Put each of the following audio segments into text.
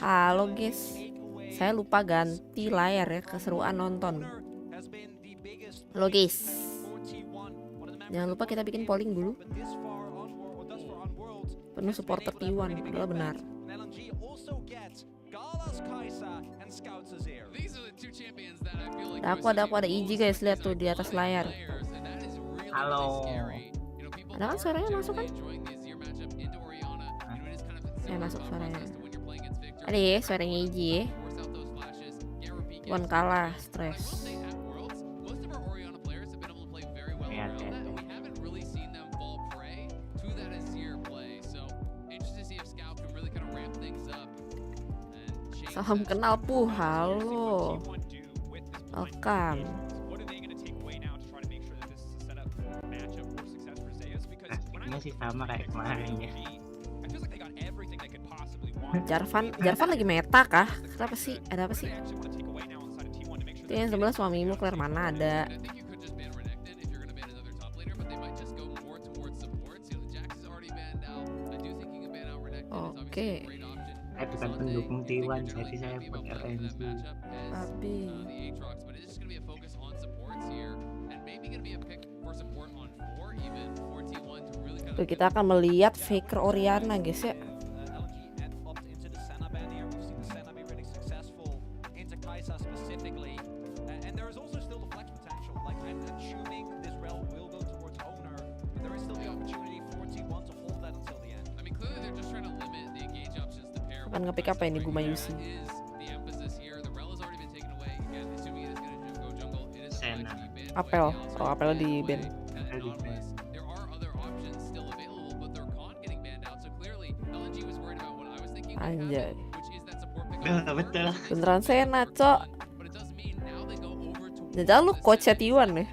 Halo guys, saya lupa ganti layar ya, keseruan nonton. Halo guys, jangan lupa kita bikin polling dulu. Penuh supporter T1, adalah benar. Ada aku ada IG guys, lihat tuh di atas layar. Halo. Ada kan suaranya masuk kan? Masuk suaranya. Ada ya suaranya IG ya. Tuan kalah, stres. Salam kenal Puh, halo. Welcome. Masih sama kayak kemarin ya. Jarvan lagi meta kah? Kenapa sih? Ada apa sih? Itu yang sebelah suamimu Claire mana ada? Oke. Saya bukan pendukung T1, jadi saya pakai LNG. Tapi tuh, kita akan melihat Faker Oriana guys ya. Akan nge-pick apa ini Guma Yusi? Apel, oh apel di band. Anjay. Betul. Beneran Sena, cok. Jangan lu coach T1 ya.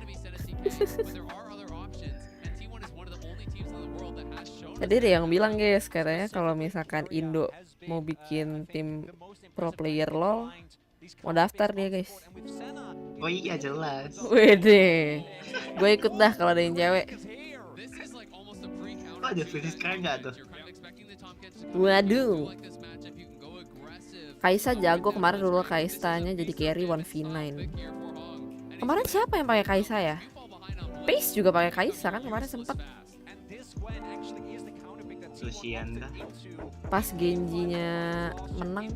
Tadi ada yang bilang guys, katanya kalau misalkan Indo mau bikin tim pro player LOL, mau daftar dia guys. Oh iya jelas. Wede, gue ikut dah kalau ada yang cewek. Oh ada finish sekarang nggak tuh? Waduh. Kaisa jago kemarin dulu, Kaisanya jadi carry 1v9. Kemarin siapa yang pakai Kaisa ya? Pace juga pakai Kaisa kan kemarin sempet. Lucian kah? Pas Genjinya menang,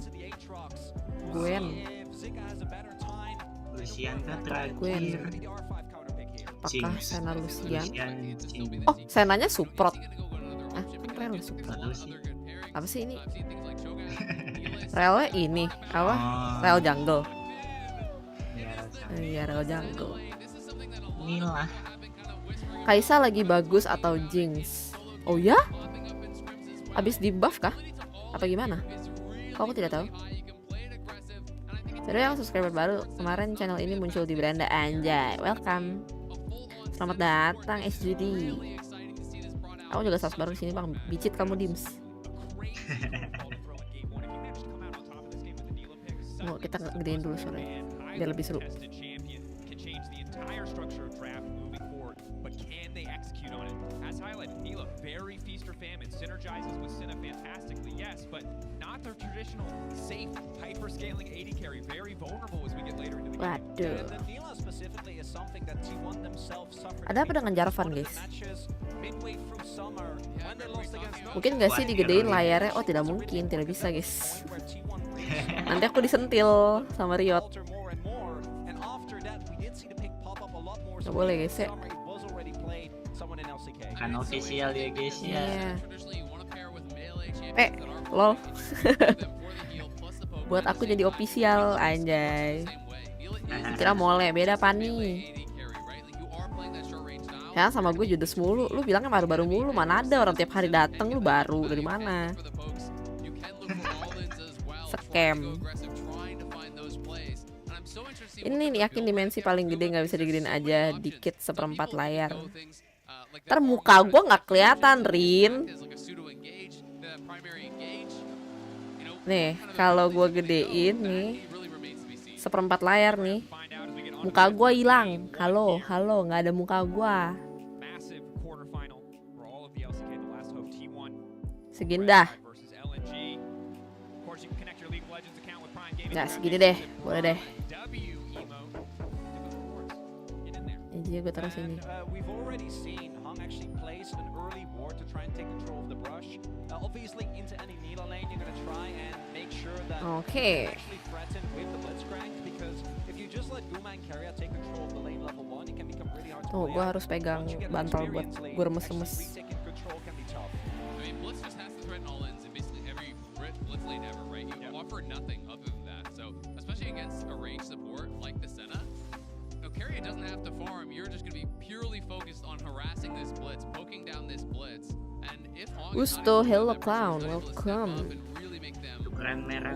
Gwen. Lucian kah terakhir? Gwen. Apakah Jinx. Sena Lucian? Jinx. Oh, Senanya Suprot. Ah, kan rel Suprot. Tahu sih. Apa sih ini? Relnya ini apa? Rel jungle. Iya, rel jungle. Inilah. Kaisa lagi bagus atau Jinx? Oh ya? Abis di buff kah? Apa gimana? Kok aku tidak tahu. Jadi yang subscriber baru, kemarin channel ini muncul di beranda, anjay. Welcome. Selamat datang SGD. Aku juga subs baru di sini, Bang. Bicit kamu, Dims. Oh, kita gedein dulu suaranya biar lebih seru. Waduh. Ada apa dengan Jarvan, guys? Mungkin gak sih digedein layarnya? Oh, tidak mungkin, tidak bisa, guys. Nanti aku disentil sama Riot. Gak boleh, guys ya. Kan official ya guys ya. Lol. Buat aku jadi official, anjay. Kira mole, beda pani. Ya sama gue judes mulu. Lu bilangnya baru-baru mulu, mana ada orang tiap hari dateng. Lu baru dari mana? Scam. Ini nih yakin dimensi paling gede nggak bisa digedein aja dikit seperempat layar. Ntar muka gue nggak kelihatan, Rin. Nih kalau gue gedein nih seperempat layar nih, muka gue hilang. Halo, nggak ada muka gue. Segini dah. Nggak segini deh, boleh deh. Ini gue taruh sini. Oke. Tuh, gue harus pegang bantal buat gue remes-remes. Gusto, hello clown, welcome. Keren merah.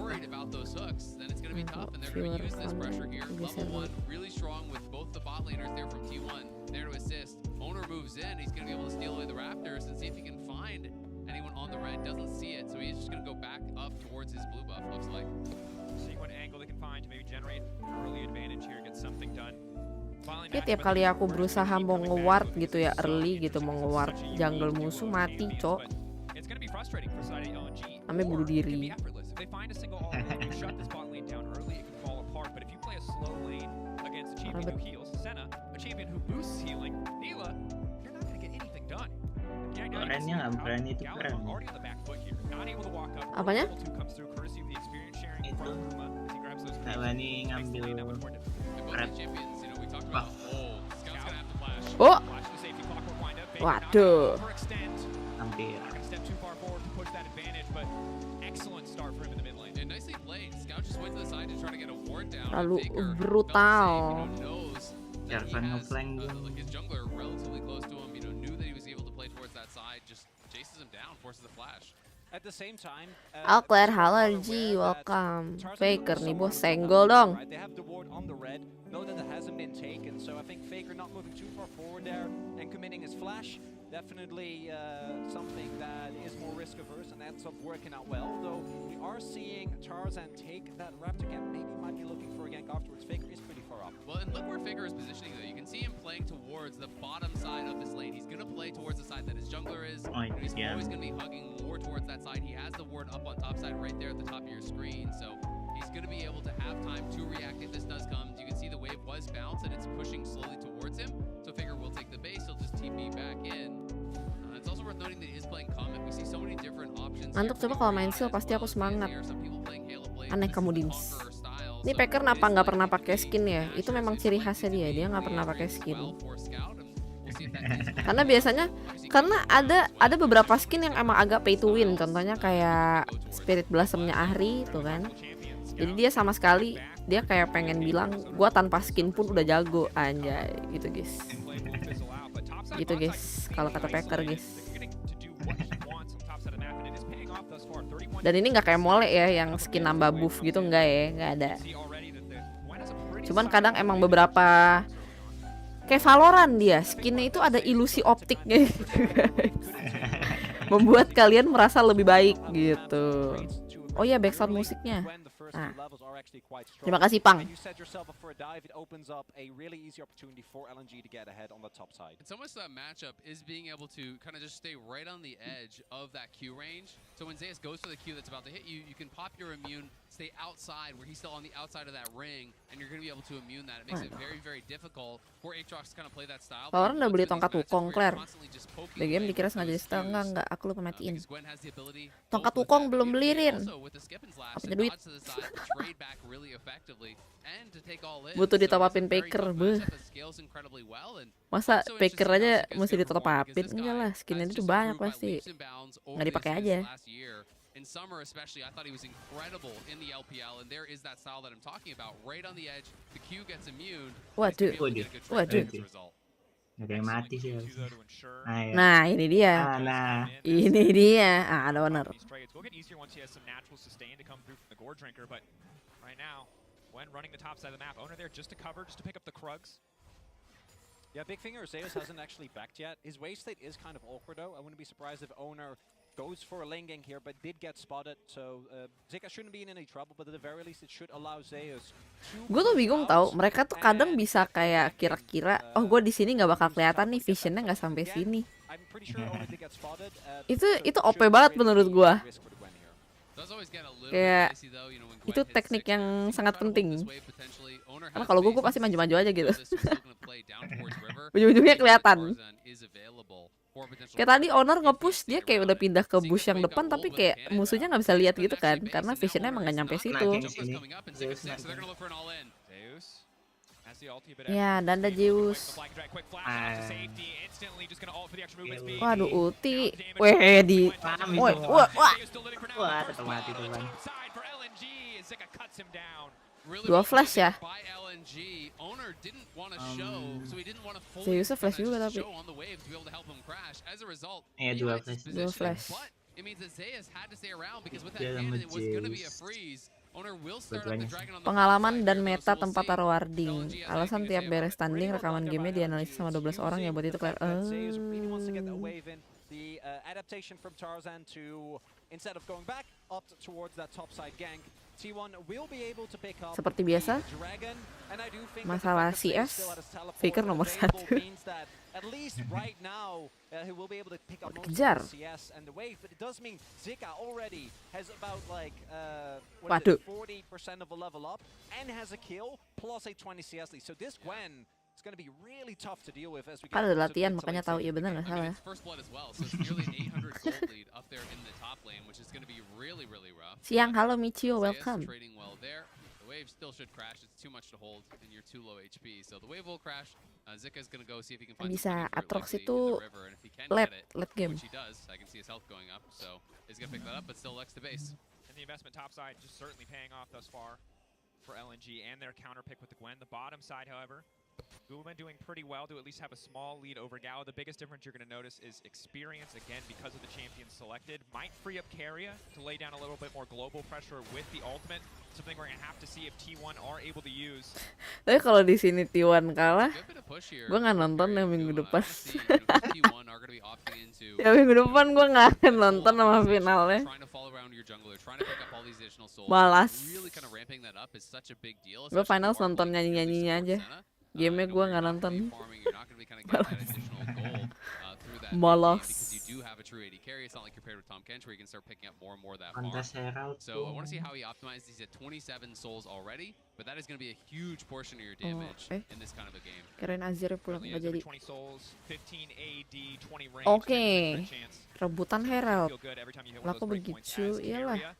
Jadi tiap kali aku berusaha mau nge-ward gitu ya, early gitu, mau nge-ward jungle musuh mati, cok. Namanya bunuh diri. Kerennya nggak berani itu keren. Apanya? Itu nggak berani ngambil red. Oh, waduh. Hampir. Lalu brutal. Jarvan ngeflank. Claire, halo G, welcome. Faker nih bos, senggol dong. Definitely something that is more risk averse and ends up working out well. Though we are seeing Tarzan take that Raptor camp. Maybe might be looking for a gank afterwards. Faker is pretty far up. Well, and look where Faker is positioning though. You can see him playing towards the bottom side of this lane. He's gonna play towards the side that his jungler is. He's always gonna be hugging more towards that side. He has the ward up on top side right there at the top of your screen. So he's gonna be able to have time to react if this does come. You can see the wave was bounced and it's pushing slowly towards him. So Faker will take the base. He'll just TP back in. It's also worth noting that he is playing Comet. We see so many different options. Ngantuk coba kalau main Sil pasti aku semangat. Some people playing Halo, playing Aneh kamu Dins. Ini Packer kenapa nggak pernah pakai skin ya? Itu memang ciri khasnya dia nggak pernah pakai skin. Karena biasanya ada beberapa skin yang emang agak pay to win. Contohnya kayak Spirit Blossomnya Ahri tuh kan. Jadi dia sama sekali dia kayak pengen bilang gua tanpa skin pun udah jago anjay gitu guys. Gitu guys kalau kata Packer guys. Dan ini nggak kayak Mole ya yang skin nambah buff gitu enggak ya, nggak ada. Cuman kadang emang beberapa kayak Valorant dia skinnya itu ada ilusi optiknya gitu guys. Membuat kalian merasa lebih baik gitu. Oh iya backsound musiknya. Nah. Terima kasih Pang. It's almost that matchup is being able to kind of just stay right on the edge of that Q range. So when Zeus goes for the Q that's about to hit you, you can pop your immune, stay outside where he's still on the outside of that ring, and you're going to be able to immune that. It makes it very, very difficult for Aatrox to kind of play that style. Orang udah beli tongkat wukong, Claire. BGM dikira sengaja di setel, enggak, aku lupa matiin. Tongkat wukong belum belirin. Apa punya duit? Butuh ditopapin Packer, beuh. Masa Packer aja mesti ditopapin? Enggak lah, skinnya itu banyak pasti. Nggak dipakai aja. In summer especially, I thought he was incredible in the LPL, and there is that style that I'm talking about. Right on the edge, the Q gets immune. Waduh, waduh. Ada yang mati sih. Nah, ini dia. Ini dia. Ah, ada owner. Yeah, Big Finger Zeus hasn't actually backed yet. His wave state is kind of awkward though. I wouldn't be surprised if Owner goes for a lane gank here, but did get spotted. So Zika shouldn't be in any trouble, but at the very least it should allow Zeus. Gue tuh bingung tau, mereka tuh kadang bisa kayak kira-kira, oh gue di sini nggak bakal kelihatan nih, visionnya nggak sampai sini. Itu OP banget menurut gue. Kayak itu teknik yang sangat penting. Karena kalau gue pasti maju-maju aja gitu. Ujung-ujungnya kelihatan. Kayak tadi owner nge-push dia kayak udah pindah ke bush yang depan, tapi kayak musuhnya nggak bisa lihat gitu kan, karena visionnya emang nggak nyampe situ. Ya, danda Zeus. Waduh, ulti. Weh di. Wah, tetap mati teman. Dua flash ya. Zeusnya flash juga tapi. Iya, dua flash. Dua flash. Dia sama Zeus. Pengalaman dan meta tempat taruh warding. Alasan tiap beres standing rekaman gamenya dianalisis sama 12 orang ya buat itu Claire. The adaptation from Tarzan to instead of going back up towards that top side gank, T1 will be able to pick up seperti biasa. Masalah CS, Faker nomor 1. At least right now, he will be able to pick up most Kejar. of the CS and the wave, but it does mean Zika already has about like 40% of a level up and has a kill plus a 20 CS lead. So this Gwen is going to be really tough to deal with as we Kan ada latihan makanya tahu ya benar nggak salah. Siang, halo Michio, welcome. Wave still should crash. It's too much to hold and you're too low HP. So the wave will crash. Zika's going to go see if he can find bisa Aatrox itu late game. Which he does. I can see his health going up. So he's going to pick that up but still Lex to base. And the investment top side just certainly paying off thus far for LNG and their counter pick with the Gwen. The bottom side, however, Duluan doing pretty well to at least have a small lead over Gao. The biggest difference you're going to notice is experience, again, because of the champions selected. Might free up Carrier to lay down a little bit more global pressure with the ultimate. Something we're going to have to see if T1 are able to use. Tapi kalau di sini T1 kalah, gue nggak nonton yang minggu depan. Ya minggu depan gue nggak akan nonton sama finalnya. Malas. Gue final nonton nyanyi-nyanyinya aja. Game-nya gue nggak nonton. Malas. that mid game Malas. because you do have a true AD carry. It's not like you're paired with Tom Kench where you can start picking up more and more of that farm. Kontes Herald So I want to see how he optimizes. He's at 27 souls already, but that is going to be a huge portion of your damage in this kind of a game. Kirain Azir pulang nggak jadi. 20 souls, 15 AD, 20 range. Oke. Rebutan Herald. Feel good every time you hit Lah one of kok those breakpoints begitu? as Iyalah. area.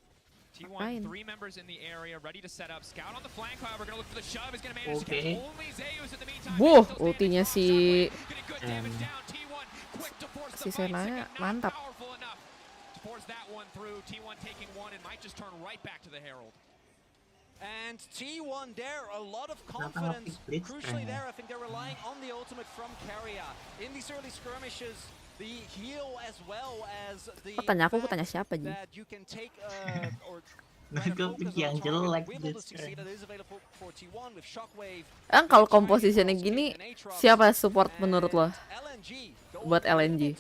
T1, Ngapain? 3 members in the area, ready to set up. Scout on the flank, however, gonna look for the shove. Is gonna manage to catch only Zeus in the meantime. Wuh, Still standing ultinya strong. si Getting good damage down. T1 quick to force the si fight. Senanya Zika not mantap. powerful enough to force that one through. T1 taking one and might just turn right back to the Herald. And T1 there, a lot of Kenapa confidence. nggak blitz Crucially kayaknya? there, I think they're relying on the ultimate from Carrier. In these early skirmishes, the heal as well as the Kok tanya aku fact tanya siapa Ji? that you can take or Mereka pikir yang jelek blitz kayaknya. Kalau compositionnya gini, siapa support menurut lo buat LNG?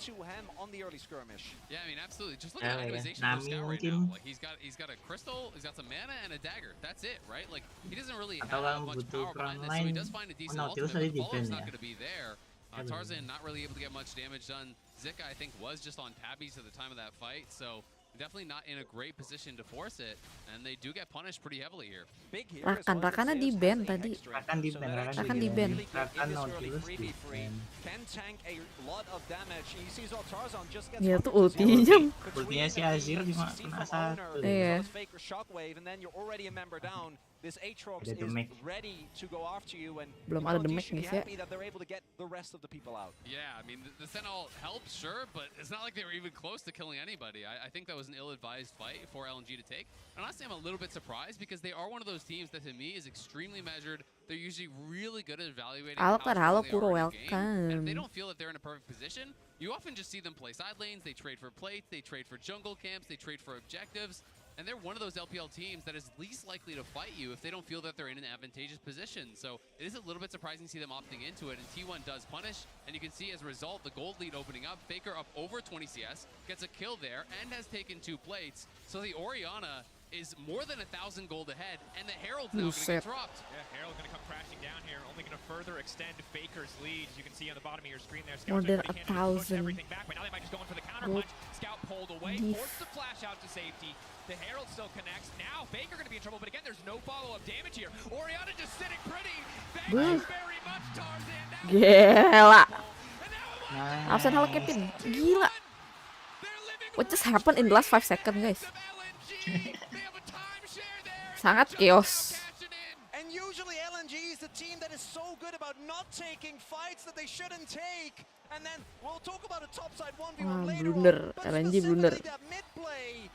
Yeah, I mean, absolutely. Just look at the Yeah, itemization Nami of Scout right mungkin. now. Like he's got a crystal, he's got some mana and a dagger. That's it, right? Like he doesn't really Atau have yang much butuh power behind this, so front he line. does find a decent Nautilus ultimate, but tadi the follow-up's defend not ya. going to be there. Ya, bener. Tarzan not really able to get much damage done. Zika, I think, was just on tabbies at the time of that fight, so definitely not in a great position to force it, and they do get punished pretty heavily here. Rakan-rakannya di ban tadi. Rakan di ban, Rakan di ban. Rakan Nautilus di ban. Ya tuh ultinya. Ultinya si Azir cuma kena satu. Iya. Ada damage. Belum ada damage guys ya. Yeah, I mean, the Sentinel helps, sure, but it's not like they were even close to killing anybody. I think that was an ill-advised fight for LNG to take. And honestly, I'm a little bit surprised because they are one of those teams that to me is extremely measured. They're usually really good at evaluating how Halo strong they Puro, are in the game. And if they welcome. don't feel that they're in a perfect position, you often just see them play side lanes, they trade for plates, they trade for jungle camps, they trade for objectives. And they're one of those LPL teams that is least likely to fight you if they don't feel that they're in an advantageous position. So it is a little bit surprising to see them opting into it, and T1 does punish. And you can see as a result, the gold lead opening up. Faker up over 20 CS, gets a kill there, and has taken 2 plates. So the Orianna is more than 1,000 gold ahead, and the Herald's now going to get dropped. Yeah, Herald going to come crashing down here, only going to further extend Faker's lead. As you can see on the bottom of your screen there, More Scout's than pretty handy to push 1,000 everything back, but now they might just go in for the counter punch. Scout pulled away, forced the flash out to safety. The Herald still connects. Now Faker going to be in trouble, but again, there's no follow-up damage here. Orianna just sitting pretty. Thank you very much, Tarzan. Now Gila. Nah, Absen Halo Captain. Gila. What just happened in the last 5 seconds guys? Sangat chaos. And usually LNG is the team that is so good about not taking fights that they shouldn't take. And then we'll talk about a topside 1v1 Wah, later blunder. on. But LNG specifically blunder. that mid play,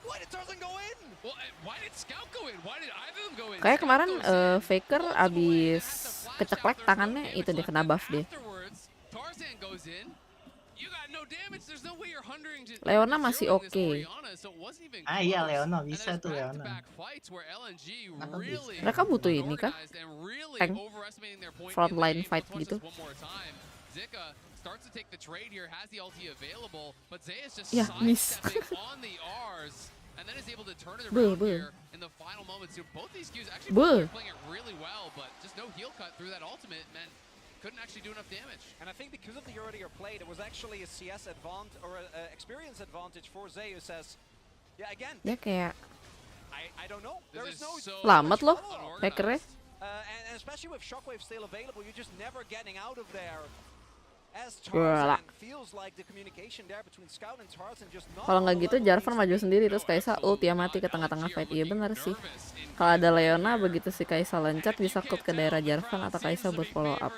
why did Tarzan go in? Well, why did Scout go in? Why did either of them go in? Kayak Scout kemarin goes in, Faker pulls away, abis has the flash keceklek out, there's no tangannya damage itu dia left, kena and buff dia. afterwards, Tarzan goes in. You got no damage. There's no way you're hungering to Leona masih zeroing this oke. Orianna, so it wasn't even iya close. Leona And bisa there's tuh Leona. back-to-back fights where LNG Kenapa really bisa? Mereka butuh ini kah? unorganized and really Tank. overestimating their point Front in the line game. fight Let's watch gitu. this one more time. Zika starts to take the trade here, has the ulti available, but Zeus just Ya, miss. sidestepping on the Rs, and then is able to turn it Buh, around buh. here in the final moments. So both these queues actually Buh. both are playing it really well, but just no heal cut through that ultimate meant couldn't actually do enough damage. And I think because of the earlier play, there was actually a CS advantage or a experience advantage for Zeus as, yeah, again, Dia kayak I don't know. There This is no is so Selamat loh, unorganized. Fakernya. and especially with Shockwave still available, you're just never getting out of there. As Gila. Tarzan feels like the communication there between Scout and Tarzan just not Kalau on nggak the gitu level Jarvan it maju needs to be. sendiri terus Kaisa ulti ya mati ke tengah-tengah fight. Iya benar sih. Kalau ada Leona begitu si Kaisa loncat bisa kut ke daerah Jarvan atau Kaisa buat follow up.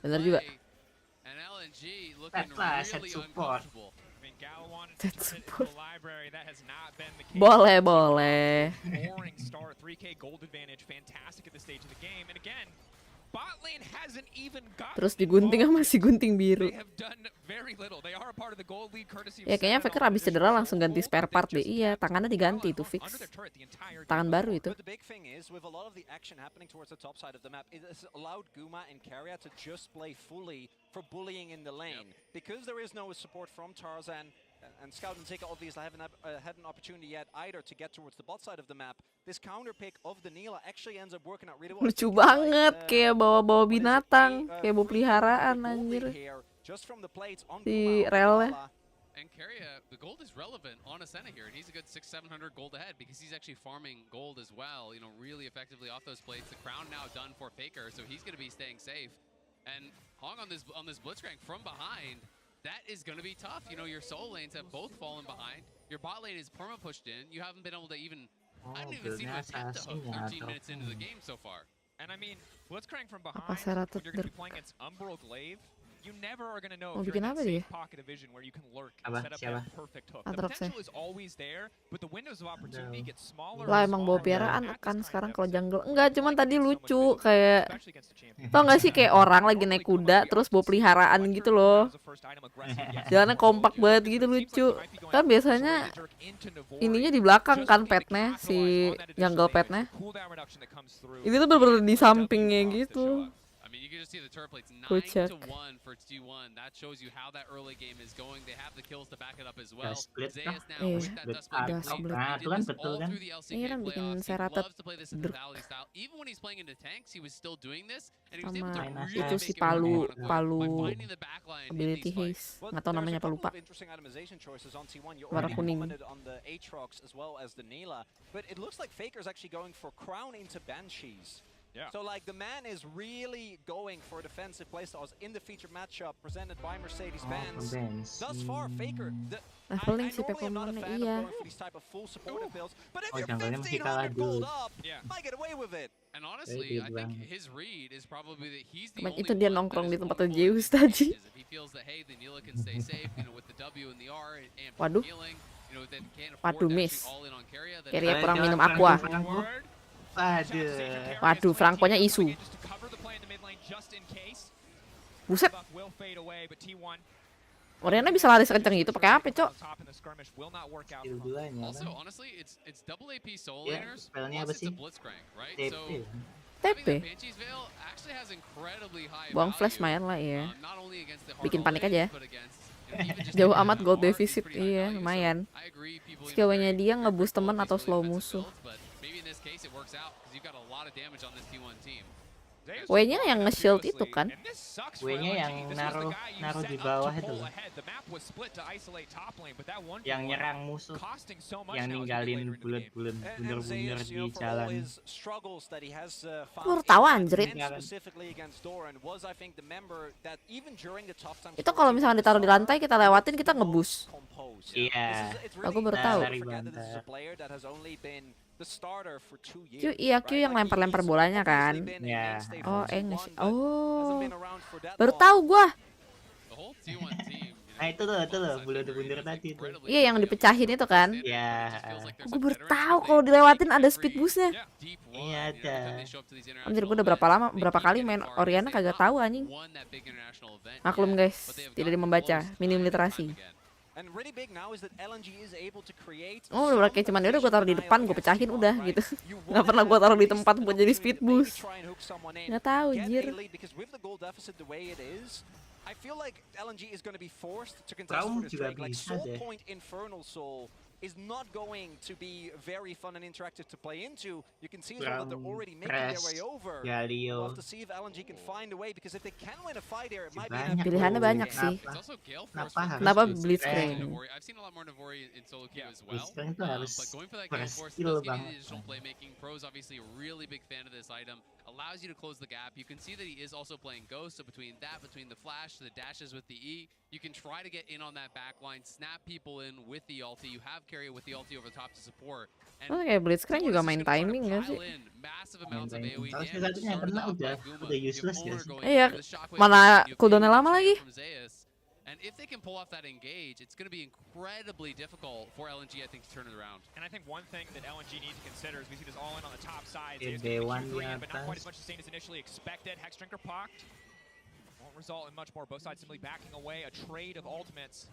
Benar juga. Lah, set support. I mean, Gal wanted to That's turn it into support. a library. That has not been the case. Boleh, boleh. Boring start, 3K gold advantage, fantastic at this stage of the game. And again, bot lane hasn't even gotten Terus digunting sama si gunting biru. They have done very little. They are a part of the gold lead courtesy of Ya kayaknya Sentinel. Faker abis cedera langsung ganti spare part deh. Iya, tangannya diganti itu fix. Under their turret the entire Tangan game. baru itu. But the big thing is, with a lot of the action happening towards the top side of the map, it has allowed Guma and Carrier to just play fully for bullying in the lane. Because there is no support from Tarzan, And Scout and Zika obviously haven't had an opportunity yet either to get towards the bot side of the map. This counter pick of the Nila actually ends up working out really well. Lucu banget, kayak bawa-bawa binatang, kayak bawa peliharaan anjir. Si relnya. And Carrier, the gold is relevant on Ascena here, and he's a good 600-700 gold ahead because he's actually farming gold as well, you know, really effectively off those plates. The crown now done for Faker, so he's going to be staying safe. And Hong on this Blitzcrank from behind, that is going to be tough. You know, your soul lanes have both fallen behind. Your bot lane is perma pushed in. You haven't been able to even, I haven't even seen you attempt to hook 13 minutes into the game so far. And I mean, Blitzcrank from behind, Apa SARA when you're going to be playing against Umbral Glaive, you never are going to know Mau if you're bikin in that apa dia? safe pocket of vision where you can lurk and set up that perfect hook. The Atrox ya? potential is always there, but the windows of opportunity get smaller. Lah emang bawa piaraan kan sekarang kalau jungle. Enggak, cuman tadi lucu kayak tau gak sih kayak orang lagi naik kuda terus bawa peliharaan gitu loh. Jalannya kompak banget gitu, lucu. Kan biasanya ininya di belakang kan petnya, si jungle petnya. Ini tuh bener-bener di sampingnya gitu. I mean, you can just see the turret plates 9 Kocak. to 1 for T1. That shows you how that early game is going. They have the kills to back it up as well. Split Zeus kah? now with that dust Udah blade split. Nah, itu kan betul kan? Iya kan bikin SARA He loves to play this in the Valley style. Even when he's playing into tanks, he was still doing this, and he was able to Sama really itu make si it work Palu, on Palu finding the backline in ability these fights. haze. Nggak tahu namanya apa, lupa. Warna kuning. But it looks like Faker's actually going for Crown into Banshees. Yeah. So like the man is really going for defensive playstyles in the featured matchup presented by Mercedes-Benz. Thus far, Faker, I Leveling si normally am not a Pokemon, fan iya. of going for these type of full supportive builds, but if Oh, you're jungle-nya masih 1500 kalah gold dulu. up, Yeah. might get away with it. And honestly, I think his read is probably that he's the Kemarin only itu dia one nongkrong that di is tempatnya going for Zeus the tadi. advantages. If he feels that hey, the Nila can stay safe, you know, with the W and the R and Waduh. healing, you know, then can't Waduh, afford to miss. actually all in on Carrier. Carrier kurang minum aqua. Waduh, Franconya isu. Buset. Oriana bisa lari sekencang itu pakai apa, Cok? Skill duanya Also, kan? honestly, it's double AP soul Ya, laners spellnya plus apa it's a sih? Blitzcrank, right? TP. So TP. having the Banshee's Veil actually has incredibly high Buang flash value, main lah ya. not only against the Bikin hard panik lanes, aja. but against, you know, even just Jauh taking amat down gold the bar is deficit, pretty high iya value. So lumayan. I agree, people, you know, Skill-nya very dia eager nge-boost for temen gold atau based slow defensive musuh. builds, but maybe in this case it works out because you've got a lot of damage on this T1 team. W-nya yang nge-shield itu kan? W-nya yang naruh di bawah itu loh. Yang nyerang musuh, yang ninggalin bulat-bulat bunder-bunder di jalan. Aku baru tahu anjrit. Itu kalau misalnya ditaruh di lantai kita lewatin kita ngebus. Iya. Aku baru tahu. Dari bantai. Q, iya Q yang lempar-lempar bolanya kan? Ya. Oh, oh. Baru tahu gua. The whole T1 team, you know, Nah itu loh bulat-bunder tadi tuh. Iya yang dipecahin itu kan? Ya. Gue baru tahu kalau dilewatin ada speed boostnya. Iya ada. Anjir gue udah berapa kali main Oriana kagak tahu anjing. Maklum guys, tidak membaca, minim literasi. Oh udah kayak cuman udah gue taruh di depan gue pecahin udah gitu. Nggak pernah gue taruh di tempat buat jadi speed boost. Nggak tahu jir. I feel like LNG is going to be forced to contest Kaum for this juga trade. Like bisa Soul deh. Point Infernal Soul is not going to be very fun and interactive to play into. You can see as well that they're already making their way over. We'll Galio. have to see if LNG can find a way, because if they can win a fight here, it might be Banyak. Pilihannya banyak sih. It's also Gale Force Kenapa from harus Kenapa Blitzcrank? Blitzcrank? Navori. I've seen a lot more Navori in solo queue as well. Blitzcrank tuh harus But going for that Gale Force ber-skill does give you banget. the additional playmaking. Pro's obviously a really big fan of this item. Allows you to close the gap. You can see that he is also playing Ghost, so between the flash, the dashes with the E, you can try to get in on that back line, snap people in with the ulti. You have Carrier with the ulti over the top to support. Oh kayak Blitzcrank juga main timing gak sih? Kalau satunya kena udah useless ya sih. Iya, mana cooldownnya lama lagi? And if they can pull off that engage, it's going to be incredibly difficult for LNG, I think, to turn it around. And I think one thing that LNG needs to consider is we see this all in on the top side. Yeah, It's day going to one be Q3, but not quite atas. as much sustain as initially expected. Hex Drinker pocked. Won't result in much more. Both sides simply backing away. A trade of ultimates.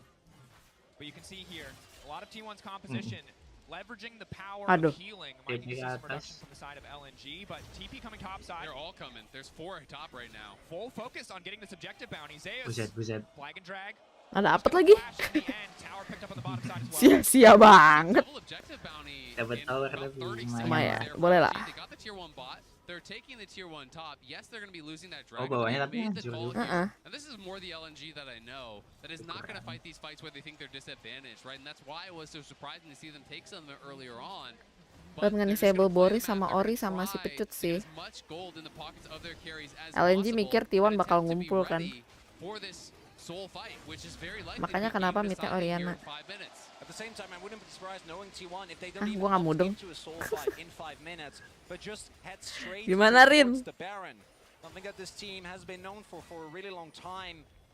But you can see here, a lot of T1's composition. Leveraging the power Aduh. of healing. Might TP see some atas. reduction from the side of LNG, but TP coming top side. They're all coming. There's 4 top right now. Full focus on getting this objective bounty. Zeus, Buset. flag and drag. Nggak dapet lagi. Sia-sia banget. Dapat tower tapi Lumayan, boleh lah. They're taking the tier 1 top. Yes, they're going to be losing that Oh, dragon. bawahnya They tapi made the hancur call juga. here. And this is more the LNG that I know that is not going to fight these fights where they think they're disadvantaged, right? And that's why it was so surprising to see them take some earlier on. Buat nge-disable Boris sama Ori sama si Pecut sih. LNG mikir T1 bakal ngumpul kan. Makanya kenapa midnya Oriana. Gua nggak mudeng. Gimana Rin?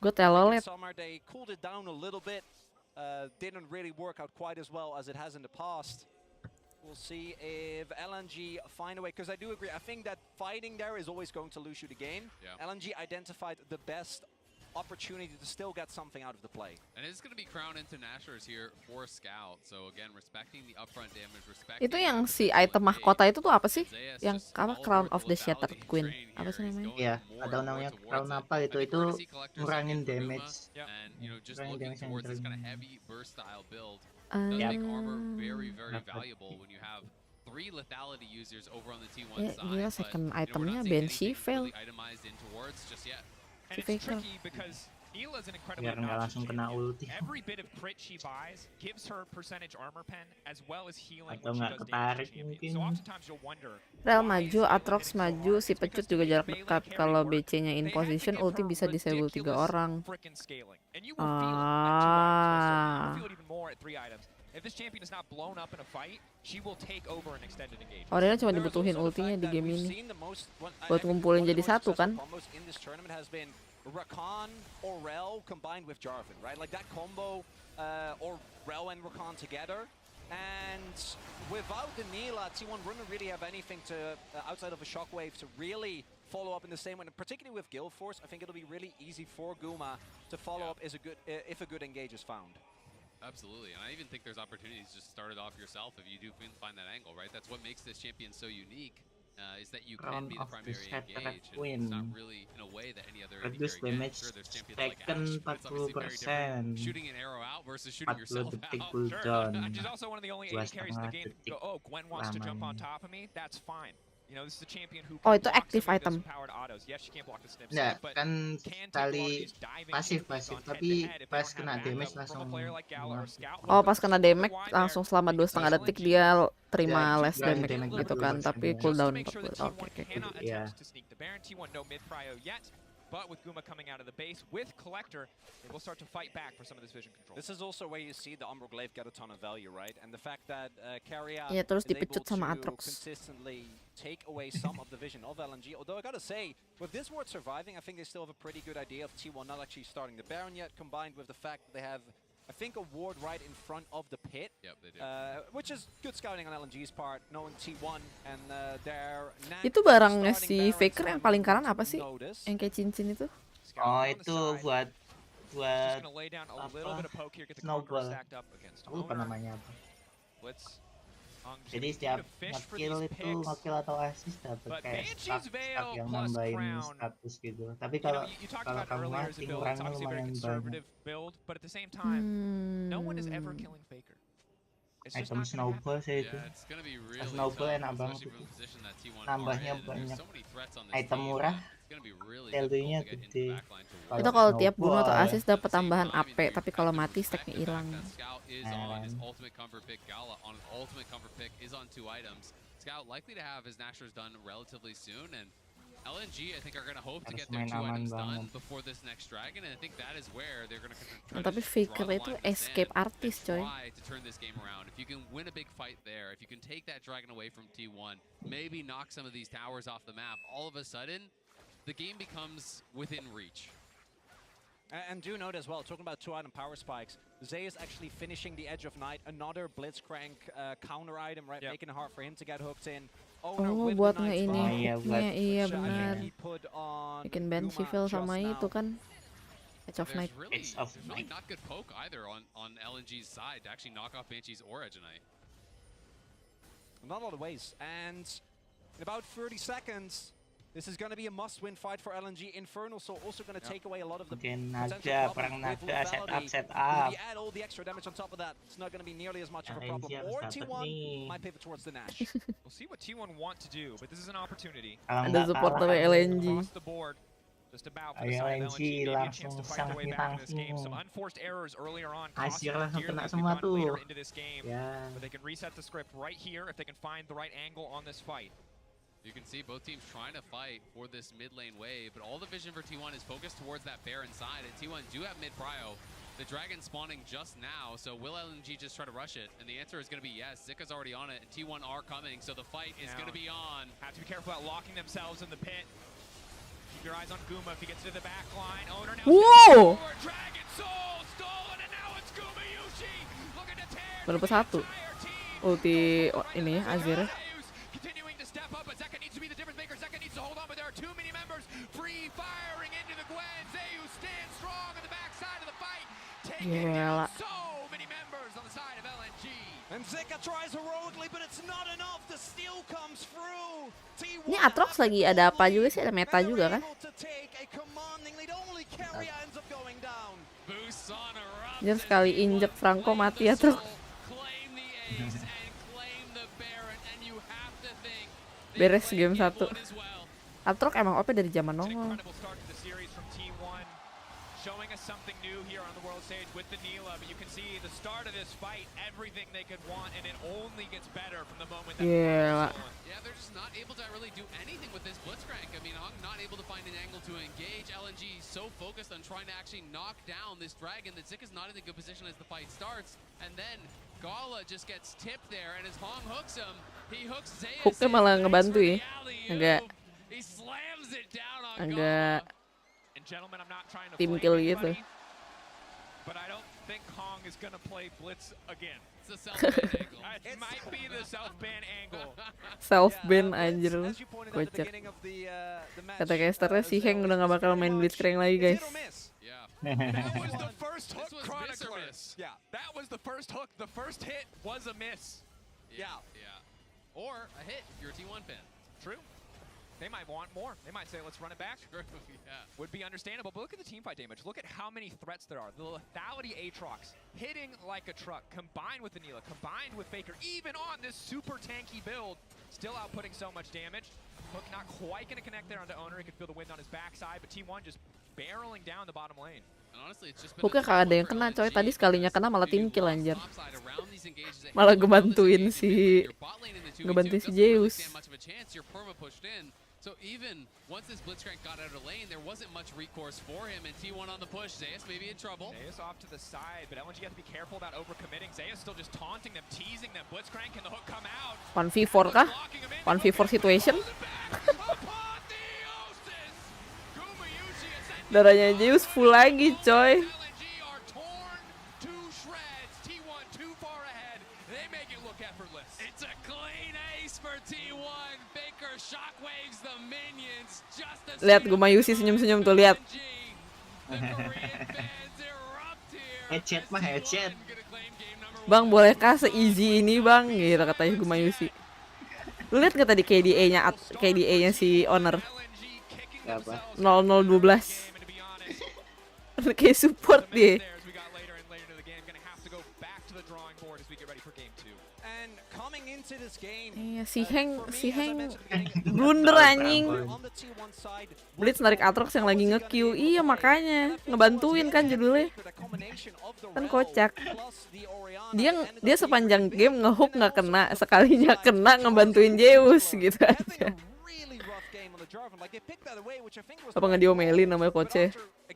Gue telolet. Didn't really work out quite as well as it has in the past. We'll see if LNG find a way, because I do agree. I think that fighting there is always going to lose you the game. Yeah. LNG identified the best opportunity to still get something out of the play. And it's going to be Crown into Nashers here for Scout. So again, respecting the upfront damage, respecting. Itu yang si item mahkota itu tuh apa sih? Yang apa Crown of the Shattered Queen? Apa sih namanya? Iya, ada namanya Crown apa itu ngurangin damage. And you know, just looking towards this kind of heavy burst style build. Uh, Does make armor very, very valuable when you have 3 lethality users over on the T1 side. Gila, second itemnya Banshee fail. And it's tricky because Nila's an incredibly Biar nggak langsung kena ulti. Every bit of crit she buys gives her percentage armor pen as well as healing Atau when she nggak does ketarik damage to champions. mungkin. So oftentimes you'll wonder. Rel maju, Atrox maju, si Pecut juga jarak dekat. Kalau BC-nya in position, ulti bisa disable 3 orang. Ah. If this champion is not blown up in a fight, she will take over an extended engagement. Oriana cuma dibutuhin ultinya di game ini buat ngumpulin jadi satu kan. Rakan, Orville combined with Jarvan, right? Like that combo, Orville and Rakan together. And without the Nila, T1 wouldn't really have anything to outside of a shockwave to really follow up in the same way. And particularly with Guild Force, I think it'll be really easy for Guma to follow up if a good engage is found. Absolutely, and I even think there's opportunities to start it off yourself if you do find that angle, right? That's what makes this champion so unique, is that you can be the primary engage. And it's not really in a way that any other Reduce damage. damage Sure, there's champions like taken Ash, but it's obviously very different 40%. shooting an arrow out versus shooting 40 yourself detik out. cooldown. She's also one of the only AD carries in the game that go, oh, Gwen wants to jump on top of me, that's fine. You know, this is a champion who Oh, can itu block active some of item. those powered autos. Yes, she can't block the snips, Nggak, but kan can take one of sekali these diving pasif techniques on tapi head-to-head if they pas don't kena have damage backup langsung from a player like Gala or Scout. Oh, pas kena damage langsung selama 2,5 detik dia terima less damage gitu kan, tapi cooldown 40. Oke. Iya. But with Guma coming out of the base with Collector, they will start to fight back for some of this vision control. This is also where you see the Umbral Glaive get a ton of value, right? And the fact that Carrier Iya, terus is dipecut able sama to Atrox. consistently take away some of the vision of LNG. Although I gotta say, with this ward surviving, I think they still have a pretty good idea of T1 not actually starting the Baron yet, combined with the fact that they have, I think, a ward right in front of the pit. Yep, they do. Which is good scouting on LNG's part, knowing T1 and their... Itu barangnya si Faker yang paling kanan apa sih? Yang kayak cincin itu? Oh, itu buat snowball. Lupa namanya apa. Jadi setiap nge-kill itu nge-kill atau assist dapat kayak stack yang nambahin status gitu. Tapi kalau kamu mati kurangnya lumayan banyak. Item snowball sih itu. Snowball enak banget itu. Nambahnya banyak. Item murah. Value-nya gede. Itu kalau tiap bunuh atau assist dapat tambahan AP, tapi kalau mati stacknya hilang. Scout likely to have his Nashers done relatively soon, and LNG I think are going to hope to Harus get their main 2 aman items done banget. before this next dragon, and I think that is where they're going to Nah, tapi Faker itu escape artist, coy. to turn this game around. If you can win a big fight there, if you can take that dragon away from T1, maybe knock some of these towers off the map, all of a sudden the game becomes within reach. And do note as well, talking about 2-item power spikes, Zay is actually finishing the Edge of Night, another Blitzcrank counter item, right? Making it hard for him to get hooked in. Oh, buat nge-ini hooknya, iya benar. Bikin Banshee fail sama itu kan. Edge of Night. Really, not good poke either on LNG's side to actually knock off Banshee's or Edge of Night. Not a lot of ways, and in about 30 seconds, This is going to be a must-win fight for LNG. Infernal Soul also going to take away a lot of the Mungkin potential naga, problems perang with naga, set lethality. up. If you add all the extra damage on top of that, it's not going to be nearly as much of a LNG problem. harus Or dapat T1 nih. might pivot towards the Nash. We'll see what T1 want to do, but this is an opportunity. Kalau Ada nggak supporter kalah, LNG. Across the board, just about for the side of LNG, maybe a chance to fight their way back in this game. Some unforced errors earlier on cost Asyik them langsung dearly kena as we've semua gone later tuh. into this game. Ya. But they can reset the script right here if they can find the right angle on this fight. You can see both teams trying to fight for this mid lane wave, but all the vision for T1 is focused towards that Baron side, and T1 do have mid prio. The Dragon spawning just now, so will LNG just try to rush it? And the answer is going to be yes. Zika's already on it, and T1 are coming, so the fight is going to be on. Have to be careful about locking themselves in the pit. Keep your eyes on Guma if he gets to the back line. Owner now Wow. forward. Dragon Soul stolen, and now it's Guma Yushi looking to tear Baru through the satu. entire team. Ulti ini Azir. Zeus continuing to step up, but Zeka needs to be the difference maker. Zeka needs to hold on, but there are too many members free firing into the Gwen. Zeus stands strong on the backside of the fight, taking Gila. down so many members on the side of LNG. And Zika tries heroically, but it's not enough. The steal comes through. T1 Ini Atrox lagi ada apa juga sih? Ada meta juga kan? able to take a commanding lead. Only Carrier ends up going down. Boosts on erupts, Dia and sekali T1 injek Franco claim mati the ya, Truk. soul, claim the ace, and claim the Baron, and you have to think they Beres claim game Game 1. 1 as well. Atrox emang OP dari zaman An nongol. incredible start to the series from T1, showing us something new here on the world stage with the Neela. But you can see the start of this fight, everything they could want, and it only gets better from the moment that Gila. Yeah, they're just not able to really do anything with this Blitzcrank. I mean, Hung not able to find an angle to engage. LNG so focused on trying to actually knock down this Dragon that Zika's not in a good position as the fight starts. And then Gala just gets tipped there, and as Hong hooks him, he hooks Zeus. Hooknya malah ngebantu ya. Agak. Agak- He slams it down on Agak Gala. And gentlemen, I'm not trying to Tim blame kill gitu. anybody, but I don't think Hong is going to play Blitz again. It's a self-ban angle. It might be the self-ban angle. Self ban Yeah, anjir. as you pointed out at the Kocak. beginning of the match, Kata casternya si Zero Heng udah gak bakal main Blitzcrank lagi guys. Hit or miss. Yeah. That was the first hook This was miss or chronicler. miss. Yeah, that was the first hook. The first hit was a miss. Yeah. Yeah. Or a hit if you're a T1 fan. True. They might want more. They might say, let's run it back. True, yeah. Would be understandable, but look at the teamfight damage. Look at how many threats there are. The lethality Aatrox hitting like a truck, combined with the Neela, combined with Faker, even on this super tanky build, still outputting so much damage. Hook not quite going to connect there onto Owner. He could feel the wind on his backside, but T1 just barreling down the bottom lane. And honestly, it's just been Hooknya a tough kagak ada one yang for kena coy. LNG Tadi sekalinya because kena malah you tim kill lost anjir. topside around these engages that Malah hit you. ngebantuin Those si engages, your bot lane in the 2v2 ngebantuin si doesn't really Zeus. stand much of a chance. Your perma pushed in. So even once this Blitzcrank got out of lane, there wasn't much recourse for him, and T1 on the push. Zeus maybe in trouble. Zeus off to the side, but LNG has to be careful about overcommitting. Zeus still just taunting them, teasing them. Blitzcrank, can the hook come out? 1v4 kah? Locking him in. 1v4 situation? Apotheosis! Gumayushi ascending. Darahnya Zeus full lagi coy. LNG are torn to shreds. T1 too far ahead. They make it look effortless. It's a clean ace for T1. Baker shockwaves the minions just as Lihat Gumayusi senyum-senyum tuh, lihat. The Korean fans erupt here. Headset mah headset. Gonna claim game number Bang, one. bolehkah se-easy ini bang? Gitu katanya Gumayusi. Lu lihat nggak tadi KDA-nya si Owner? LNG kicking Apa? themselves 0012. game, and to be honest, Kayak support the dia. there as we got later and later in the game, gonna have to go back to the drawing board as we get ready for game 2. And coming into this game, Iya, si Heng for me, si as I Heng mentioned at the beginning, blunder anjing. on the T1 side, Blitz narik Atrox yang lagi nge-Q. Iya makanya ngebantuin kan judulnya. Kan kocak. Dia sepanjang game ngehook nggak kena, sekalinya kena ngebantuin Zeus gitu aja. Apa nggak diomelin namanya coachnya? I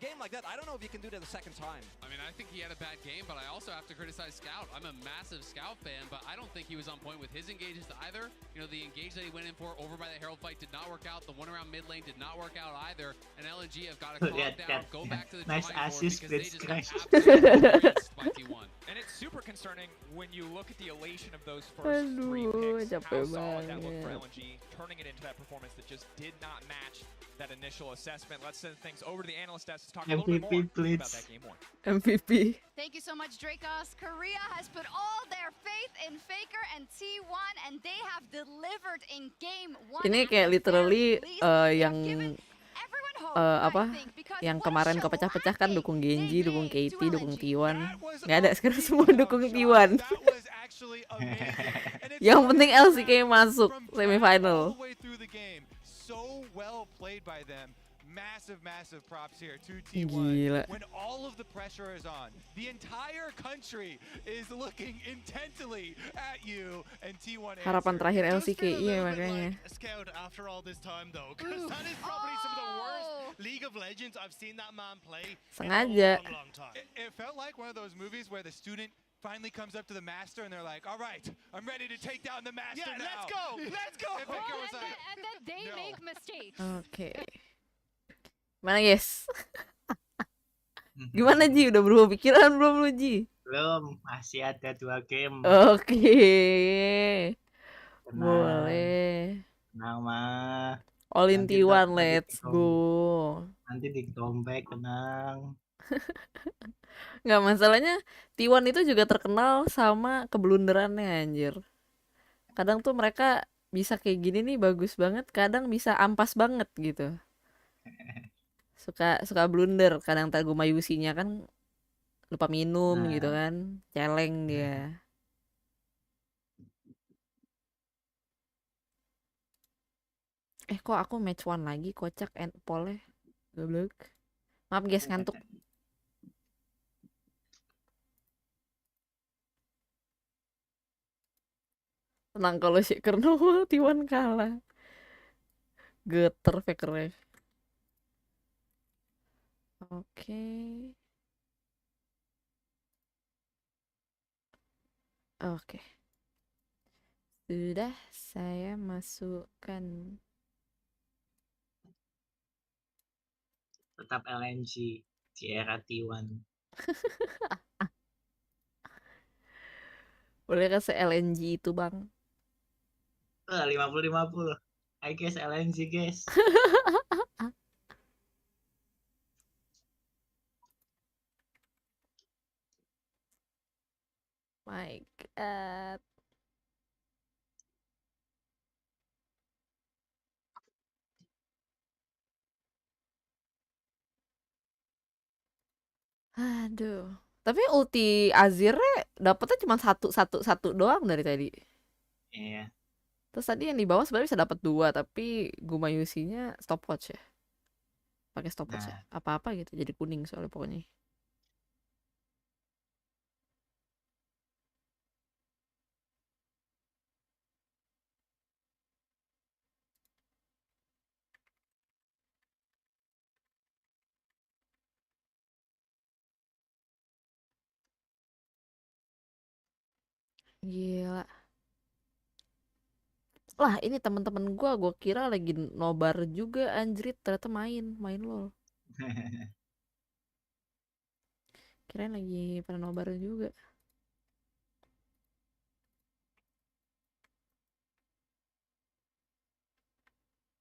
mean, I think he had a bad game, but I also have to criticize Scout. I'm a massive Scout fan, but I don't think he was on point with his engages either. You know, the engage that he went in for over by the Herald fight did not work out. The one around mid lane did not work out either. And LNG have got to calm down, go back to the Nice drawing board assist, because they just got Blitzcrank. absolutely beaten by T1. And it's super concerning when you look at the elation of those first three Aduh, picks, how capek solid that looked for banget. LNG, turning it into that performance that just did not match that initial assessment. Let's send things over to the analyst desk to talk a little bit MVP, more please. about that game one. MVP. Thank you so much, Dracos. Korea has put all their faith in Faker and T1, and they have delivered in game one. Ini at kayak the literally very least. They yang have given everyone hope, apa I think, because yang what a kemarin show kepecah-pecah kan acting dukung they Genji, dukung gave KT, to dukung LNG. T1. That was Nggak ada, a sekarang big semua jump dukung shot. T1. That was actually amazing. And it's Yang not penting even LCK masuk from semifinal. all the way through the game. So well played by them. Massive props here to T1. Gila. When all of the pressure is on, the entire country is looking intently at you, and T1 Harapan answered. terakhir It does LCK, feel a iya little bit makanya. like Scout after all this time though, because Ooh. that is probably some of the worst Oh. League of Legends I've seen that man play Sengaja. in a long time. It felt like one of those movies where the student finally comes up to the master and they're like, all right, I'm ready to take down the master Yeah, now. let's go, let's go. And Faker was like, And then they no. make mistakes. Oke. Mana guys? Gimana Ji? Udah berubah pikiran belum lu Ji? Belum, masih ada 2 game. Oke. Tenang, Boleh. tenang mah. All in Nanti T1, nanti let's di go. Nanti di comeback, tenang. Nggak, masalahnya T1 itu juga terkenal sama keblunderannya anjir. Kadang tuh mereka bisa kayak gini nih bagus banget, kadang bisa ampas banget gitu. Suka blunder, kadang Taguma Yusinya kan lupa minum gitu kan, celeng dia. Kok aku match 1 lagi, kocak end poll-nya. Goblok. Maaf guys, ngantuk. Tenang, kalau Shaker Nova T1 kalah. Geter Fakernya. Oke. Oke. Sudah saya masukkan. Tetap LNG di era T1. Boleh kasih LNG itu bang? 50-50. I guess LNG guys. My God. Aduh. Tapi ulti Azirnya dapetnya cuma satu doang dari tadi. Iya. Terus tadi yang di bawah sebenarnya bisa dapat 2, tapi Gumayusinya stopwatch ya. Pakai stopwatch ya. Apa-apa gitu jadi kuning soalnya pokoknya. Gila. Lah ini teman-teman gua kira lagi nobar juga anjrit, ternyata main LOL. Kirain lagi pada nobar juga.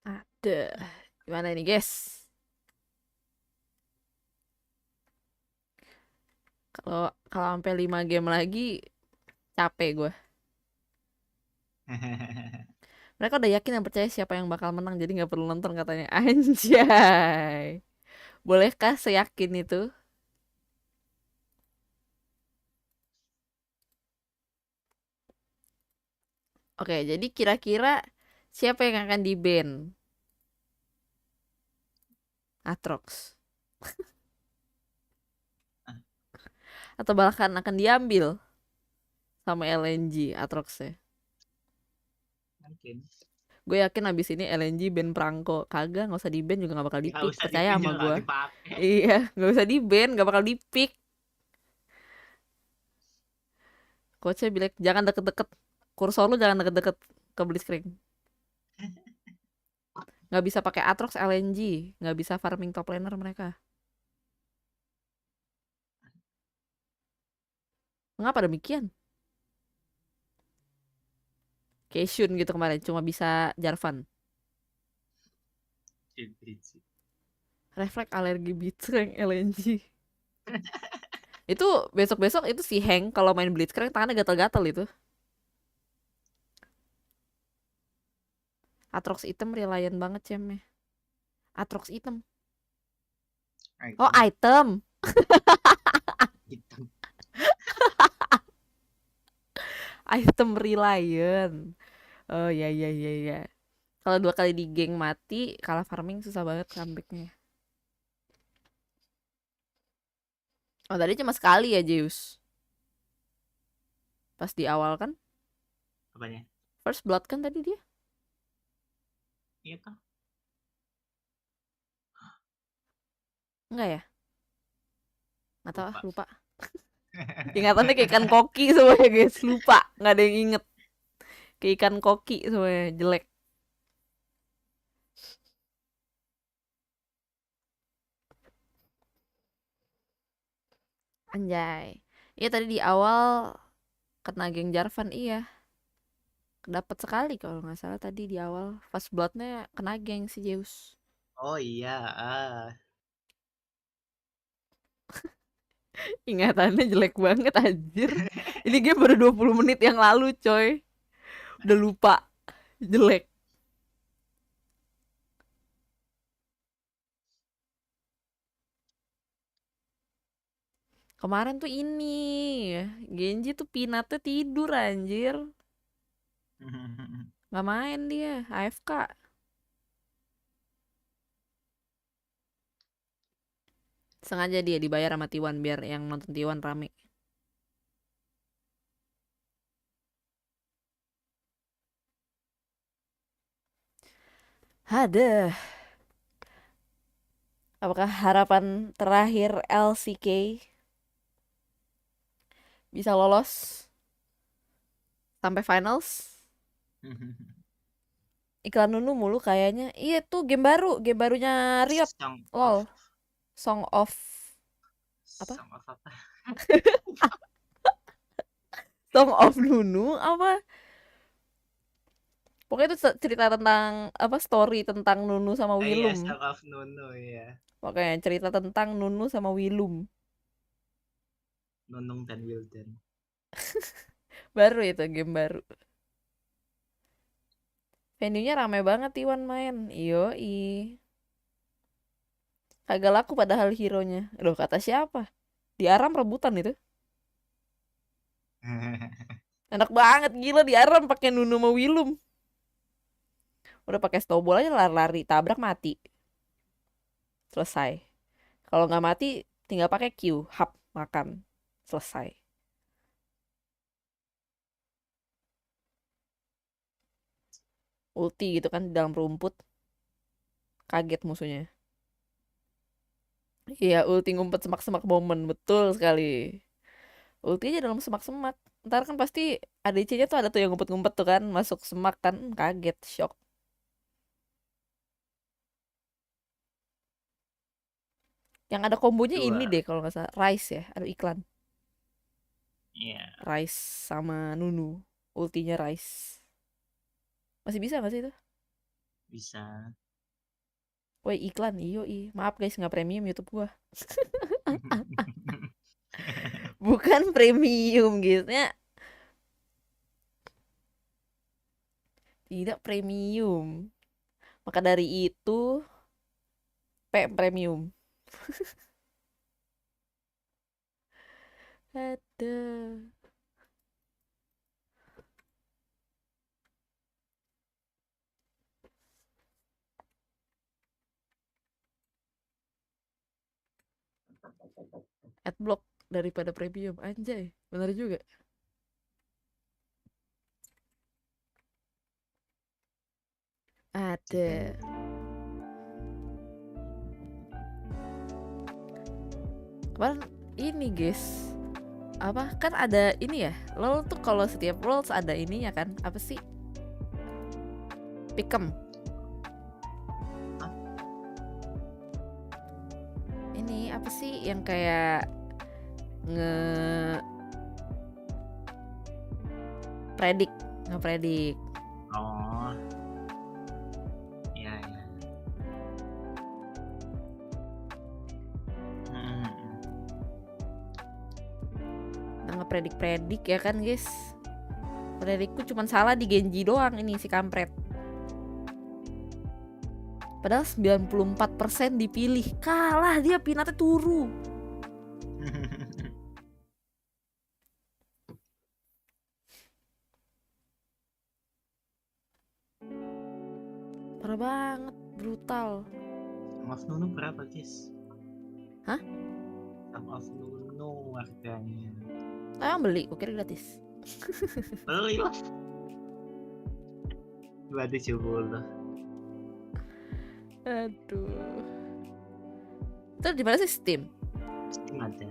Ada. Gimana ini guys? Kalau sampai 5 game lagi capek gue. Mereka udah yakin yang percaya siapa yang bakal menang, jadi nggak perlu nonton katanya. Anjay. Bolehkah seyakin itu? Oke, jadi kira-kira siapa yang akan di-ban? Atrox. Atau bahkan akan diambil sama LNG Atroxnya. Mungkin. Gue yakin abis ini LNG ban Prangko. Kagak, gak usah di-ban juga gak bakal Nggak di-pick. usah Percaya di-ban sama juga gue. nggak dipakai. Iya, gak usah di-ban, gak bakal di-pick. Coachnya bilang jangan deket-deket. Kursor lu jangan deket-deket ke Blitzcrank. Gak bisa pakai Atrox LNG, gak bisa farming top laner mereka. Mengapa demikian? Keishun gitu kemarin cuma bisa Jarvan. Refleks alergi Blitzcrank LNG. Itu besok-besok itu si Hank kalau main Blitzcrank tangannya gatal-gatal itu. Atrox item reliant banget cemnya. Atrox item. Oh, item. Item reliant. Oh ya ya ya ya. Kalau 2 kali di geng mati, kalah farming susah banget comebacknya. Oh tadi cuma sekali ya Zeus. Pas di awal kan? Apanya? First blood kan tadi dia? Iya kah? Enggak ya? Nggak tahu ah, lupa. Ingatannya kayak ikan koki semuanya guys, lupa. Nggak ada yang inget. Kayak ikan koki semuanya, jelek. Anjay. Iya tadi di awal kena geng Jarvan, iya. Dapat sekali kalau nggak salah tadi di awal. First bloodnya kena geng si Zeus. Oh iya, Ingatannya jelek banget anjir. Ini game baru 20 menit yang lalu coy. Udah lupa. Jelek. Kemarin tuh ini Genji tuh Pinatnya tidur anjir. Gak main dia, AFK. Sengaja dia dibayar sama T1 biar yang nonton T1 rame. Ada. Apakah harapan terakhir LCK bisa lolos sampai finals? Iklan Nunu mulu kayaknya. Iya tuh game barunya Riot. Lol. Song of apa? Song of Nunu apa? Pokoknya itu cerita tentang apa, story tentang Nunu sama Willum. Iya, Song of Nunu ya. Pokoknya cerita tentang Nunu sama Willum. Nunung dan Wildan. Baru itu game baru. Venue-nya rame banget Iwan main. Yoi. Kagak laku padahal hero-nya. Loh kata siapa? Di Aram rebutan itu. Enak banget gila di Aram pakai Nunu sama Willum. Udah pakai snowball aja lari-lari, tabrak mati. Selesai. Kalau nggak mati tinggal pakai Q, hap, makan. Selesai. Ulti gitu kan di dalam rumput. Kaget musuhnya. Iya, ulti ngumpet semak-semak momen, betul sekali. Ulti aja dalam semak-semak. Ntar kan pasti ADC-nya tuh ada tuh yang ngumpet-ngumpet tuh kan, masuk semak kan, kaget, shock. Yang ada kombonya ini deh kalau nggak salah, Rice ya, ada iklan. Iya. Rice sama Nunu, ultinya Rice. Masih bisa nggak sih itu? Bisa. Woi iklan, iyo maaf guys nggak premium YouTube gua. Bukan premium gitu ya. Tidak premium. Maka dari itu premium. Ada. Adblock daripada premium, anjay, bener juga. Ada. Kemarin ini guys, apa kan ada ini ya, lo tuh kalau setiap Worlds ada ininya kan, apa sih? Pick'em. Ini apa sih yang kayak ngepredik. Oh. Iya. predik ya kan guys. Predikku cuma salah di Genji doang ini si kampret. Padahal 94% dipilih. Kalah dia, pinatnya turu. Parah banget, brutal. Maaf Nunu berapa guys? Hah? Maaf Nunu harganya. Emang beli, kukira gratis. Beli lah. 270. Aduh. Terus di mana sih Steam? Steam ada.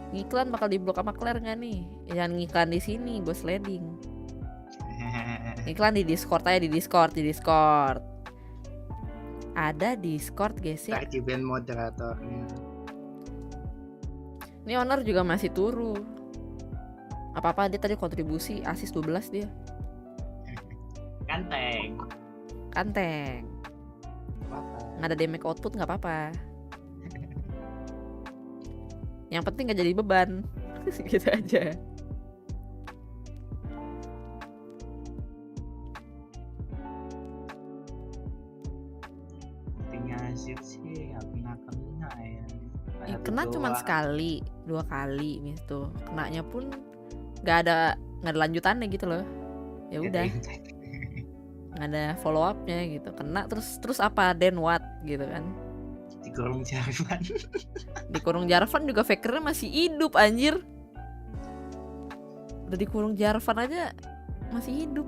Ngiklan bakal diblok sama Claire nggak nih? Jangan ngiklan di sini, gue sliding. Iklan di Discord aja, di Discord. Ada Discord guys ya. Tadi band moderatornya. Ini owner juga masih turu. Apa-apa dia tadi kontribusi asis 12 dia. Kanteng. Apa-apa. Nggak ada damage output nggak apa-apa. Yang penting nggak jadi beban. Gitu aja. Nasib sih nggak kena ya. Kena cuma sekali, 2 kali gitu. Kenanya pun nggak ada lanjutannya gitu loh. Ya udah, nggak ada follow upnya gitu. Kena terus apa? Then what gitu kan? Dikurung Jarvan. Dikurung Jarvan juga fakernya masih hidup anjir. Udah dikurung Jarvan aja masih hidup.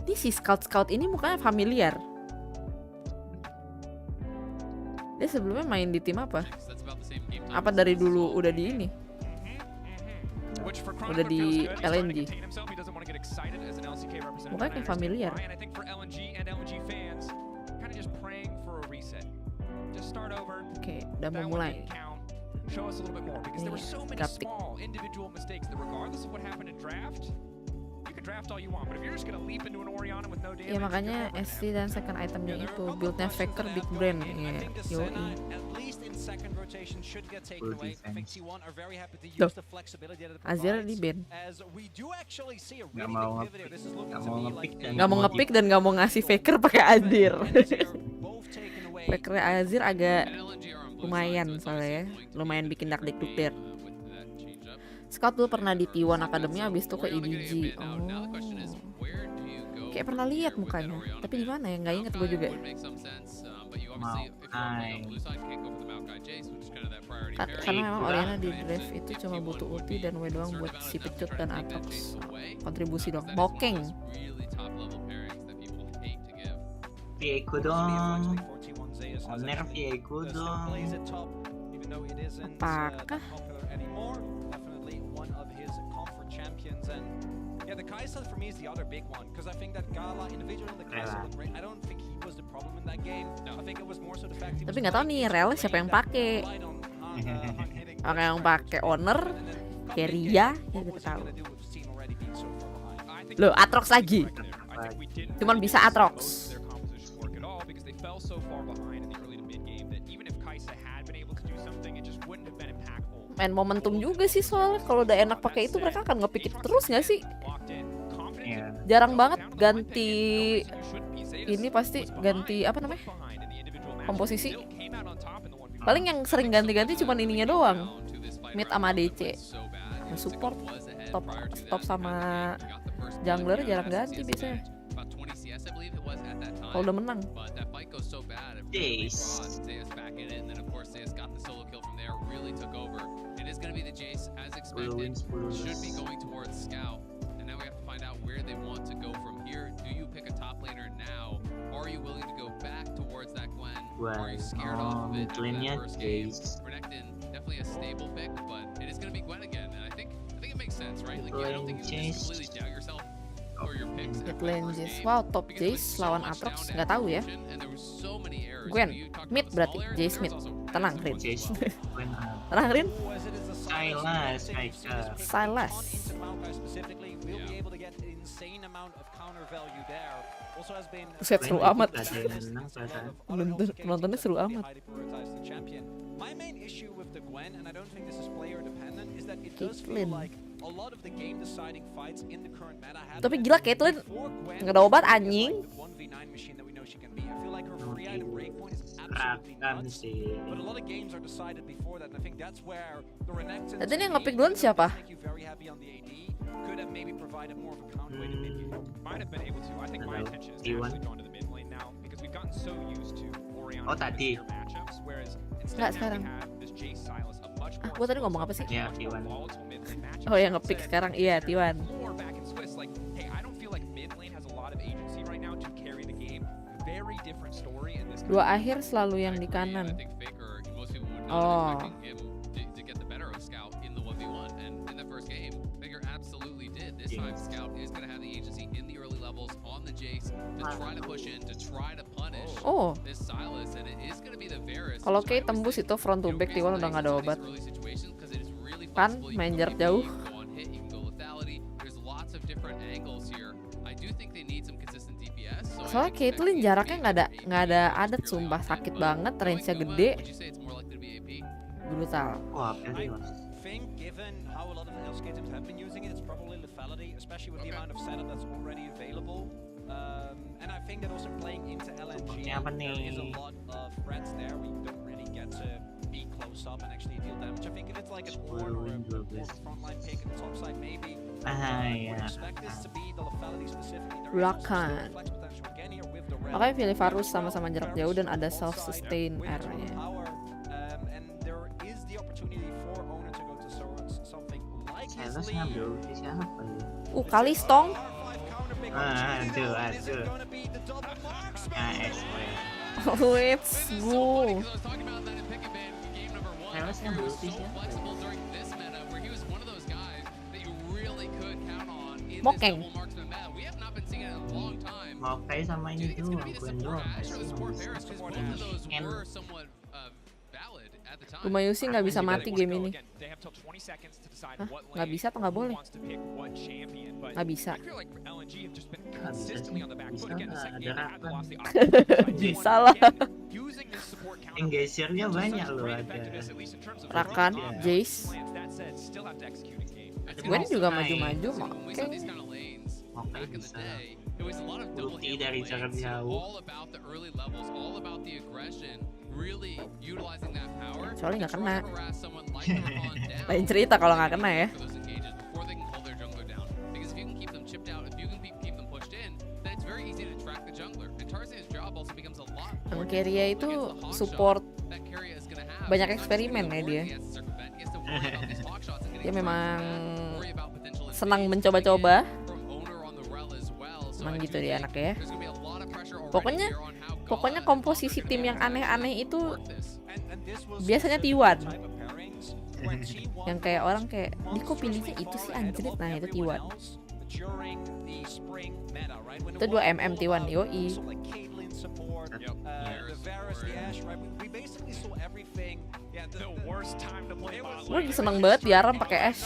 Ini si scout ini mukanya familiar. Dia sebelumnya main di tim apa? Apa dari dulu udah di ini? Udah di LNG. Mukanya kayak familiar. Oke, udah mau mulai. Grafik. Ya makanya SC dan second itemnya itu buildnya faker big brain ya. Yoi. Tuh, Azir di ban. Gak mau ngepick dan gak mau ngasih faker pakai Azir. Faker Azir agak lumayan soalnya ya. Lumayan bikin dak-dik der. Scout dulu pernah di T1 Academy, abis itu ke EDG. Oh, kayak pernah lihat mukanya, tapi di mana ya? Nggak inget gue juga. Karena memang Oriana di draft itu cuma butuh ulti dan W doang buat si pecut dan Atrox. Kontribusi dong. Bokeng. Viego dong. Owner Viego dong. Apakah? Yeah, the Kai'Sa for me is the other big one because I think that Gala individually the Kai'Sa looked great. I don't think he was the problem in that game. No. I think it was more so the fact he. Tapi nggak tahu nih rel siapa yang pakai. Orang yang pakai owner, Keria, ya kita tahu. Loh, Atrox lagi. Cuman bisa Atrox. Main momentum juga sih soalnya kalau udah enak pakai itu mereka akan nge-pick terus nggak sih? Jarang banget ganti ini, pasti ganti apa namanya? Komposisi. Paling yang sering ganti-ganti cuma ininya doang. Mid sama DC. Support top sama jungler jarang ganti biasanya. Kalau udah menang. Should be going towards Scout, and now we have to find out where they want to go from here. Do you pick a top laner now? Are you willing to go back towards that Gwen? Are you scared off of it after that first game? Renekton, definitely a stable pick, but it is going to be Gwen again, and I think it makes sense, right? Like, I don't think you just completely doubt yourself or your picks. Lane wow, top Jace lawan Atrox nggak tahu ya. Gwen, mid berarti Jace mid. Tenang Rin. Tenang Rin. Silas. Silas. insane amount of counter value there. Also has been Buset, seru Main amat. dikit lah, jangan menang perasaan. Penontonnya seru amat. My main issue with the Gwen, and I don't think this is player dependent, is that it does feel Caitlyn. like a lot of the game deciding fights in the current meta have Tapi been gila, Caitlyn before Gwen nggak ada obat, is like anjing. the 1v9 machine that we know she can be. I feel like her free item breakpoint is absolutely Rakan nuts. sih. But a lot of games are decided before that, and I think that's where the Renekton Tadi yang nge-pick duluan siapa? make you very heavy on the AD, could have maybe provided more of a counterweight to mid game. Might have been able to. I think my Hello. attention is T1. actually drawn to the mid lane now because we've gotten so used to Orion Oh, tadi. matchups, whereas Nggak, instead now sekarang. we have this Jace Silas, a much more Gua tadi ngomong apa sih? Ya, much more T1. volatile mid lane matchup. Oh, yang So nge-pick instead, sekarang, iya, consider T1. more back and Swiss, like, hey, I don't feel like mid lane has a lot of agency right now to carry the game. Very different story in this. Dua akhir selalu yang di kanan. I think Faker, most people would Oh. not expecting him to get the better of Scout in the 1v1, and in the first game, Faker absolutely did. This time, Scout is going to have the agency in the early levels on the Jace to try to push in, to try to punish Oh, this Silas, and it is going to be the Varus. kalau Kay tembus itu front to back T1 udah nggak ada obat. Kan, main jarak jauh. Soalnya Caitlyn jaraknya nggak ada adat, sumpah sakit banget, range-nya gede, brutal. Wah, Perry mas. Think given how a lot of the Hell's Gate teams have been using it, it's probably lethality, especially with the amount of setup that's already available. And I think that also playing into LNG, Seperti apa there is a nih? lot of threats there where you don't really get to be close up and actually deal damage. I think if it's like an Orn or a more frontline pick at the top side, maybe. Ah, I would ya. expect this to be the lethality specifically. There is also Silahkan. still flex potential again here with the red. Makanya pilih Varus sama-sama jarak jauh dan ada self sustain R-nya. And there is the opportunity for owner to go to something like his Silas lead. ngambil ulti siapa ya? Kalistong. Aduh. Let's go. Silas ngambil ulti siapa? Mokeng. Mau kayak sama ini doang, Gwen doang. Lumayusi nggak bisa mati game ini. They have till 20 seconds to decide Hah? what Nggak lane bisa atau nggak boleh? wants to pick what champion, but Nggak bisa. I feel like LNG have just been Nggak bisa consistently sih. on the back Bisa foot. Again, the lah, second ada game they had the Rakan. lost the opportunity. Bisa lah. Using this support counter. Engagement-nya banyak loh Great ada. effectiveness, at least in terms of Rakan, throwing off Jace. plans. That said, still have to execute in game. Gwen juga maju-maju, Oke Back in the bisa. day, it was a lot of double Ulti hero dari lanes, jarak jauh. all about the early levels, all about the aggression, really utilizing that power. Kecuali nggak to try kena. to harass someone like Rakan down Lain cerita kalau nggak kena ya. for those engages before they can hold their jungler down. Because if you can keep them chipped out, if you can keep them pushed in, then it's very easy to track the jungler. And Tarzan's job also becomes a lot more Yang Keria itu difficult against the hog support shot that Keria is gonna have. banyak Not just eksperimen getting ya the dia. ward, he has to circumvent, he has to worry about these hog shots and getting Dia tracked memang back, worry about potential senang invades mencoba-coba. from owner on the rel as well. So Emang I gitu do dia think anaknya ya. there's gonna be a lot of pressure already Pokoknya here on how Pokoknya Gala and komposisi Tonga tim are yang gonna aneh-aneh itu work this. And this was biasanya specific T1. type of pairings when T1 Yang kayak orang kayak, ini kok monstrously pilihnya itu sih far ahead anjrit, of nah itu everyone T1. else during the spring meta, right? When Itu it 2 was MM all T1, about yoi. also like Caitlyn support, the Varus, the Ashe, right? We basically saw everything. Yeah, The worst time to play bot Gue lane. lagi seneng banget diaram pakai Ashe.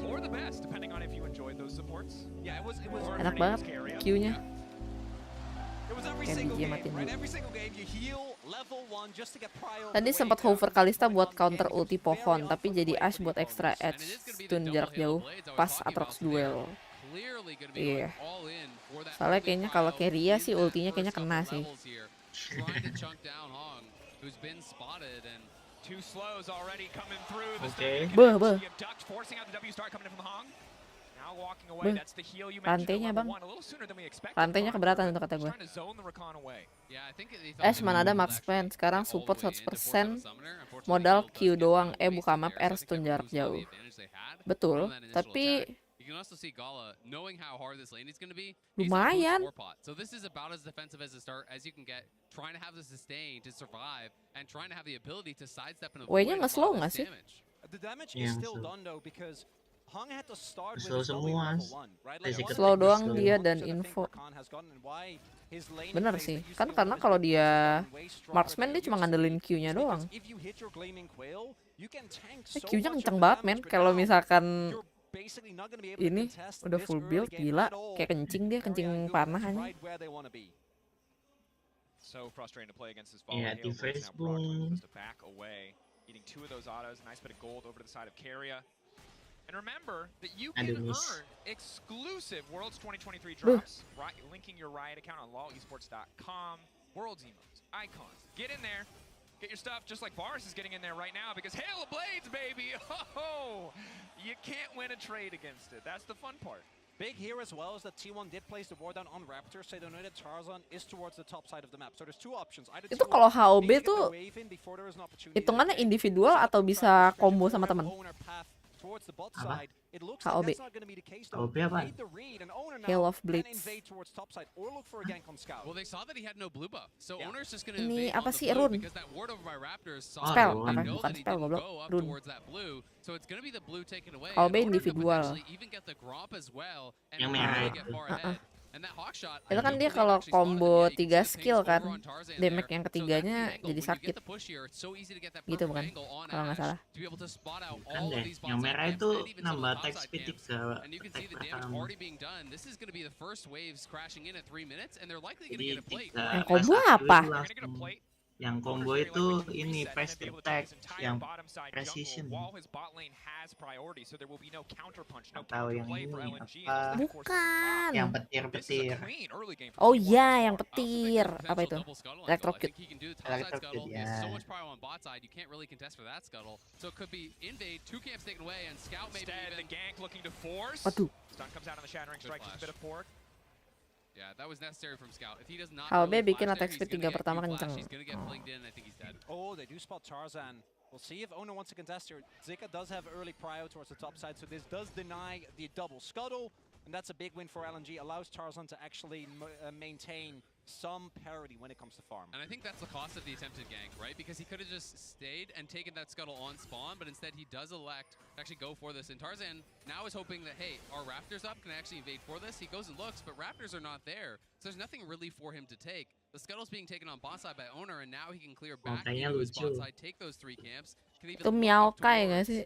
Or the best, depending on if you enjoyed those supports. Yeah, it was Enak banget Q-nya. It was every Kayak single biji game, matiin right? dulu. Every single game you heal level 1 just to get prio. Tadi sempat hover Kalista buat counter ulti pohon, tapi jadi Ashe buat extra edge stun jarak jauh pas Atrox duel. Iya. Soalnya kayaknya kalau Keria sih ultinya kayaknya kena sih. Two slows already coming through. The Oke. Beuh. You ducked, forcing out the W start coming in from the Hong. Now walking away. Beuh. That's the heal you mentioned. Rantainya, at level Bang. one, a little sooner than we expected. Rantainya Hong keberatan untuk kata gue. trying to zone the Rakan away. Ashe mana ada max spend, sekarang support 100%, modal Q doang, buka map R stun jarak jauh. Betul, tapi You can also see Gala knowing how hard this lane is going to be. Lumayan. So this is about as defensive as a start as you can get, trying to have the sustain to survive and trying to have the ability to sidestep and avoid W-nya a lot nge-slow of nggak this sih? damage. The damage Yeah, is still so- done though because Hong had to start with Slow his W semua. level 1, right? Basic one Slow of the doang biggest dia advantages dan I think info. Rakan has gotten and why his lane Bener phase sih, that used kan to karena always kalau be dia way stronger marksman than dia it cuma used to ngandelin be. Q-nya Because doang. if you hit your Gleaming Quail, you can tank so Q-nya much of kenceng the banget damage, men, but kalau now misalkan your basically not going to be able to Ini contest udah this full early build, game gila. at all. Kayak kencing dia, kencing Korea and panah Guma is aja. right where they want to be. So frustrating to play against this volley. Yeah, Halo defense now proc boom. to back away, eating 2 of those autos. Nice bit of gold over to the side of Carrier. And remember that you can Aduh, miss. earn exclusive Worlds 2023 drops, linking your Riot account on lawesports.com. Worlds emotes, icons. Get in there. Get your stuff just like Boris is getting in there right now because Hail of Blades, baby! Oh, you can't win a trade against it. That's the fun part. Big here as well is that T1 did place the war down on Raptors, so they know that Tarzan is towards the top side of the map. So there's 2 options. Either Itu T1 kalau HOB needs to get tuh the wave in before there is an opportunity to hitungannya take, individual set up atau the bisa trap combo position sama for teman? owner path towards the bot Apa? side. It looks HOB. like that's not going to be the case though. HOB apa? Made the read and owner now Hail of can Blades. invade towards top side or look for a gank on scout. Well, they saw that he had no blue buff, so Yeah. owner's just gonna Ini invade apa on the sih, blue Rune? because that ward over by Raptors saw Spell, him. apa? They know Bukan that he spell, didn't goblok. go up Rune. towards that blue, so it's gonna be the blue taken away. HOB and owner could individual. potentially even get the Gromp as well and Yang really merah get itu. far ahead. And that hawk shot, Itu I kan do dia believe kalau actually spotted him. combo Yeah, you can 3 see the skill pings kan, over on Tarzan damage there. yang So ketiganya that's the angle. jadi When you sakit. get the push here, it's so easy to get that Gitu perfect bukan? angle on Kalau nggak Ash salah. to be able to spot out Kan all of deh, these yang bot side merah camps itu and even some of nambah the top attack side speed camps. 3 And you can attack see the damage pertama. already being done. This is going to be the first waves crashing in at 3 minutes, and they're likely going to Jadi get a plate. 3 Yang pas combo satu apa? itu They're gonna get a langsung plate. yang combo Owner's very itu likely to ini reset and fast then be able to take attack his entire yang bottom side precision. jungle while his bot lane has priority, so there will be no counter punch, no Atau counter yang play for ini, LNG. apa? unless they force it to top. Bukan. yang This is a petir-petir. clean early game for Oh T1 iya, so yang far. petir. Apa itu? Electro Electrocute. I think he can do the top side Electrocute, scuttle. He has so yeah. much power on bot side, you can't really contest for that scuttle. So it could be invade, 2 camps taken away, and scout maybe Instead, the even. gank looking to force. Waduh. Stun comes out on the shattering Good strike, just a flash. bit of pork. Yeah, that was necessary from scout. If he does not HOB early bikin flash attack there, speed he's 3 gonna get pertama Q flash, kenceng. he's gonna get flinged in, I think he's dead. Oh, they do spot Tarzan. We'll see if owner wants to contest here. Zika does have early prio towards the top side, so this does deny the double scuttle, and that's a big win for LNG. Allows Tarzan to actually maintain some parity when it comes to farm. And I think that's the cost of the attempted gank, right? Because he could have just stayed and taken that scuttle on spawn, but instead he does elect to actually go for this. And Tarzan now is hoping that, hey, are Raptors up? Can I actually invade for this? He goes and looks, but Raptors are not there. So there's nothing really for him to take. The scuttle's being taken on bot side by owner, and now he can clear back kayaknya into his bot lucu. side, take those 3 camps. Can even Itu look up Miaokai nggak towards, sih?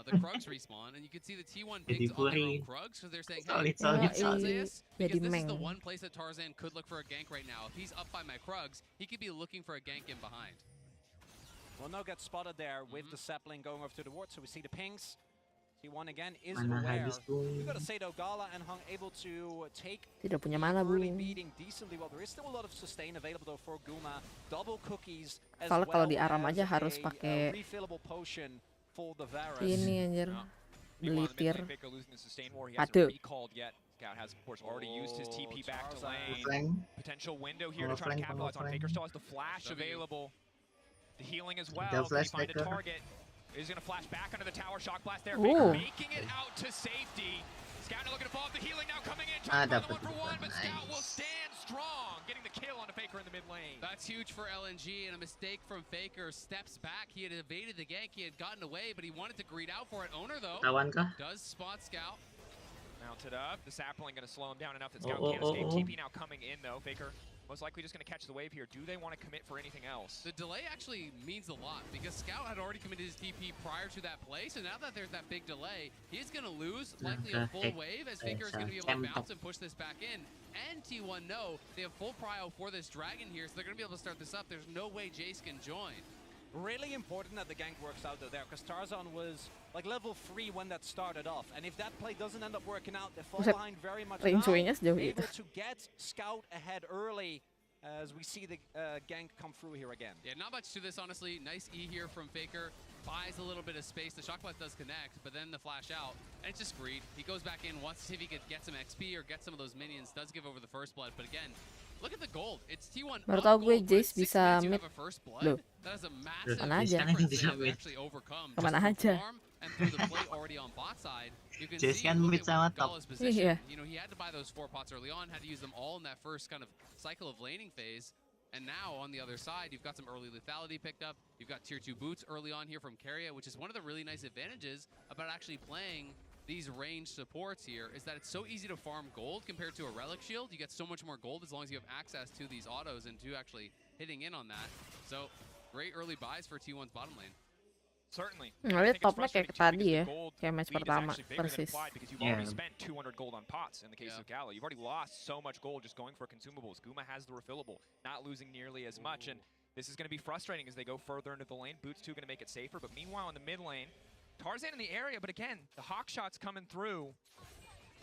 the Krugs respawn, and you can see the T1 Jadi pings on their own Fury. Krugs, because they're saying, Solid, hey, solid, Yoi. solid. Zeus, Jadi because this is the Meng. one place that Tarzan could look for a gank right now. If he's up by my Krugs, he could be looking for a gank in behind. Well, no gets spotted there with the sapling going over to the ward, so we see the pings. T1 again is Mana aware. habis tuh. We got a Sado Gala and Hung able to take Tidak punya mana, early Bung. beating decently well. There is still a lot of sustain available though for Guma. Double cookies as Soalnya kalau well di Aram as aja harus a pakai refillable potion for the Varus. ini anjir. Meanwhile, the mid Belitir. lane Faker losing the sustain war. He Aduh. hasn't recalled yet. Scout has, of course, already used his TP back to Tarzan. lane. Flank. Potential window here to Follow try to flank, capitalize follow on. Faker flank. still has the flash W. available. The healing as well. Double Can he flash find a Faker. target? He's going to flash back under the tower. Shock blast there. Ooh. Faker making it out to safety. Scout now looking to follow up the healing now coming in. Ah, Trying to find the dapat 1-for-1, juga. but Scout will Nice. stand strong. Getting the kill onto Faker in the mid lane. That's huge for LNG, and a mistake from Faker. Steps back. He had evaded the gank. He had gotten away, but he wanted to greed out for it. Owner, though, Kawan kah? does spot Scout. Mounted up. The sapling going to slow him down enough that Oh, Scout oh, can't oh, escape. oh. TP now coming in, though. Faker most likely just going to catch the wave here. Do they want to commit for anything else? The delay actually means a lot because Scout had already committed his TP prior to that play, so now that there's that big delay, he's going to lose likely a full wave as Faker is going to be able to bounce and push this back in. And T1 know they have full prio for this dragon here, so they're going to be able to start this up. There's no way Jace can join. Really important that the gank works out though there, because Tarzan was like level 3 when that started off, and if that play doesn't end up working out, they fall Buset, behind very much range-nya now, sejauh itu. able to get Scout ahead early as we see the gank come through here again. Yeah, not much to this, honestly. Nice E here from Faker. Buys a little bit of space. The shock blast does connect, but then the flash out, and it's just greed. He goes back in, wants to see if he could get some XP or get some of those minions. Does give over the first blood, but again, look at the gold. It's T1 Baru up tahu gue gold, Jace but 6 bisa minutes you mid. have a first blood. Loh. That is a massive Kemana aja? difference Bisa that they've mid. actually overcome. Kemana Just through aja? farm and through the play already on bot side. You can Jace see kan look mid at sama top. Gala's position. Iya. You know, he had to buy those 4 pots early on, had to use them all in that first kind of cycle of laning phase. And now on the other side, you've got some early lethality picked up. You've got tier 2 boots early on here from Carrier, which is one of the really nice advantages about actually playing these ranged supports here, is that it's so easy to farm gold compared to a relic shield. You get so much more gold as long as you have access to these autos and to actually hitting in on that. So great early buys for T1's bottom lane. Certainly. Nah, I ini think it's topnya kayak frustrating too, tadi because ya, the gold kayak match lead is pertama actually bigger than persis. implied, because you've Yeah. already spent 200 gold on pots in the case of Gala. You've already lost so much gold just going for consumables. Guma has the refillable, not losing nearly as much, and this is going to be frustrating as they go further into the lane. Boots 2 going to make it safer, but meanwhile in the mid lane, Tarzan in the area, but again, the hawk shots coming through.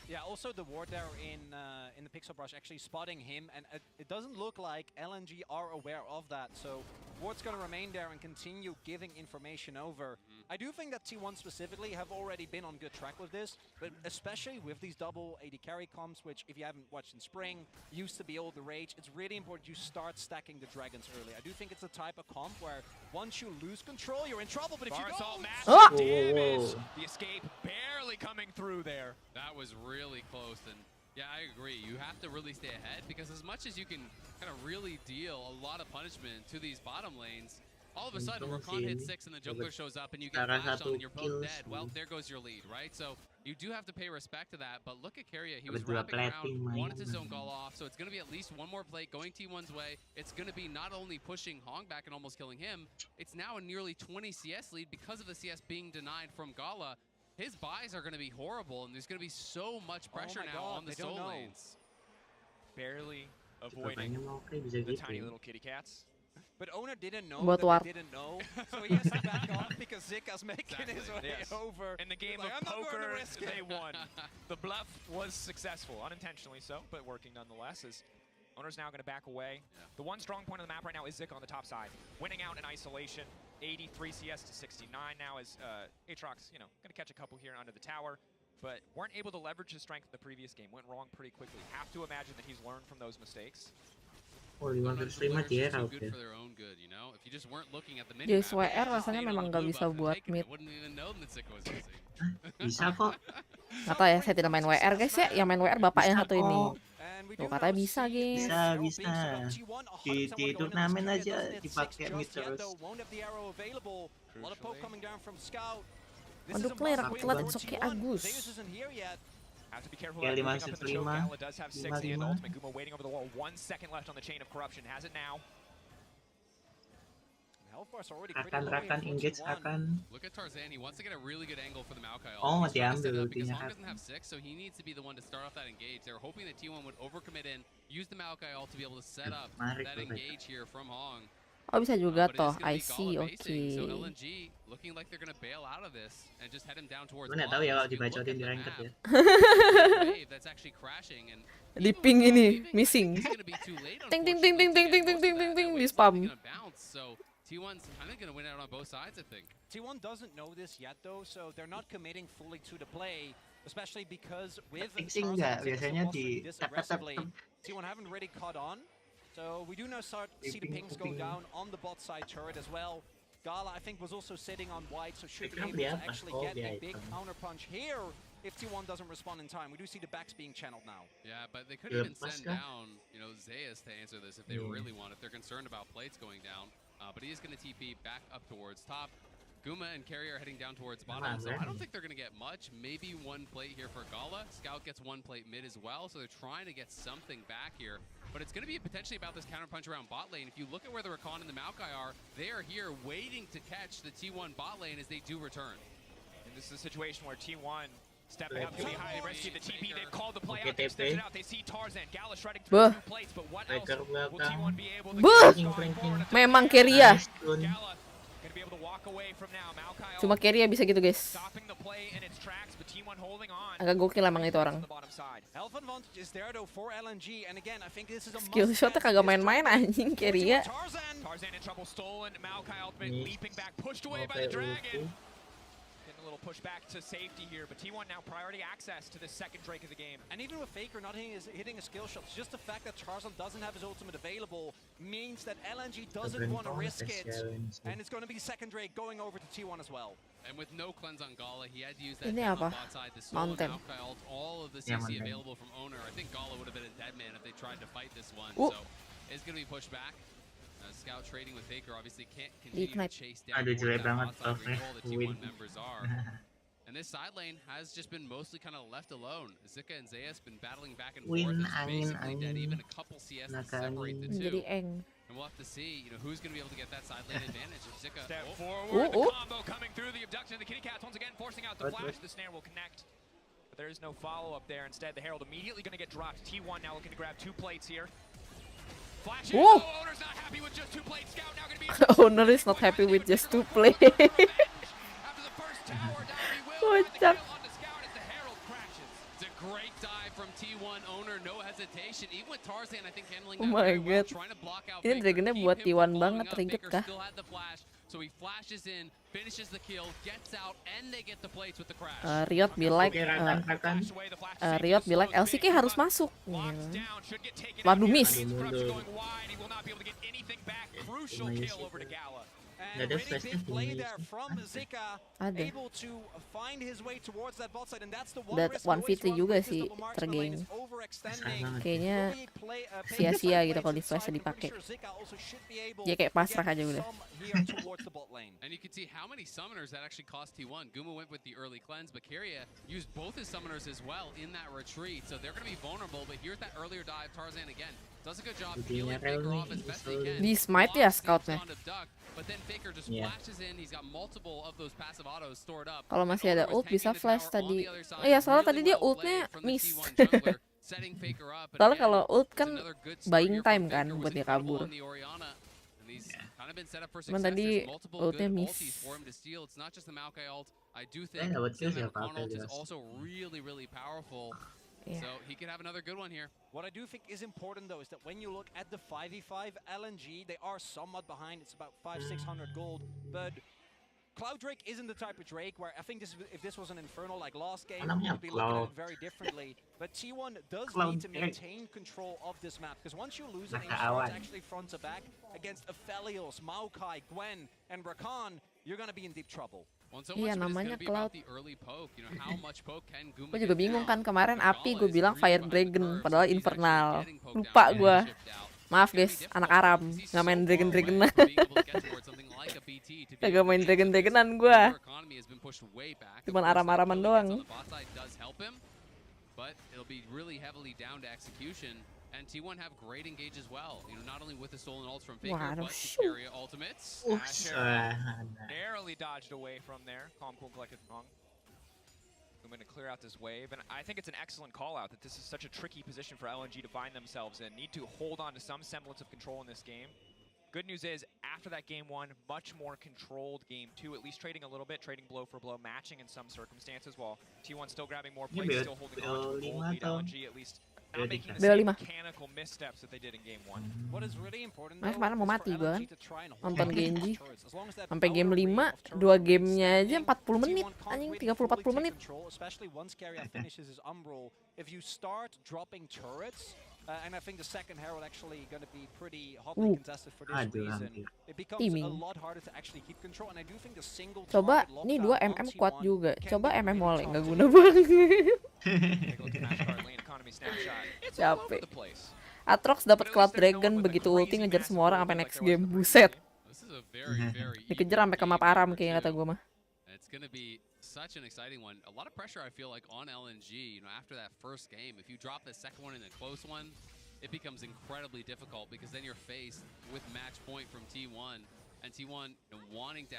Yeah, also the ward there in the pixel brush actually spotting him, and it doesn't look like LNG are aware of that. So ward's going to remain there and continue giving information over. I do think that T1 specifically have already been on good track with this, but especially with these double AD carry comps, which if you haven't watched in spring, used to be all the rage. It's really important you start stacking the dragons early. I do think it's a type of comp where once you lose control, you're in trouble, but if you Barsal don't... massive damage. The escape barely coming through there. That was really close, and yeah, I agree. You have to really stay ahead, because as much as you can kind of really deal a lot of punishment to these bottom lanes, all of a sudden Rakan hits 6 and the jungler shows up and you get flashed on and you're both dead. Well, there goes your lead, right? So you do have to pay respect to that, but look at Keria. He was wrapping around, wanted to zone Gala off, so it's going to be at least one more plate going T1's way. It's going to be not only pushing Hong back and almost killing him, it's now a nearly 20 CS lead because of the CS being denied from Gala. His buys are going to be horrible, and there's going to be so much pressure now on the soul lanes. Barely avoiding bisa the gitu. tiny little kitty cats. But Owner didn't know Buat that war. they didn't know, so he has to back off because Zika's making his way Yes. over. In the game He's like, of "I'm not going to poker, risk it." they won. The bluff was successful, unintentionally so, but working nonetheless. As Owner's now going to back away. The one strong point of the map right now is Zik on the top side, winning out in isolation. 83 CS to 69 now as Aatrox, you know, going to catch a couple here under the tower, but weren't able to leverage his strength in the previous game. Went wrong pretty quickly. Have to imagine that he's learned from those mistakes. Oh, 5 versus 5 di era oke. Guys, WR rasanya memang nggak bisa buat mid. Bisa kok. Nggak tahu ya, saya tidak main WR guys ya. Yang main WR bapak yang satu ini. Tuh katanya bisa guys. Bisa. Di turnamen aja dipakai mid terus. Waduh, clear telat Soke Agus. Have to be careful Yeah, about 5 moving up in versus the choke. 5. Gala does have 6 and ultimate. Guma waiting over the wall. 1 second left on the chain of corruption. Has it now. Rakan engage akan. Look at Tarzan. He wants to get a really good angle for the Maokai. Oh, He's trying to set diambil up because ultinya Hong doesn't Rakan. have 6, so he needs to be the one to start off that engage. They were hoping that T1 would overcommit in, use the Maokai ult to be able to set up that engage here from Hong. Oh bisa juga But it is toh, gonna I be see, Gala oke. basing, so LNG looking like they're gonna bail out of this and just head him down towards Gue nggak bot. tahu ya If kalau you look dibacotin at di the ranked map, ya. wave that's actually crashing, and Di even ping with ini, leaving, missing. it's gonna be too late, Ting ting ting ting ting ting ting ting ting ting di unfortunately. spam. That wave's gonna bounce, so T1's kind of gonna win out on both sides, I think. T1 doesn't know this yet though, so they're not committing fully to the play, especially because with Fixing Charles nggak? and Zika Biasanya fostering di this tap, tap, tap, aggressively, T1 haven't really caught on. So we do now start see the pings go down on the bot side turret as well. Gala I think was also sitting on white, so should be able to actually get a big counter punch here if T1 doesn't respond in time. We do see the backs being channeled now. Yeah, but they could Yeah, even send Pascal. down, you know, Zeus to answer this if they really want, if they're concerned about plates going down. But he is going to TP back up towards top. Guma and Carry are heading down towards bottom, so I don't think they're going to get much. Maybe 1 plate here for Gala. Scout gets 1 plate mid as well, so they're trying to get something back here. But it's going to be potentially about this counter punch around bot lane. If you look at where the Rakan and the Maokai are, they are here waiting to catch the T1 bot lane as they do return. And this is a situation where T1 stepping up to be highly risky. The TP, they've called the play Okay, out, they've stepped TP. it out. They see Tarzan. Gala shredding Buh. through 2 plates, but what else Striker will belakang. T1 be able to Buh. get going forward? Memang Keria. Nice tune. Gala gonna be able to walk away from now. Maokai Cuma Keria bisa gitu guys. stopping the play in its tracks, but T1 holding on. Agak gokil emang itu orang. On the bottom side. Health advantage is there though for LNG, and again I think this is a Skill shotnya kagak main-main anjing Keria. Tarzan in trouble, stolen. Maokai ultimate leaping back, pushed away by the dragon. Getting a little push back to safety here, but T1 now priority access to the second Drake of the game. And even with Faker not hitting a skill shot, just the fact that Tarzan doesn't have his ultimate available means that LNG doesn't want to risk it. And it's going to be second Drake going over to T1 as well. And with no cleanse on Gala, he had to use that Ini down apa? on bot side, the stolen Mountain. Maokai ult, all of the Yeah, CC Mountain. available from Owner. I think Gala would have been a dead man if they tried to fight this one. Ooh. So it's going to be pushed back. Scout trading with Faker obviously can't continue to Ignite. chase down Aduh, towards jelek that banget bot side where buff-nya. all the Win. T1 members are. And this side lane has just been mostly kind of left alone. Zika and Zeus been battling back and Win, forth. It's angin, basically dead. angin. Even a couple CS to Belakang separate the angin. two. Jadi eng. And And we'll have to see, who's going to be able to get that side lane advantage. If Zika, Step oh, forward, the combo coming through, the abduction of the kitty cats once again forcing out the flash. The snare will connect, but there is no follow-up there. Instead, the Herald immediately going to get dropped. T1 now looking to grab 2 plates here. Flashing. Oh, owner's not happy with just 2 plates. Scout now going to be Owner is not happy with just 2 plates. after the first tower down, he will Kocak. on the Scout as the Herald crashes. It's a great dive from T1 owner, no hesitation. Even with Tarzan, I think handling Oh that my very well, God. trying to block out Ini Faker, Dragonnya keep buat him T1 from banget, blowing up. ribet Faker kah? still had the flash, so he flashes in, finishes the kill, gets out, and they get the plates with the crash. Riot be like, Riot be like, LCK harus masuk. Waduh, miss. Crucial kill over to Gala. Nggak ada flashnya Ada. Able to find his way towards that bot side, and that's the one Dat risk 1v3 always juga run sih because the marksman lane tergeng. is overextending. Kayaknya Really sia-sia play gitu kalau di inside. flash I'm pretty dipakai. sure Zika also should be able Dia kayak to pasrah get aja udah. some here towards the bot lane. And you can see how many summoners that actually cost T1. Guma went with the early cleanse, but Keria used both his summoners as well in that retreat. So they're going to be vulnerable, but here's that earlier dive. Tarzan again does a good job peeling Faker off as best he can. Di smite ya scoutnya. But then Faker just flashes in. He's got multiple of those passive autos stored up. Kalau masih ada ult bisa flash tadi. Iya, soalnya tadi dia ultnya miss. Soalnya kalau ult kan buying time kan buat dia kabur. Cuman tadi ultnya miss. dapat kill siapa Is also really powerful. Yeah. So he could have another good one here. What I do think is important though is that when you look at the 5v5 LNG, they are somewhat behind. It's about 500-600 gold, but Cloud Drake isn't the type of Drake where I think if this was an Infernal like last game, Namanya we'd be looking at Cloud. it very differently. But T1 does Cloud need to Drake. maintain control of this map, because once you lose it in Nakaawan. shots actually front to back against Aphelios, Maokai, Gwen, and Rakan, you're gonna be in deep trouble. Iya, namanya Cloud. Gue Gue juga bingung kan kemarin api gue bilang Fire Dragon padahal Infernal. Lupa gue. Maaf guys, anak Aram nggak main Dragon-Dragonan. Kagak main Dragon-Dragonan gue. Cuman Aram-Araman doang. But it'll be really heavily down to execution. And T1 have great engage as well. Not only with the stolen ults from Faker, Waduh, but the carry ultimates. Narrowly dodged away from there. Calm, cool, collected, wrong. I'm going to clear out this wave, and I think it's an excellent call out that this is such a tricky position for LNG to find themselves in. Need to hold on to some semblance of control in this game. Good news is, after that game 1, much more controlled game 2, at least trading a little bit, trading blow for blow, matching in some circumstances, while T1 still grabbing more plays, still holding on to the gold lead. LNG at least not making the same mechanical missteps that they did in game 1. What is really important though, Kemarin mau mati gue kan. to try and hold Nonton on to Genji. turrets. As long as that Sampai game outer 5, ring of 2 turrets gamenya aja standing, 40 menit. T1 can't Anjing really 30-40 take menit. control, especially once Keria finishes his Umbral. If you start dropping turrets, and I think the second Herald actually going to be pretty hotly contested for this reason. It becomes a lot harder to actually keep control, and I do think the single Coba target nih 2 lockdown MM on kuat T1 juga. can Coba be MM really oleh tough nggak to guna do. banget. Take a look at Smash Card Lane economy snapshot. It's all over Capek. the place. Atrox dapat Cloud Dragon begitu ulti ngejar semua orang sampai next game. Buset. Dikejar sampai ke map Aram kayaknya kata gue mah. It's going to be such an exciting one. A lot of pressure I feel like on LNG, after that first game. If you drop the second one in a close one, it becomes incredibly difficult because then you're faced with match point from T1. And T1 wanting to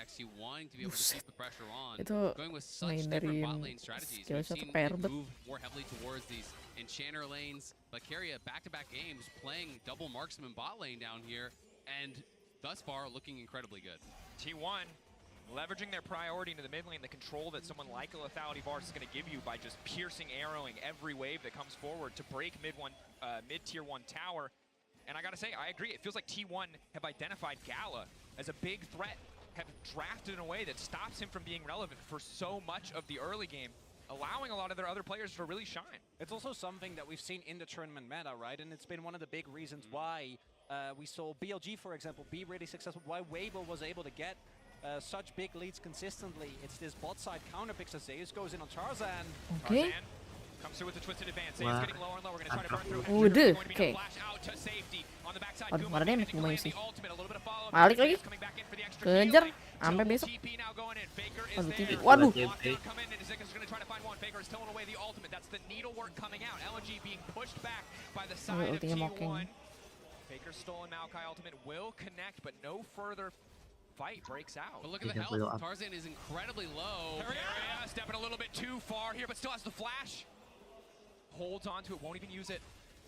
be able to keep the pressure on. Itu Going with such main different dari bot lane strategies. We've skill seen shot it Perbet. move more heavily towards these enchanter lanes. But Keria back-to-back games playing double marksman bot lane down here. And thus far looking incredibly good. T1 leveraging their priority into the mid lane, the control that someone like a Lethality Vars is going to give you by just piercing, arrowing every wave that comes forward to break mid-tier 1 tower. And I gotta say, I agree. It feels like T1 have identified Gala as a big threat, have drafted in a way that stops him from being relevant for so much of the early game, allowing a lot of their other players to really shine. It's also something that we've seen in the tournament meta, right? And it's been one of the big reasons why we saw BLG, for example, be really successful, why Weibo was able to get such big leads consistently. It's this bot side counter picks as Zeus goes in on Tarzan. Okay. Tarzan comes through with the twisted advance. Zeus getting lower and lower. We're going to try to burn through. Udah, Going to be oke. the flash out to safety. On the backside, Aduh, Guma ada damage managing to Guma land sih. the ultimate. A little bit of follow-up. Balik lagi. Coming back in for the extra Kejar, healing. sampai Double besok. TP now going in. Faker is Aduh, there. TP. Waduh. Lockdown come in, and Zika's going to try to find one. Faker is towing away the ultimate. That's the needlework coming out. LNG being pushed back by the side of ultinya mocking. T1. Faker's stolen Maokai ultimate will connect, but no further fight breaks out. But look at the health. Tarzan is incredibly low. Harmonia stepping a little bit too far here, but still has the flash. Holds on to it, won't even use it.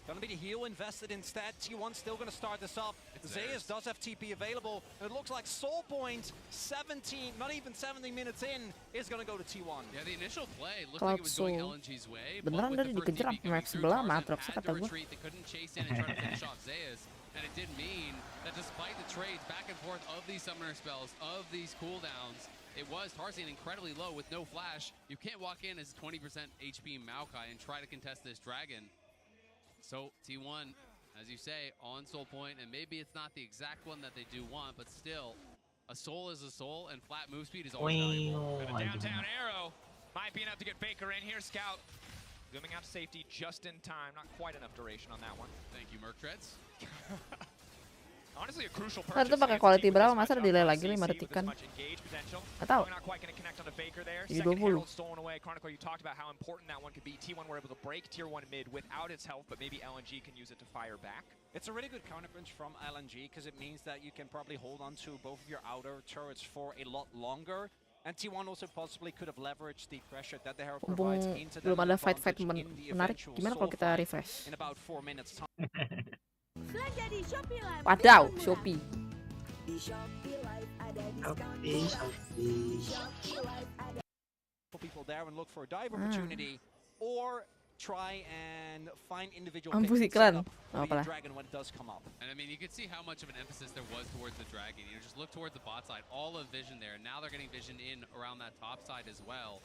Gonna be the heal invested instead. T1 still gonna start this up. Zeus does have TP available. It looks like Soul Point, 17, not even 70 minutes in, is gonna go to T1. Yeah, the initial play looked like it was going LNG's way. Beneran dari dikejar map sebelah Matrox kata gue. They couldn't chase in and try to finish off Zeus. And it did mean that despite the trades back and forth of these summoner spells, of these cooldowns, it was Tarzan incredibly low with no flash. You can't walk in as 20% HP Maokai and try to contest this dragon. So T1, as you say, on Soul Point, and maybe it's not the exact one that they do want, but still, a soul is a soul, and flat move speed is always valuable. And a downtown arrow might be enough to get Faker in here. Scout zooming out to safety just in time. Not quite enough duration on that one. Thank you, Merc Treads. Honestly, a crucial Ntar itu pakai quality berapa? Masa delay lagi 5 detikan? Gak tau. 20. Stolen away. Chronicle, you talked about how important that one could be. T1 were able to break tier 1 mid without its health, but maybe LNG can use it to fire back. It's a really good counterpunch from LNG because it means that you can probably hold on to both of your outer turrets for a lot longer. And T1 also possibly could have leveraged the pressure that the Herald provides into the belum ada fight-fight menarik. Gimana kalau kita refresh? In about 4 minutes time. Wadaw, Shopee. For people there and look for a dive opportunity, or try and find individual Mampus picks iklan. up Oh, for the apalah. dragon when it does come up. And I mean, you can see how much of an emphasis there was towards the dragon. You know, just look towards the bot side, all of vision there. Now they're getting vision in around that top side as well.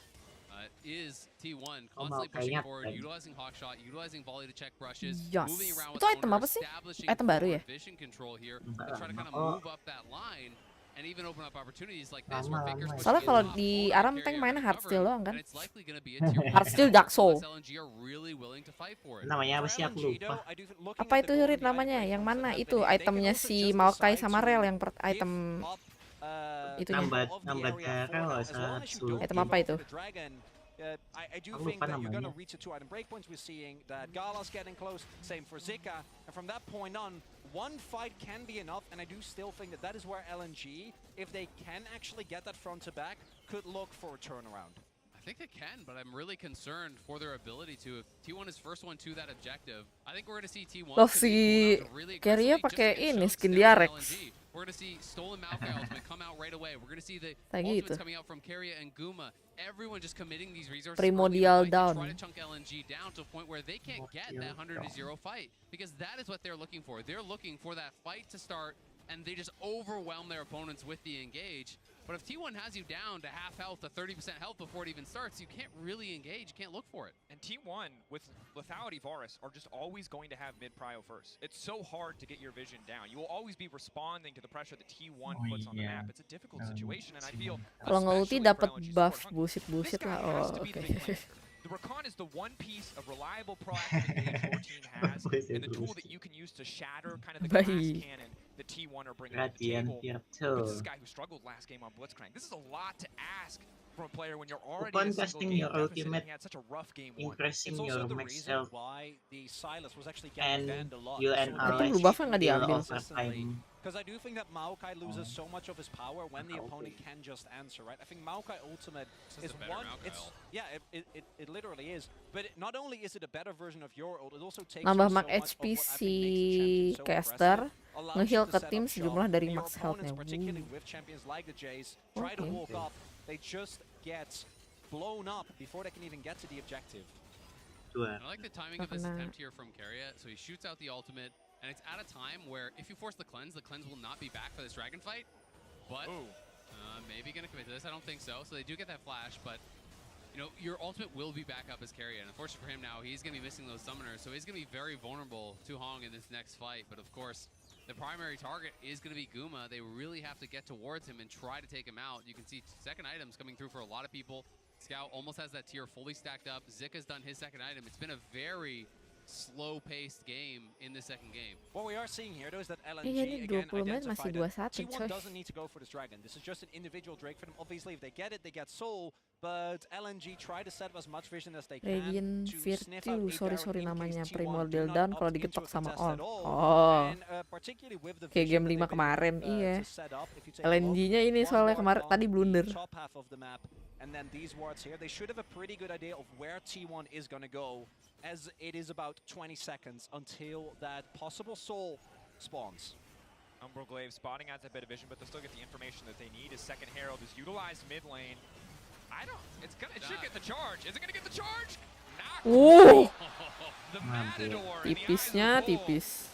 Is T1 constantly pushing forward, utilizing hawkshot, utilizing volley to check brushes, Yes. moving around Itu with item owner, apa sih? establishing Item baru ya? vision control here to try to kind of move up that line and even open up opportunities like this where Faker's Soalnya pushing kalau in off, di Orville Aram carry tank and mainnya recover, hardstyle doang kan? and it's likely gonna be a tier 1 Hardstyle advantage Jaxo. unless LNG are really willing to fight for it. Namanya apa sih aku LNG, lupa. though, I do think looking Apa at itu the Rit goal in the namanya? item Yang breakpoints mana that itu they can itemnya also si just Maokai decide sama to Rel yang give item up, itunya. Nambah darah nggak usah Item apa itu? I do Aku think lupa that you're going to namanya. reach the 2 item breakpoints. We're seeing that Gala's getting close, same for Zika, and from that point on, one fight can be enough, and I do still think that that is where LNG, if they can actually get that front to back, could look for a turnaround. I think they can, but I'm really concerned for their ability to. If T1 is first one to that objective, I think we're going to see T1 Loh, si Carrier pakai ini skin Diarex. We're going to see stolen Maokai ultimate come out right away. We're going to see the Kayak ultimates gitu. coming out from Carrier and Guma. Everyone just committing these resources Primordial early in the fight down. to try to chunk LNG down to a point where they can't get that 100-0 fight, because that is what they're looking for. They're looking for that fight to start, and they just overwhelm their opponents with the engage. But if T1 has you down to half health, to 30% health before it even starts, you can't really engage, you can't look for it. And T1 with lethality Varus are just always going to have mid prio first. It's so hard to get your vision down. You will always be responding to the pressure that T1 puts on the map. It's a difficult situation, and I feel Kalau nge-ulti especially dapat for LNG buff support, bullshit this lah. guy has Oh, to be the oke. big win. The Rakan is the one piece of reliable proactive engage your team has, and the tool that you can use to shatter kind of the glass Baik. cannon that T1 are bringing to the Perhatian table. tier But this is 2. a guy who struggled last game on Blitzcrank. This is a lot to ask from a player when you're already Upon in a casting single game your deficit and ultimate, he had such a rough game 1. increasing It's also your the max reason health why the Silas was actually getting and banned a lot. you and So Itu allies buffnya nggak will diambil. overtime. because I do think that Maokai loses so much of his power when the opponent can just answer, right? I think Maokai ultimate This is is a better one. Maokai It's ult. yeah, it literally is. But not only is it a better version of your ult, it also takes Nambah you so max much of HP what I think si makes the champion so caster, impressive, allows nge-heal you to ke set tim up sejumlah shop, dari and your max health-nya. opponents, particularly with champions like the Jays, try to Okay. walk up, they just get blown up before they can even get to the objective. Dua. I like the timing of this Karena- attempt here from Carrier. So he shoots out the ultimate, and it's at a time where if you force the cleanse will not be back for this dragon fight. But maybe gonna commit to this. I don't think so. So they do get that flash, but you know, your ultimate will be back up as Carrier. And unfortunately for him now, he's gonna be missing those summoners, so he's gonna be very vulnerable to Hong in this next fight. But of course, the primary target is gonna be Guma. They really have to get towards him and try to take him out. You can see second items coming through for a lot of people. Scout almost has that tier fully stacked up. Zika's done his second item. It's been a very slow-paced game in the second game. What we are seeing here though is that Ini LNG again 20 menit masih identified that 21 T1 coy. doesn't need to go for this dragon. This is just an individual Drake for them. Obviously, if they get it, they get soul. But LNG try to set up as much vision as they can Radiant to sniff out Virtue, a sorry Baron in namanya, case T1 Primordial do not Down kalau opt into digetok a sama contest all. at all. Oh, And, particularly with the kayak game vision 5 that they've been kemarin, able, iya. to set up, if you take a LNG-nya look, ini one soalnya ward kemarin on tadi the blunder. top half of the map, and then these wards here, they should have a pretty good idea of where T1 is gonna go, as it is about 20 seconds until that possible soul spawns. Umbroglaive spotting adds a bit of vision, but they'll still get the information that they need. His second Herald is utilized mid lane. It should get the charge. Is it gonna get the charge? Not the Matador. in the Tipisnya eyes of the bull. tipis.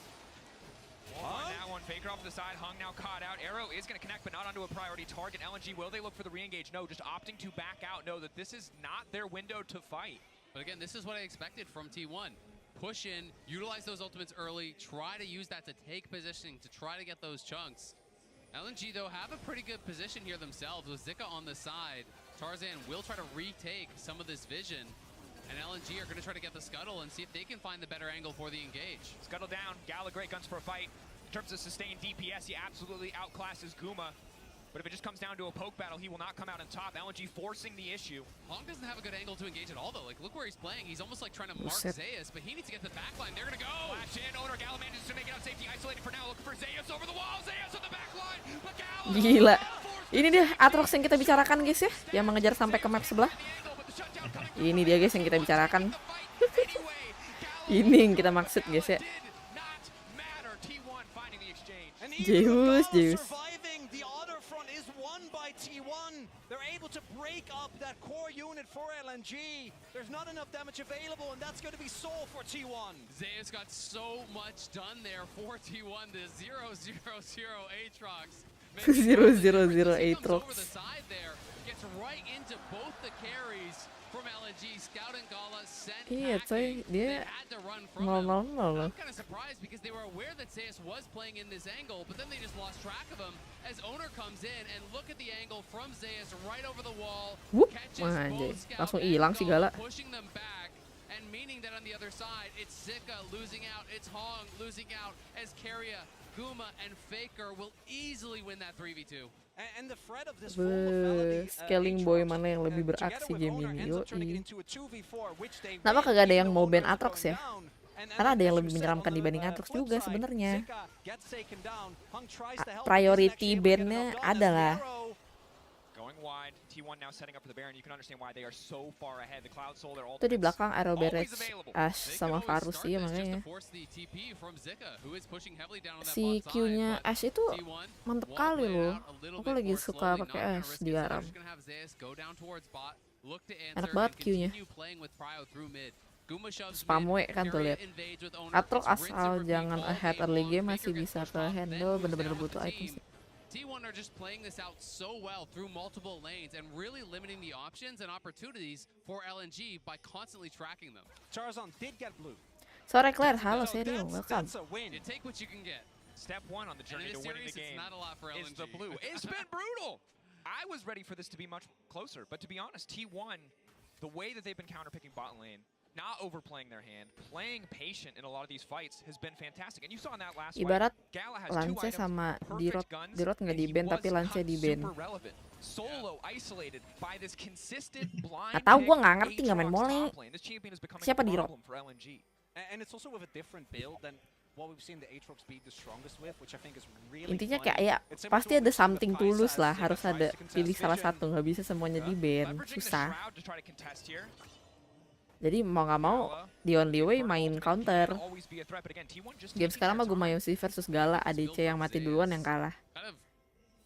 On that one, Faker off to the side, Hung now caught out. Arrow is going to connect, but not onto a priority target. LNG, will they look for the re-engage? No, just opting to back out. Know that this is not their window to fight. But again, this is what I expected from T1. Push in, utilize those ultimates early, try to use that to take positioning, to try to get those chunks. LNG, though, have a pretty good position here themselves with Zika on the side. Tarzan will try to retake some of this vision, and LNG are going to try to get the scuttle and see if they can find the better angle for the engage. Scuttle down. Gala, great guns for a fight. In terms of sustained DPS, he absolutely outclasses Guma. But if it just comes down to a poke battle, he will not come out on top. LNG forcing the issue. Hong doesn't have a good angle to engage at all, though. Like, look where he's playing. He's almost like trying to mark Buset. Zeus, but he needs to get the backline. They're going to go. Flash in. Owner Gala manages to make it out safety. Isolated for now. Looking for Zeus over the wall. Zeus on the backline. But Gala. Gila. Ini dia Aatrox yang kita bicarakan guys ya, yang mengejar sampai ke map sebelah. Ini dia guys yang kita bicarakan. Ini yang kita maksud guys ya. Zeus, Zeus. Surviving, the other front is won by T1. They're able to break up that core unit for LNG. There's not enough damage available, and that's going to be soul for T1. Zeus got so much done there for T1. The 0-0-0 Aatrox. 0-0-0 Aatrox. Over the side there, gets right into both the carries from LNG. Scout and Gala sent Iya coy, packing. dia They had to run from him. 0-0 loh. I'm kind of surprised because they were aware that Zeus was playing in this angle, but then they just lost track of him as Owner comes in and look at the angle from Zeus right over the wall. Wup, Catches anjay. both Scout Langsung and hilang si Gala. pushing them back, and meaning that on the other side, it's Zika losing out, it's Hong losing out, as Keria, Guma, and Faker will easily win that 3v2. And the threat of this Scaling boy mana yang lebih beraksi game ini, yoi. Kenapa kagak ada yang mau ban Aatrox ya? Karena ada yang lebih menyeramkan dibanding Aatrox juga sebenarnya. Priority ban-nya adalah. Going wide, T1 now setting up for the Baron. You can understand why they are so far ahead. The Cloud Soul, their Itu di ultimates belakang Arrow always Barrage, available. Ash sama Zika Varus always iya start this just makanya. to force the TP from Zika, who is pushing heavily down on that Si bot side, Q-nya but Ash itu T1 mantep will kali play it loh. out a little Aku bit lagi more suka slowly, pakai not gonna Ash risk di it, so they're Aram. just gonna have Zeus go down towards bot, look to answer, Enak banget and Q-nya. continue playing with Prio through mid. Guma shoves Spamwe mid, kan tuh Keria lihat. invades with Owner. Aatrox It's rinse and asal repeat jangan all ahead game early long. game Faker masih gets bisa pushed ke off, handle, then moves bener-bener down with butuh the items. team. T1 are just playing this out so well through multiple lanes and really limiting the options and opportunities for LNG by constantly tracking them. Tarzan did get blue. Sore Claire, halo Serio, welcome. That's a win. You take what you can get. Step one on the And journey in to a winning series, the it's game not a lot for is LNG. the blue. It's been brutal. I was ready for this to be much closer, but to be honest, T1, the way that they've been counterpicking bot lane, not overplaying their hand, playing patient in a lot of these fights has been fantastic. And you saw in that last Ibarat fight, Gala has Lance 2 items, sama perfect guns, Dirot nggak and di he ban was tapi Lance cut di ban. super relevant. Solo isolated by this consistent blind Gak tau, pick gue nggak ngerti nggak main Aatrox mole. top lane. This champion is becoming Siapa a Dirot? problem for LNG. And it's also with a different build than what we've seen the Aatrox be the strongest with, which I think is really Intinya fun. kayak ya It's similar pasti to ada what something Kaisa tulus lah, Zika harus tries ada to contest pilih salah vision. satu, nggak bisa semuanya di ban, Leveraging the susah. shroud to try to contest here. Jadi mau nggak mau the only way main counter. Always be a threat, but again, T1 just Game taking sekarang mah their time. Gumayusi versus Gala, ADC yang mati duluan yang kalah. Kind of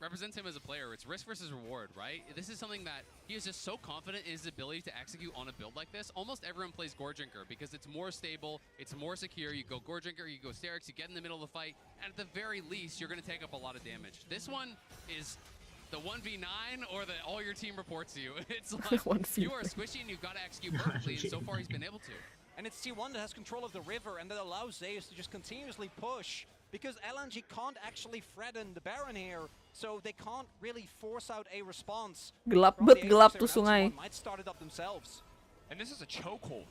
represents him as a player. It's risk versus reward, right? This is something that he is just so confident in his ability to execute on a build like this. Almost everyone plays Gore Drinker because it's more stable, it's more secure. You go Gore Drinker, you go Sterix, you get in the middle of the fight, and at the very least, you're going to take up a lot of damage. This one is the 1v9 or the all your team reports to you. It's like 1v9. you are squishy and you've got to execute perfectly, and so far he's been able to. And it's T1 that has control of the river and that allows Zeus to just continuously push because LNG can't actually threaten the Baron here, so they can't really force out a response. Gelap from bet, the gelap Aatrox tuh there, and sungai. T1 might start it up themselves. And this is a chokehold.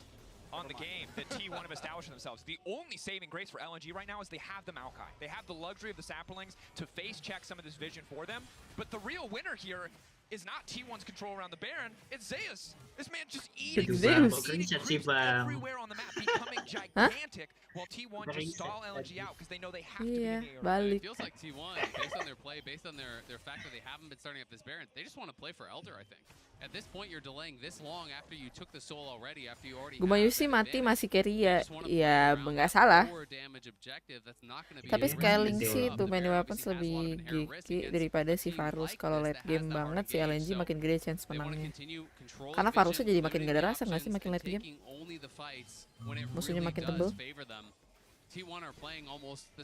on the game that T1 have established for themselves. The only saving grace for LNG right now is they have the Maokai. They have the luxury of the Saplings to face check some of this vision for them. But the real winner here is not T1's control around the Baron, it's Zeus. This man just eating Zeus. creeps everywhere on the map, becoming gigantic, while T1 just stall LNG out because they know they have to be in the air. Balik. It feels like T1, based on their play, based on their fact that they haven't been starting up this Baron, they just want to play for Elder, I think. At this point, you're delaying this long after you took the soul already, after you already. Gumayusi mati masih carry ya, ya nggak salah. Tapi scaling sih tuh many weapons lebih geeky daripada si Varus. Kalau late game banget si LNG makin gede chance menangnya. Karena Varusnya jadi makin gak ada rasa nggak sih makin late game. Musuhnya makin tebel.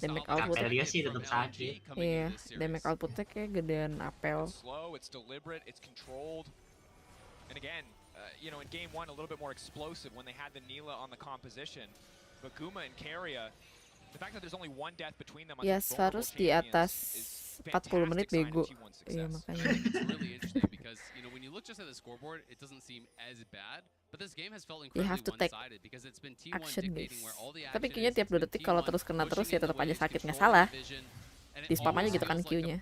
Damage output Apel dia sih tetap sakit. iya, damage outputnya kayak gedean apel. Slow, it's deliberate, it's controlled. And again, you know, in game 1 a little bit more explosive when they had the Nila on the composition. But Guma and Keria, the fact that there's only one death between them on Yes, Varus di atas 40 menit bego. Iya makanya. It's really interesting because, you know, when you look just at the scoreboard, it doesn't seem as bad. But this game has felt incredibly have to take one-sided because it's been T1 action guys. dictating where all the Tapi action kayaknya is. tiap 2 detik kalau terus kena terus ya tetap aja sakit, nggak salah. Di spam aja gitu kan Q-nya.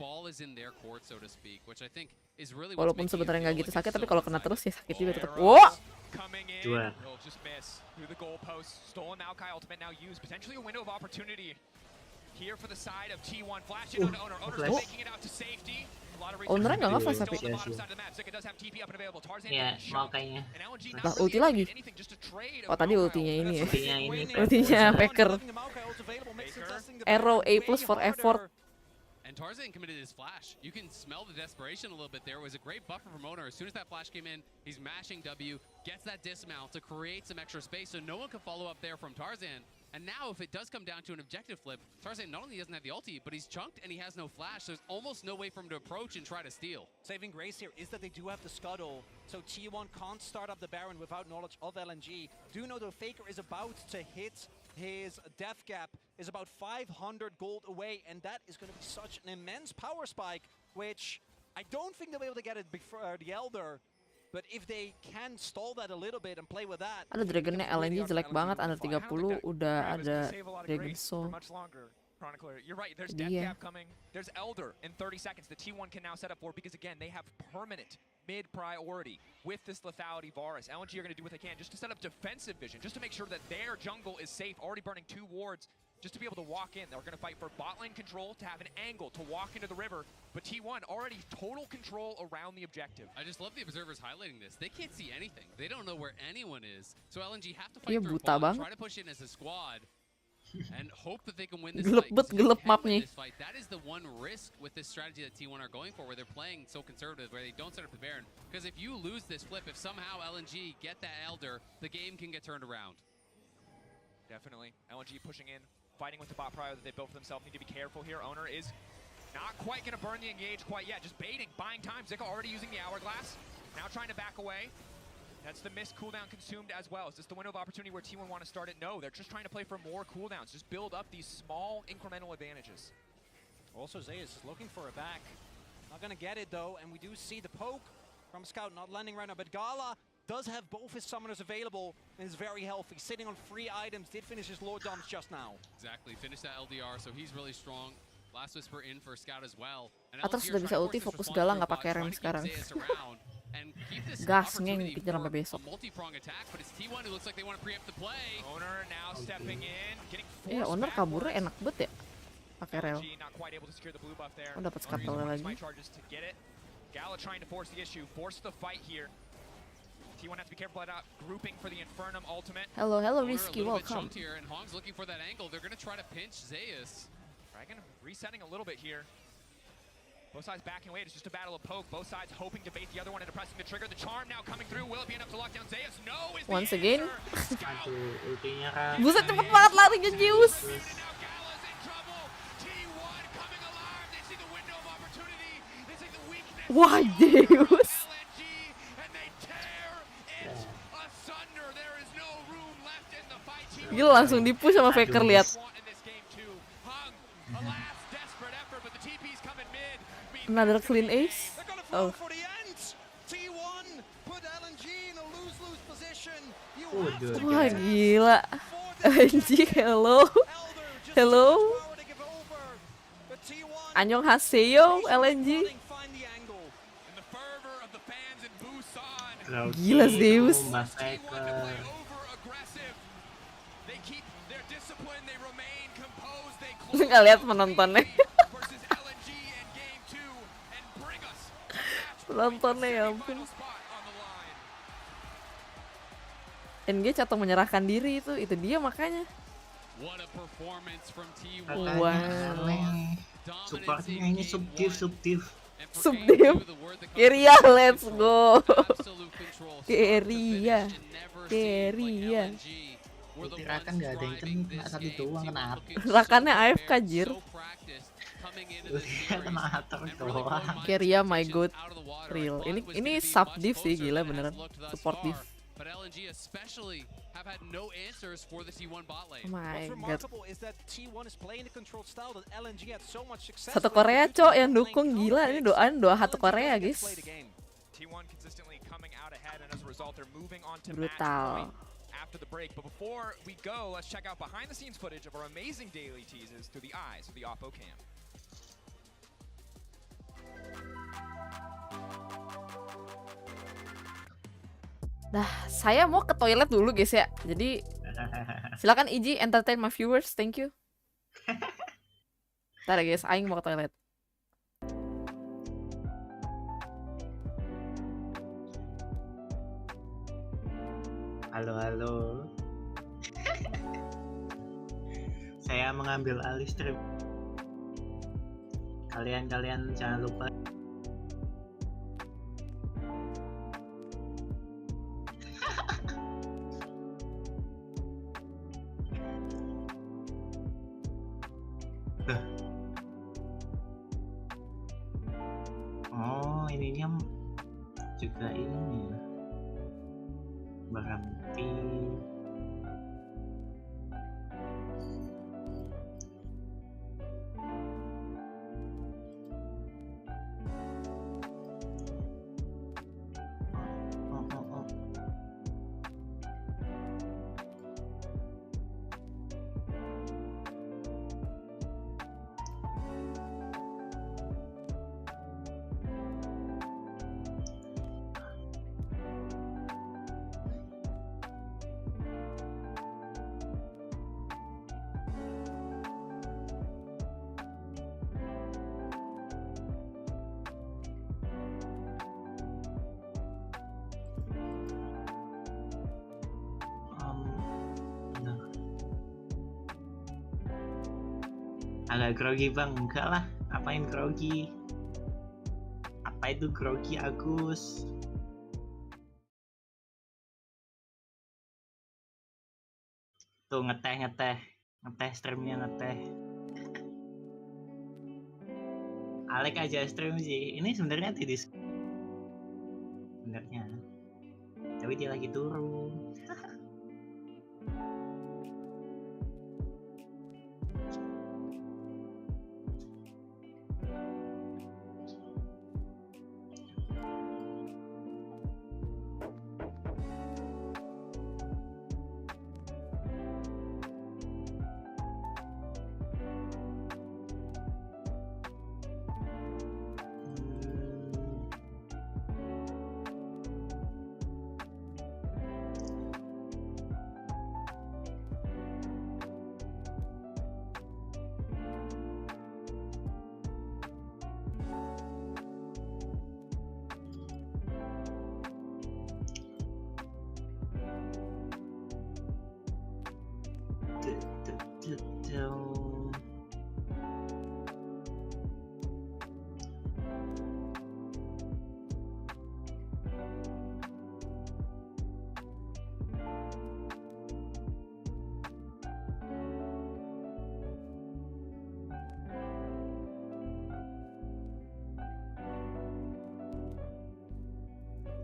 Walaupun sebenarnya nggak gitu sakit, tapi kalau kena terus ya sakit juga tetap. Wow. Coming in, Dua. he'll just miss through the goalpost. Stolen Maokai ultimate now used, potentially a window of opportunity here for the side of T1. Flashing onto Owner. Owner's flash. making it out to safety. Ownernya nggak nge-flash tapi. Ya, mau kayaknya. Lah ulti lagi. Oh tadi ultinya ini ya. Ultinya Faker. Arrow A+ for effort. And Tarzan committed his flash. You can smell the desperation a little bit there. It was a great buffer from Owner. As soon as that flash came in, he's mashing W, gets that dismount to create some extra space so no one can follow up there from Tarzan. And now if it does come down to an objective flip, Tarzan not only doesn't have the ulti, but he's chunked and he has no flash. So there's almost no way for him to approach and try to steal. Saving grace here is that they do have the scuttle, so T1 can't start up the Baron without knowledge of LNG. Do know the Faker is about to hit his death gap, is about 500 gold away, and that is going to be such an immense power spike, which I don't think they'll be able to get it before the Elder. But if they can stall that a little bit and play with that. Ada Dragonnya LNG jelek banget, under 30 udah ada Dragon Soul. Chronicler, you're right, there's death gap coming. There's Elder in 30 seconds that T1 can now set up for because again, they have permanent mid priority with this lethality Varus. LNG are going to do what they can just to set up defensive vision, just to make sure that their jungle is safe, already burning 2 wards, just to be able to walk in. They're going to fight for bot lane control, to have an angle, to walk into the river, but T1 already total control around the objective. I just love the observers highlighting this. They can't see anything. They don't know where anyone is. So LNG have to fight Iya, through buta bot, banget. try to push in as a squad. And hope that they can win this Gelap fight. bet, gelap mapnya. That is the one risk with this strategy that T1 are going for, where they're playing so conservative, where they don't set up the Baron. Because if you lose this flip, if somehow LNG get that Elder, the game can get turned around. Definitely. LNG pushing in, fighting with the bot prio that they built for themselves. Need to be careful here. Owner is not quite going to burn the engage quite yet. Just baiting, buying time. Zika already using the hourglass. Now trying to back away. That's the missed cooldown consumed as well. Is this the window of opportunity where T1 want to start it? No, they're just trying to play for more cooldowns. Just build up these small incremental advantages. Also Zeus is looking for a back. Not gonna get it though, and we do see the poke from Scout not landing right now, but Gala does have both his summoners available and is very healthy, sitting on 3 items, did finish his Lord Doms just now. Exactly, finished that LDR, so he's really strong. Last Whisper in for Scout as well. Atas sudah bisa ulti, fokus Gala nggak pakai rem sekarang. Gas ngeng dikejar sampai besok. Iya, Owner kaburnya enak banget ya. Pakai rel. Oh, dapat scuttle lagi. Gala trying to force the issue, force the fight here. T1 has to be careful about grouping for the Infernum ultimate. Hello, Risky, welcome. Here, and Hong's looking for that angle. They're going to try to pinch Zeus. Dragon resetting a little bit here. Both sides backing away. It's just a battle of poke. Both sides hoping to bait the other one into pressing the trigger. The charm now coming through. Will it be enough to lock down Zeus? No. Is the Once again. Aduh, ultinya kan. Buset cepet banget larinya Zeus. Wah, Zeus. Gila langsung dipush sama Faker, lihat. Another clean ace. Oh. Waduh, Wah gila. gila. LNG, hello. Hello. Annyeonghaseyo, LNG. Gila, Zeus. Mbak Faker. Nggak lihat penontonnya. Penontonnya ya ampun. NG atau menyerahkan diri itu dia makanya. Katanya Wow. aneh. Supportnya ini subtif. Subdim. Keria, let's go. Keria. Rakan nggak ada yang kena satu doang kenapa? Rakannya AFK jir. Kena atar doang. Keria my god. Real. Ini sub div sih gila beneran. Support div. But LNG especially have had no answers for the T1 bot lane. Oh my What's god. remarkable is that T1 is playing the control style that LNG had so much success. Satu Korea cok yang dukung gila. Ini doain doa satu Korea guys. T1 consistently coming out ahead, and as a result, they're moving on to match Brutal. point after the break. But before we go, let's check out behind the scenes footage of our amazing daily teases through the eyes of the Oppo cam. Nah, saya mau ke toilet dulu guys ya. Jadi silakan Iji entertain my viewers, thank you. Ntar ya guys, aing mau ke toilet. Halo. Saya mengambil alih stream. Kalian jangan lupa oh ininya juga ini ya berhenti. Agak grogi bang, enggak lah, apain grogi? Apa itu grogi Agus? Tuh ngeteh streamnya ngeteh. Alek aja stream sih, ini sebenarnya di Discord sebenarnya, tapi dia lagi turun.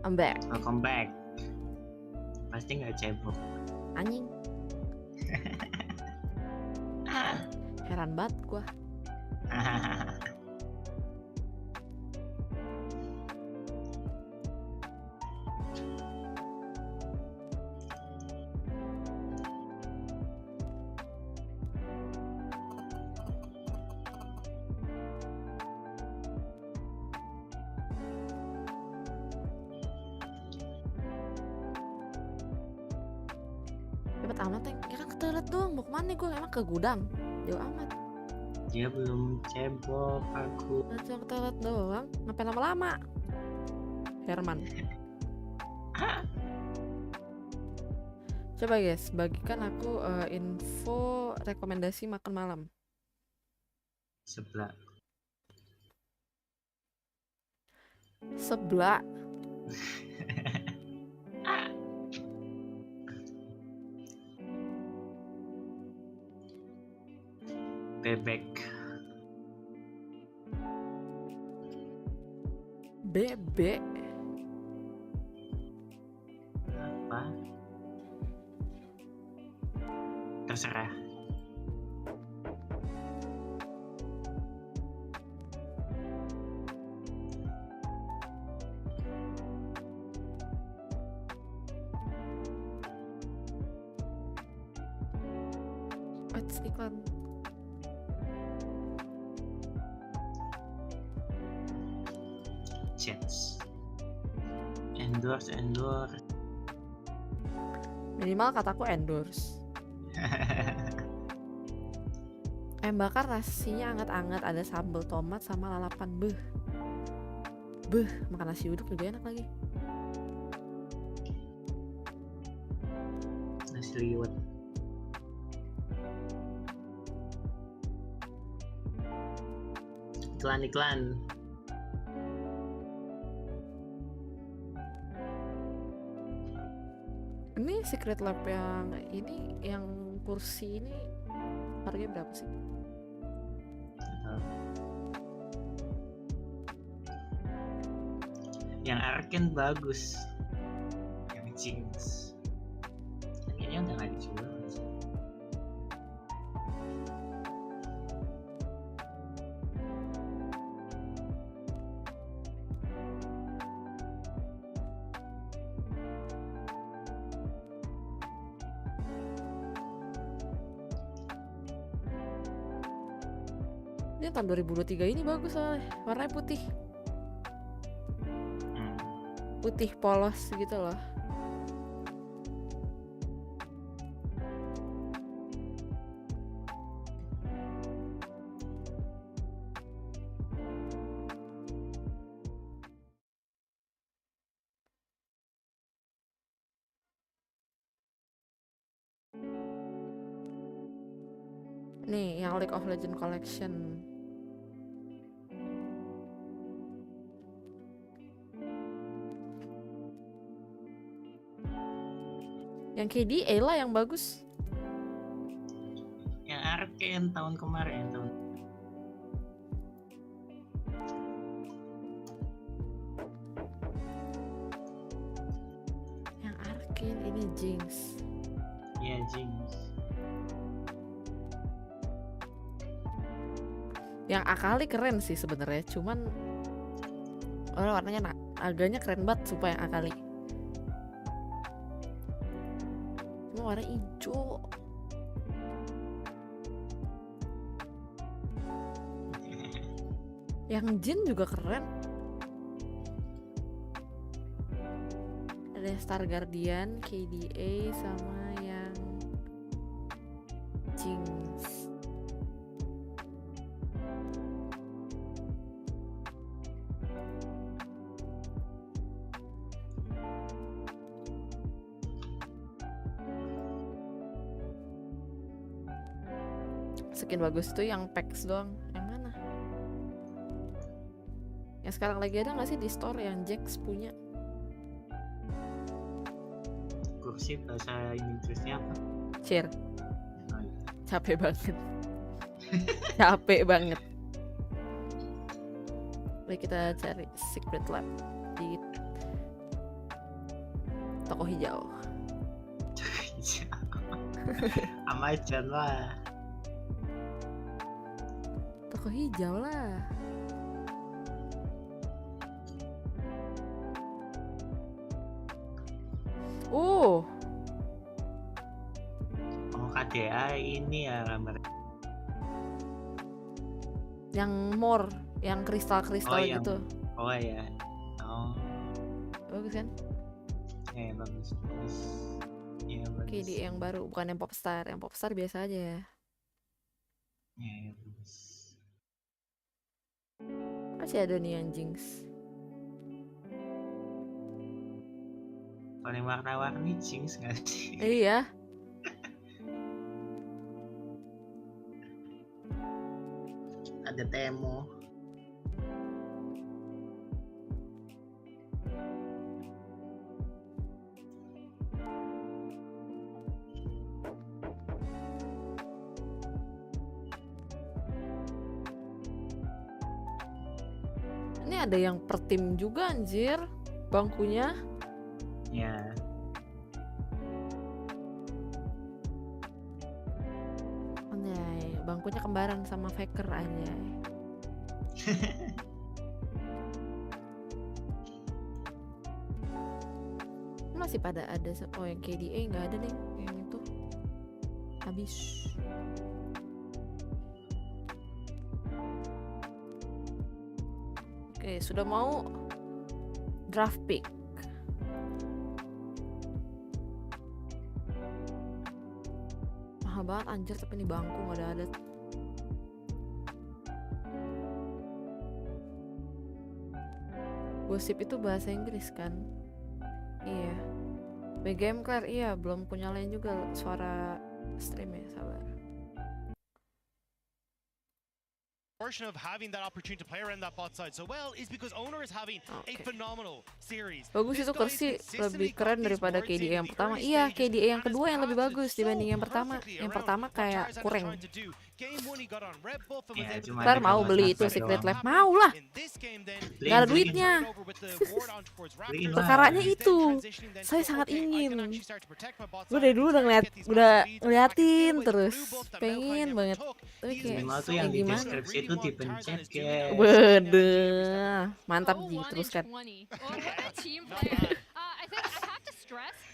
I'm back. Welcome back. Pasti nggak cebok. Anjing. Heran banget gua. Cepet amat, Teng. Ya kan ke toilet doang, mau kemana gue? Emang ke gudang? Jauh amat. Dia belum cebok aku. Cuma ke toilet doang, ngapain lama-lama? Herman. Coba guys, bagikan aku info rekomendasi makan malam. Sebelah. Sebelah. Bebek. Bebek. Apa? Terserah. What's iklan? Chats. Endorse. Minimal kataku endorse. Ayam bakar nasinya anget-anget, ada sambal tomat sama lalapan. Beuh, makan nasi uduk juga enak lagi. Nasi liwet. Iklan. Ini secret lab yang ini, yang kursi ini harganya berapa sih? Yang Arken bagus. Yang Jinx kayaknya udah gak dijual. Ini tahun 2023 ini bagus soalnya, warnanya putih. Putih polos gitu loh. Nih, yang League of Legends Collection. Yang KDA lah yang bagus. Yang Arken tahun kemarin Yang Arken ini Jinx. ya Jinx. Yang Akali keren sih sebenarnya, cuman warnanya agaknya keren banget supaya yang Akali. Cuma warna hijau. Yang Jin juga keren. Ada Star Guardian, KDA sama yang Jinx. Skin bagus tuh yang packs doang. Yang mana? Yang sekarang lagi ada nggak sih di store yang Jax punya? Kursi bahasa Inggrisnya apa? Chair. Capek banget. Capek banget. Mari kita cari secret lab di toko hijau. Amajan lah. Toko hijau lah. Oh, KDA ini ya gambar. Yang more, yang kristal-kristal gitu. Oh ya. Oh. Bagus kan? Bagus. Iya bagus. KDA yang baru, bukan yang popstar. Yang popstar biasa aja ya. Iya bagus. Masih ada nih yang Jinx. Paling warna-warni Jinx nggak sih? Iya. Ada Temo. Ini ada yang per tim juga anjir. Bangkunya. Ya. Anjay, bangkunya kembaran sama Faker anjay. Masih pada ada, oh yang KDA nggak ada nih, yang itu habis. Oke, sudah mau draft pick. Mahal banget anjir, tapi ini bangku nggak ada. Gosip itu bahasa Inggris kan? Iya. BGM Claire, iya belum punya lain juga suara stream ya, sabar. Portion of having that opportunity to play around that bot side so well is because Owner is having a phenomenal series. Bagus itu kursi lebih keren daripada KDA yang pertama. Iya, KDA yang kedua yang lebih bagus dibanding yang pertama. Yang pertama kayak kurang. Ntar mau beli itu Secret Lab, mau lah. Gak ada duitnya. Perkaranya itu, saya sangat ingin. Gue dari dulu udah ngeliatin terus, pengen banget. Tapi kayak tuh yang di deskripsi itu dipencet guys. Bede, mantap Ji, teruskan.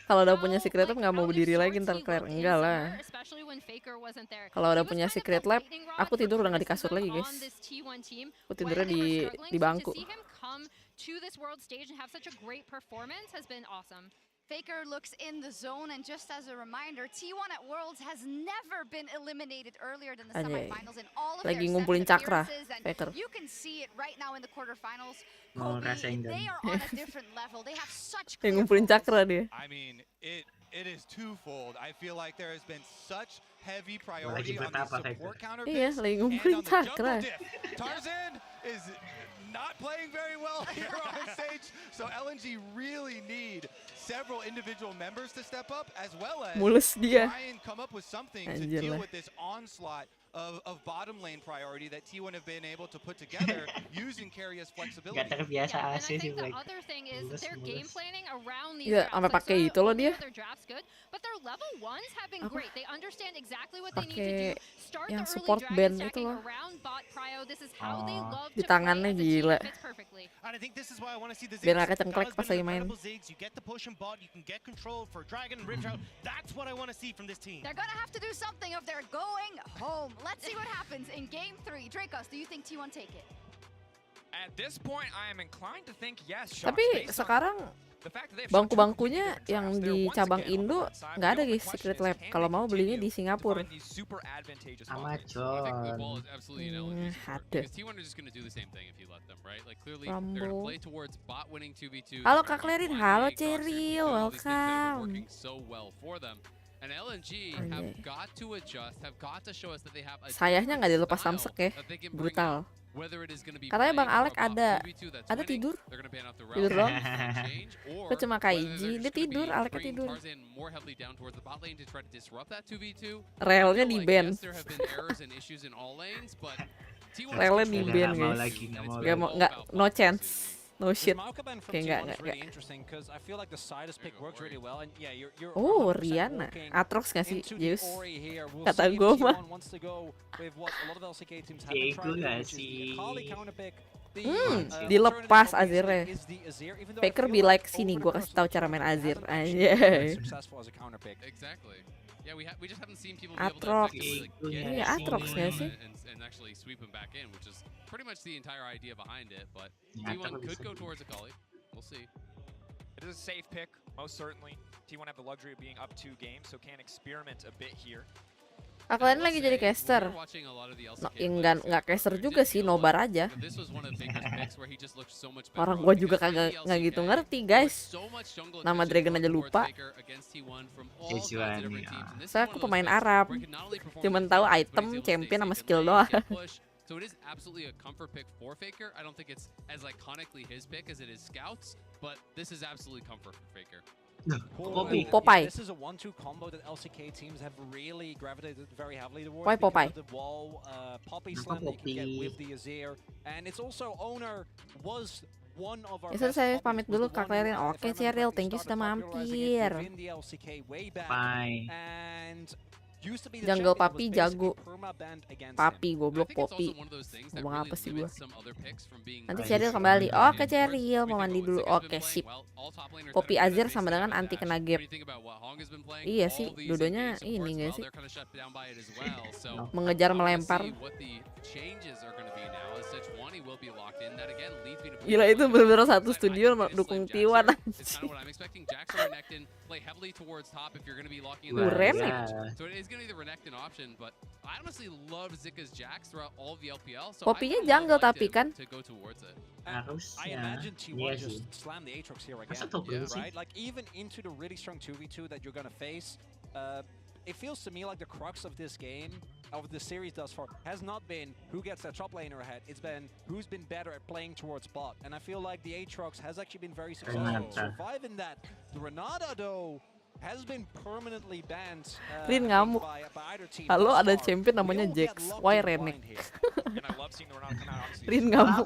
Kalau udah punya Secret Lab nggak mau berdiri lagi ntar Claire, enggak lah. Kalau udah punya Secret Lab, aku tidur udah nggak di kasur lagi guys. Aku tidurnya di bangku. Faker looks in the zone, and just as a reminder, T1 at Worlds has never been eliminated earlier than the semifinals in all of lagi their ngumpulin seven cakra, appearances, and Faker. you can see it right now in the quarterfinals. Mau Kobe, rasain they dan. are on a different level. They have such Yang clear ngumpulin focus. cakra dia. I mean, it is twofold. I feel like there has been such heavy priority on the support counter Iya, picks lagi and ngumpulin on the cakra. jungle diff. Tarzan is not playing very well here on stage, so LNG really need several individual members to step up as well as Mulus dia. try and come up with something to Anjir deal lah. with this onslaught of bottom lane priority that T1 have been able to put together using Carrier's flexibility. Gak terbiasa Yeah, and I asli sih think the like. other thing is mulus, their game mulus. planning around these Iya, drafts. sampai Like, pakai so itu loh all the dia. other drafts good, but their level ones have been Apa? great. They understand exactly what they need to Pakai do. Start yang the early support dragon band itu stacking loh. around bot prio. This is how they Oh. love Di to tangannya play, and the team gila. fits perfectly. And I think this is why I want to see the Biar Ziggs. nggak kecengklek That has pas been lagi main. incredible Ziggs. You get the push and bot, you can get control for Dragon, Rip Shroud. That's what I want to see from this team. They're gonna have to do something if they're going home. Let's see what happens in game 3. Dracos, do you think T1 take it? At this point, I am inclined to think yes. Shox, Tapi based on sekarang the fact that they have bangku-bangkunya two completely yang different di drafts. They're cabang once again on Indo the front side. nggak ada The only guys question Secret is, Lab. can Kalau they mau belinya continue di to Singapura. find these super advantageous Sama markets? I think the ball John. is absolutely in LNG's court, Ada. because T1 are just going to do the same thing if you let them, right? Like clearly they're going to Rumble. play towards bot winning 2v2. Halo they're Kak gonna Clairene, find halo the Exhaust, they're Cheryl, doing all these things that have been welcome. working so well for them. And LNG Anjay. have got to adjust, have got to show us that they have a Sayangnya nggak dilepas style Samsek ya, that they can bring brutal. out. Whether it is going to be Katanya Bang playing Alek for a bot ada 2v2 that's ada winning, tidur. they're gonna ban out the Tidur route doang. and change, or Itu cuma whether Kaiji, they're dia just gonna tidur, be Aleknya bringing tidur. Tarzan more heavily down towards the bot lane to try to disrupt that 2v2. Relnya I di feel like, ban. yes, there have been errors and issues in all lanes, but T1 Relnya is di controlling ban the Nggak mau guys. lagi, and nggak it's mau all Nggak mau, nggak, about no bot chance, positioning. no This shit. Malcolm ban from Kayak T1 nggak, is nggak. really interesting because I feel like the Sidus pick works really well, and yeah, you're Oh, 100% Rihanna, walking Atrox nggak sih, into the Zeus? Ori here. We'll Kata see if gue mah. T1 wants to go with what a lot of LCK teams have been Diego trying to do, nggak which is the sih? Akali counter pick. The Dilepas alternative Azirnya. obviously is the Azir, even though I Faker feel be like, over sini the gue course kasih of tahu the cara main tournament, Azir. hasn't actually been very Anjay. successful as a counter pick. Exactly. Yeah, we just haven't seen people be able to Atrox. effectively like, Iya, get Iya, into Atrox the nggak lane sih? and actually sweep him back in, which is pretty much the entire idea behind it. But Ya, T1 Atrox could bisa. go towards Akali. We'll see. It is a safe pick most certainly T1 have the luxury of being up 2 games, so can experiment a bit here. Kalian lagi jadi caster. No, nggak caster juga sih, nobar aja. Orang gua juga kagak nggak gitu ngerti guys. Nama Dragon aja lupa. Saya aku pemain Arab. Cuman tahu item, champion sama skill doang. So it is absolutely a comfort pick for Faker. I don't think it's as iconically his pick as it is Scouts, but this is absolutely comfort for Faker. Popeye. This is a 1-2 combo that LCK teams have really gravitated very heavily towards. Why Popeye? Because of the wall, Poppy slam that you can get with the Azir, and it's also Owner was one of our. Saya pamit dulu Kak Clairene. Oke, Cheryl, thank you sudah mampir. Bye. And Jungle Papi jago. Papi goblok Poppy. Ngomong apa sih gua? Nanti Cheryl kembali. Oke Cheryl, mau mandi dulu. Oke sip. Poppy Azir sama dengan anti kena gap. Iya sih, dua-duanya ini gak sih? Mengejar melempar. Gila itu bener-bener satu studio dukung T1 Poppy-nya jungle tapi kan. Harusnya. Iya sih. Masa topik sih? It feels to me like the crux of this game, of the series thus far, has not been who gets that top laner ahead. It's been who's been better at playing towards bot. And I feel like the Aatrox has actually been very successful surviving that. The Renata, though, has been permanently banned Rin ngamuk. Halo, ada champion namanya Jax. Why Renek? Rin ngamuk.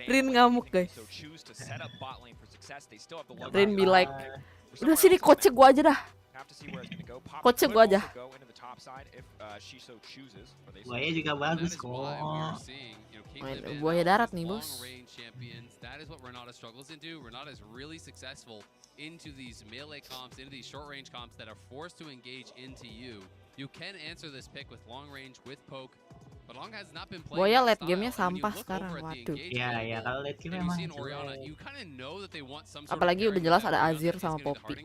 Rin ngamuk guys. Rin be like, udah sini coach gua aja dah. Coach gua aja. Buaya juga bagus kok. Main buaya darat nih bos. Into these melee comps, into these short range comps that are forced to engage into you. You can answer this pick with long range, with poke. But Long has not been playing. Boya late game-nya sampah sekarang. Waduh. Iya, kalau late game memang. Apalagi udah jelas ada Azir sama Poppy.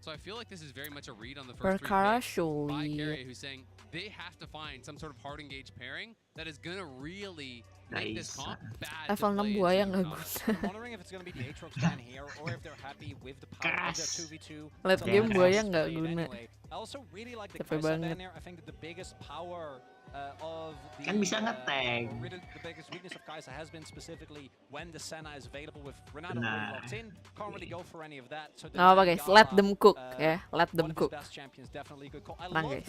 So I feel like this is very much a read on the first Perkara by Shuli. Carey, who's saying they have to find some sort of hard engage pairing that is gonna really make this comp bad. Level 6 buaya nggak guna. Late game buaya nggak guna. Capek banget. Kan bisa nge-tag. Nggak apa guys, let them cook ya, let them cook. Tenang guys.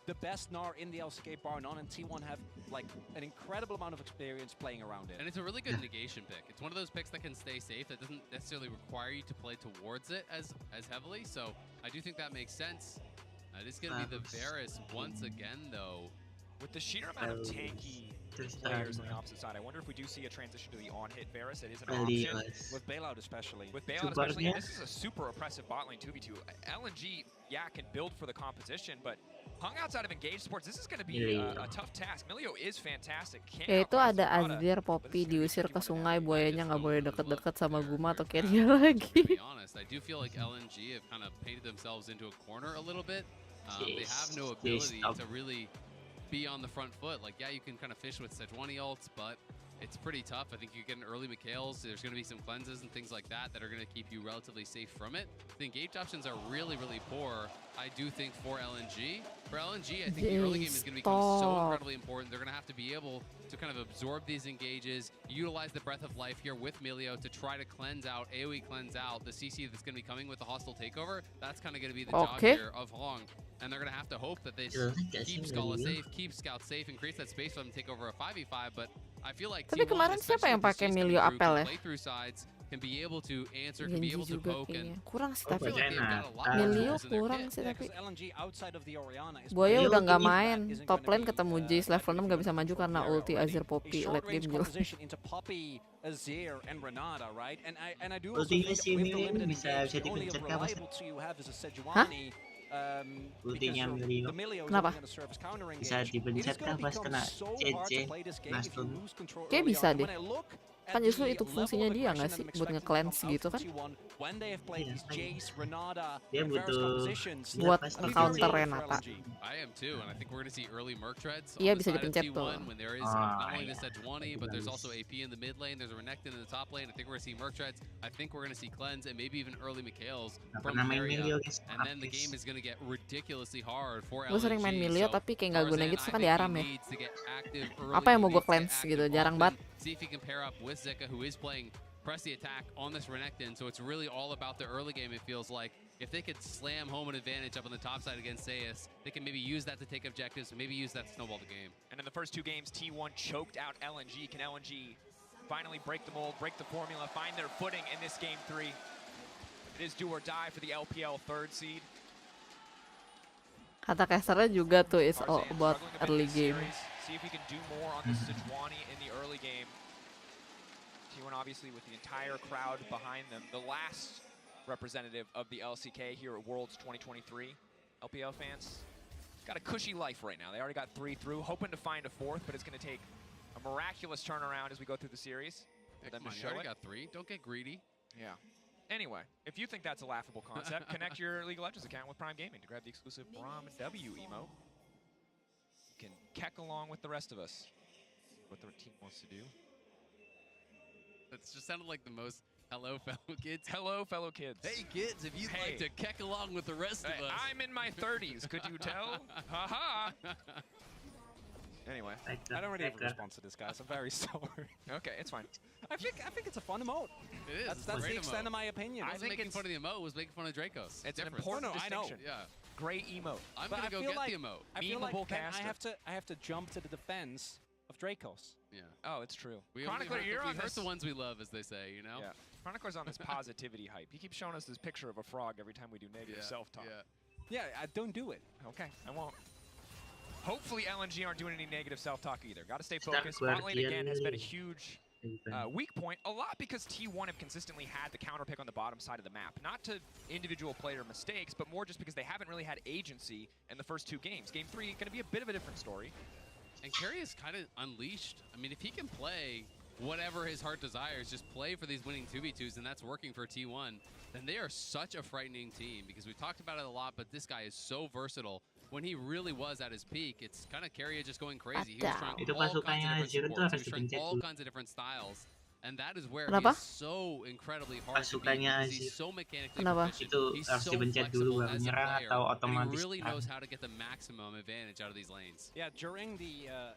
The best Gnar in the LCK bar none, and T1 have like an incredible amount of experience playing around it. And it's a really good negation pick. It's one of those picks that can stay safe, that doesn't necessarily require you to play towards it as heavily. So I do think that makes sense. This is going to be the Varus once again, though. With the sheer amount of tanky players on the opposite side, I wonder if we do see a transition to the on-hit Varus. It is an option. With Bailout especially. With Bailout especially, and this is a super oppressive bot lane 2v2. LNG, yeah, can build for the competition, but hung outside of engaged sports, this is going to be a tough task. Milio is fantastic. Ya itu ada Azir, Poppy diusir ke sungai, buayanya nggak boleh deket-deket sama Guma atau Keria lagi. I do feel like LNG have kind of painted themselves into a corner a little bit. They have no ability to really be on the front foot. Like, yeah, you can kind of fish with Sejuani ults, but it's pretty tough. I think you get an early Mikhails. There's going to be some cleanses and things like that that are going to keep you relatively safe from it. The engage options are really, really poor, I do think, for LNG. For LNG, I think the early game is going to become so incredibly important. They're going to have to be able to kind of absorb these engages, utilize the Breath of Life here with Milio to try to cleanse out, AoE cleanse out the CC that's going to be coming with the hostile takeover. That's kind of going to be the job here of Hong. And they're going to have to hope that they keep Scala safe, keep Scout safe, and create that space for them to take over a 5v5. But I feel like tapi kemarin siapa yang pakai Milio Apel ya? Can be able to answer, can be able to poke, and kurang sih tapi Milio kurang sih tapi Buaya udah nggak main, top lane ketemu Jace level 6 nggak bisa maju karena ulti Azir Poppy late game jelas. Ultinya si Milio bisa dipencet kah mas? Hah? Ultinya Milio Kenapa? bisa dipencet kah pas kena CC Nastun? Kayak bisa deh. Kan justru itu fungsinya dia nggak sih, buat nge-cleanse gitu kan? Dia butuh Buat nge-counter Renata. I am too, and I think we're gonna see early Merc treads. Iya, on the bisa side of dipencet T1 tuh. When there is not only this Sejuani, but there's also AP in the mid lane. There's a Renekton in the top lane. I think we're gonna see Merc treads. I think we're gonna see cleanse and maybe even early Mikhails from the area. And then the game is gonna get ridiculously hard for LNG. Gue sering main Milio tapi kayak nggak guna gitu, kan di Aram ya. needs to get active Apa yang mau gue cleanse gitu, jarang banget. See if he can pair up with Zika, who is playing press the attack on this Renekton, so it's really all about the early game, it feels like. If they could slam home an advantage up on the top side against Zeus, they can maybe use that to take objectives, maybe use that to snowball the game. And in the first 2 games, T1 choked out LNG. Can LNG finally break the mold, break the formula, find their footing in this game 3? It is do or die for the LPL 3rd seed. Kata casternya juga tuh, it's all Tarzan about struggling a bit in early this game. series. See if he can do more on the Sejuani in the early game. T1 obviously with the entire crowd behind them. The last representative of the LCK here at Worlds 2023. LPL fans got a cushy life right now. They already got 3 through, hoping to find a 4th, but it's going to take a miraculous turnaround as we go through the series. Hey, For them come on, to you show already it. got 3. Don't get greedy. Yeah. Anyway, if you think that's a laughable concept, connect your League of Legends account with Prime Gaming to grab the exclusive Brom W emote. You can keck along with the rest of us. What the team wants to do. That just sounded like the most hello, fellow kids. Hello, fellow kids. Hey, kids, if you'd like to keck along with the rest of us. I'm in my 30s. Could you tell? Haha. Anyway, I don't really have a response to this, guys. I'm very sorry. okay, it's fine. I think it's a fun emote. It is. That's the extent of my opinion. I was making fun of the emote, was making fun of Dracos. It's an different. important I know. distinction. Yeah. Great emote. I'm But gonna I go feel get like- the emote. I feel like Memeable then caster. I have to jump to the defense of Dracos. Yeah. Oh, it's true. We Chronicler, you're on hurt this. the ones we love, as they say, you know? Yeah. Chronicler's on this positivity hype. He keeps showing us this picture of a frog every time we do negative self-talk. Yeah. Yeah, I don't do it. Okay, I won't. Hopefully LNG aren't doing any negative self-talk either. Got to stay focused. Bot lane again has been a huge weak point, a lot because T1 have consistently had the counter pick on the bottom side of the map. Not to individual player mistakes, but more just because they haven't really had agency in the first 2 games. Game 3 going to be a bit of a different story. And Carey is kind of unleashed. I mean, if he can play whatever his heart desires, just play for these winning 2v2s, and that's working for T1, then they are such a frightening team, because we've talked about it a lot, but this guy is so versatile. When he really was at his peak, it's kind of Carey just going crazy. He was trying Itu all kinds pasukannya of different Azir tuh supports. He harus was trying dipencet all dulu. kinds of different styles. And that is where Kenapa? he's so incredibly hard to beat, Pasukannya because Azir. he's so mechanically Kenapa? proficient. Itu He's harus so dipencet dulu flexible baru as a nyerang player, atau and otomatis he really serang. knows how to get the maximum advantage out of these lanes. Yeah, during the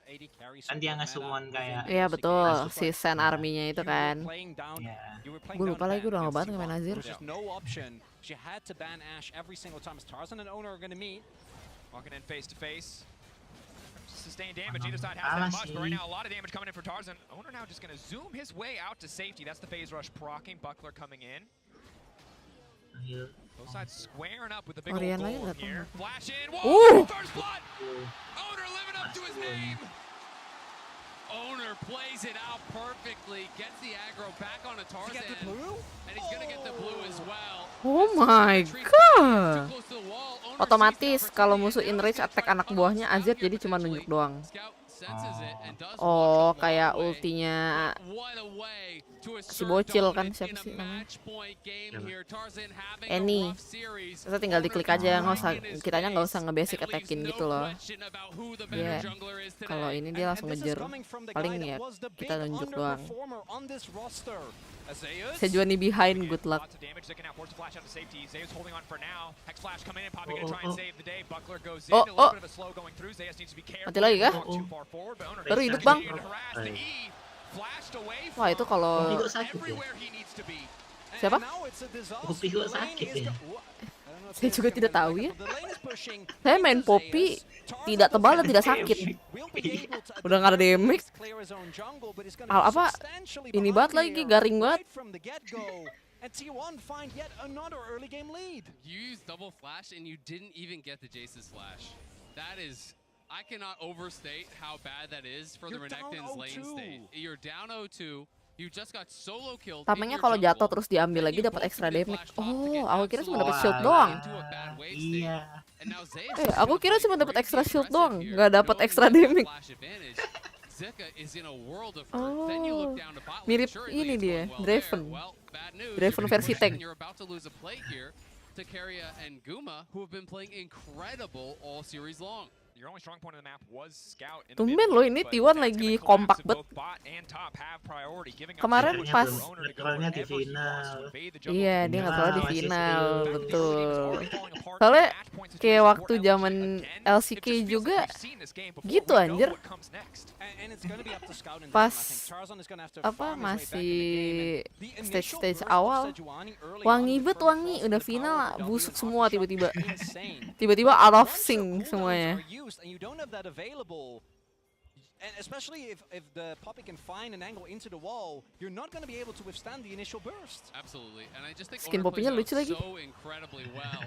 AD carry Kan dia nge-summon kayak Iya betul, si Sen arminya itu kan. Gue lupa lagi, gue udah lama banget main Azir. There's just no option. She had to ban Ashe every single time. As Tarzan and Owner are going to meet. Walking in face to face. Sustained damage. Either side has that much, but right now a lot of damage coming in for Tarzan. Owner now just going to zoom his way out to safety. That's the phase rush proccing. Buckler coming in. Both sides squaring up with the big old Oriana goal datang. here. Flash in. Whoa! First blood! Owner living up to his name. Owner plays it out perfectly, gets the aggro back on a Tarzan, and he's gonna get the blue as well. Oh my god. Otomatis kalau musuh enrage attack anak buahnya Azir jadi cuma nunjuk doang. Oh, kayak ultinya si bocil kan, siapa sih namanya? Eni. Kita tinggal diklik aja, nggak usah, kitanya nggak usah nge-basic attackin gitu loh. Dia kalau ini dia langsung ngejer, paling ya kita nunjuk doang. Sejuani behind, good luck. Mati lagi kah? Baru hidup bang. Wah itu kalau siapa? Poppy kok sakit ya? Saya juga tidak tahu ya. Saya main Poppy tidak tebal dan tidak sakit. Udah nggak ada damage. Apa? Ini banget lagi, garing banget. And T1 find yet another early game lead. You used double flash and you didn't even get the Jace's flash. That is, I cannot overstate how bad that is for the Renekton's lane state. You're down 0-2. You just got solo killed. Tamengnya kalau jatuh terus diambil lagi dapat extra damage. Oh, aku kira cuma dapat shield doang. Iya. Aku kira cuma dapat extra shield doang, nggak dapat extra damage. Zika is in a world of hurt. Then you look down to bot lane. Mirip Sure, ini it's dia, going well Draven. there. Well, bad news. Draven You're versi pushing tank. and you're about to lose a plate here to Keria and Guma, who have been playing incredible all series long. Your only strong point of the map was Scout in the Tumben mid loh lane, ini but T1 that's lagi gonna kompak collapse if banget. both bot and top have priority, giving up Kemarin so much pas- for owner to go Netralnya di wherever he wants final. to invade the jungle. Iya, dia nggak terlalu di masih final, sih. betul. Soalnya kayak waktu zaman LCK juga gitu anjir. And it's gonna be up to Scout in this Pas one. I think Tarzan is gonna have to apa farm his way back in the masih game. And the initial stage burst of awal Sejuani early wangi on with bet first wangi frost udah and the final power of the W busuk and semua aftershock tiba-tiba is insane. tiba-tiba out of Once your sync cooldowns semuanya. are used and you don't have that available, and especially if the puppy can find an angle into the wall, you're not going to be able to withstand the initial burst. Absolutely, and I just think Skin Orville poppingnya plays lucu out lagi. so incredibly well.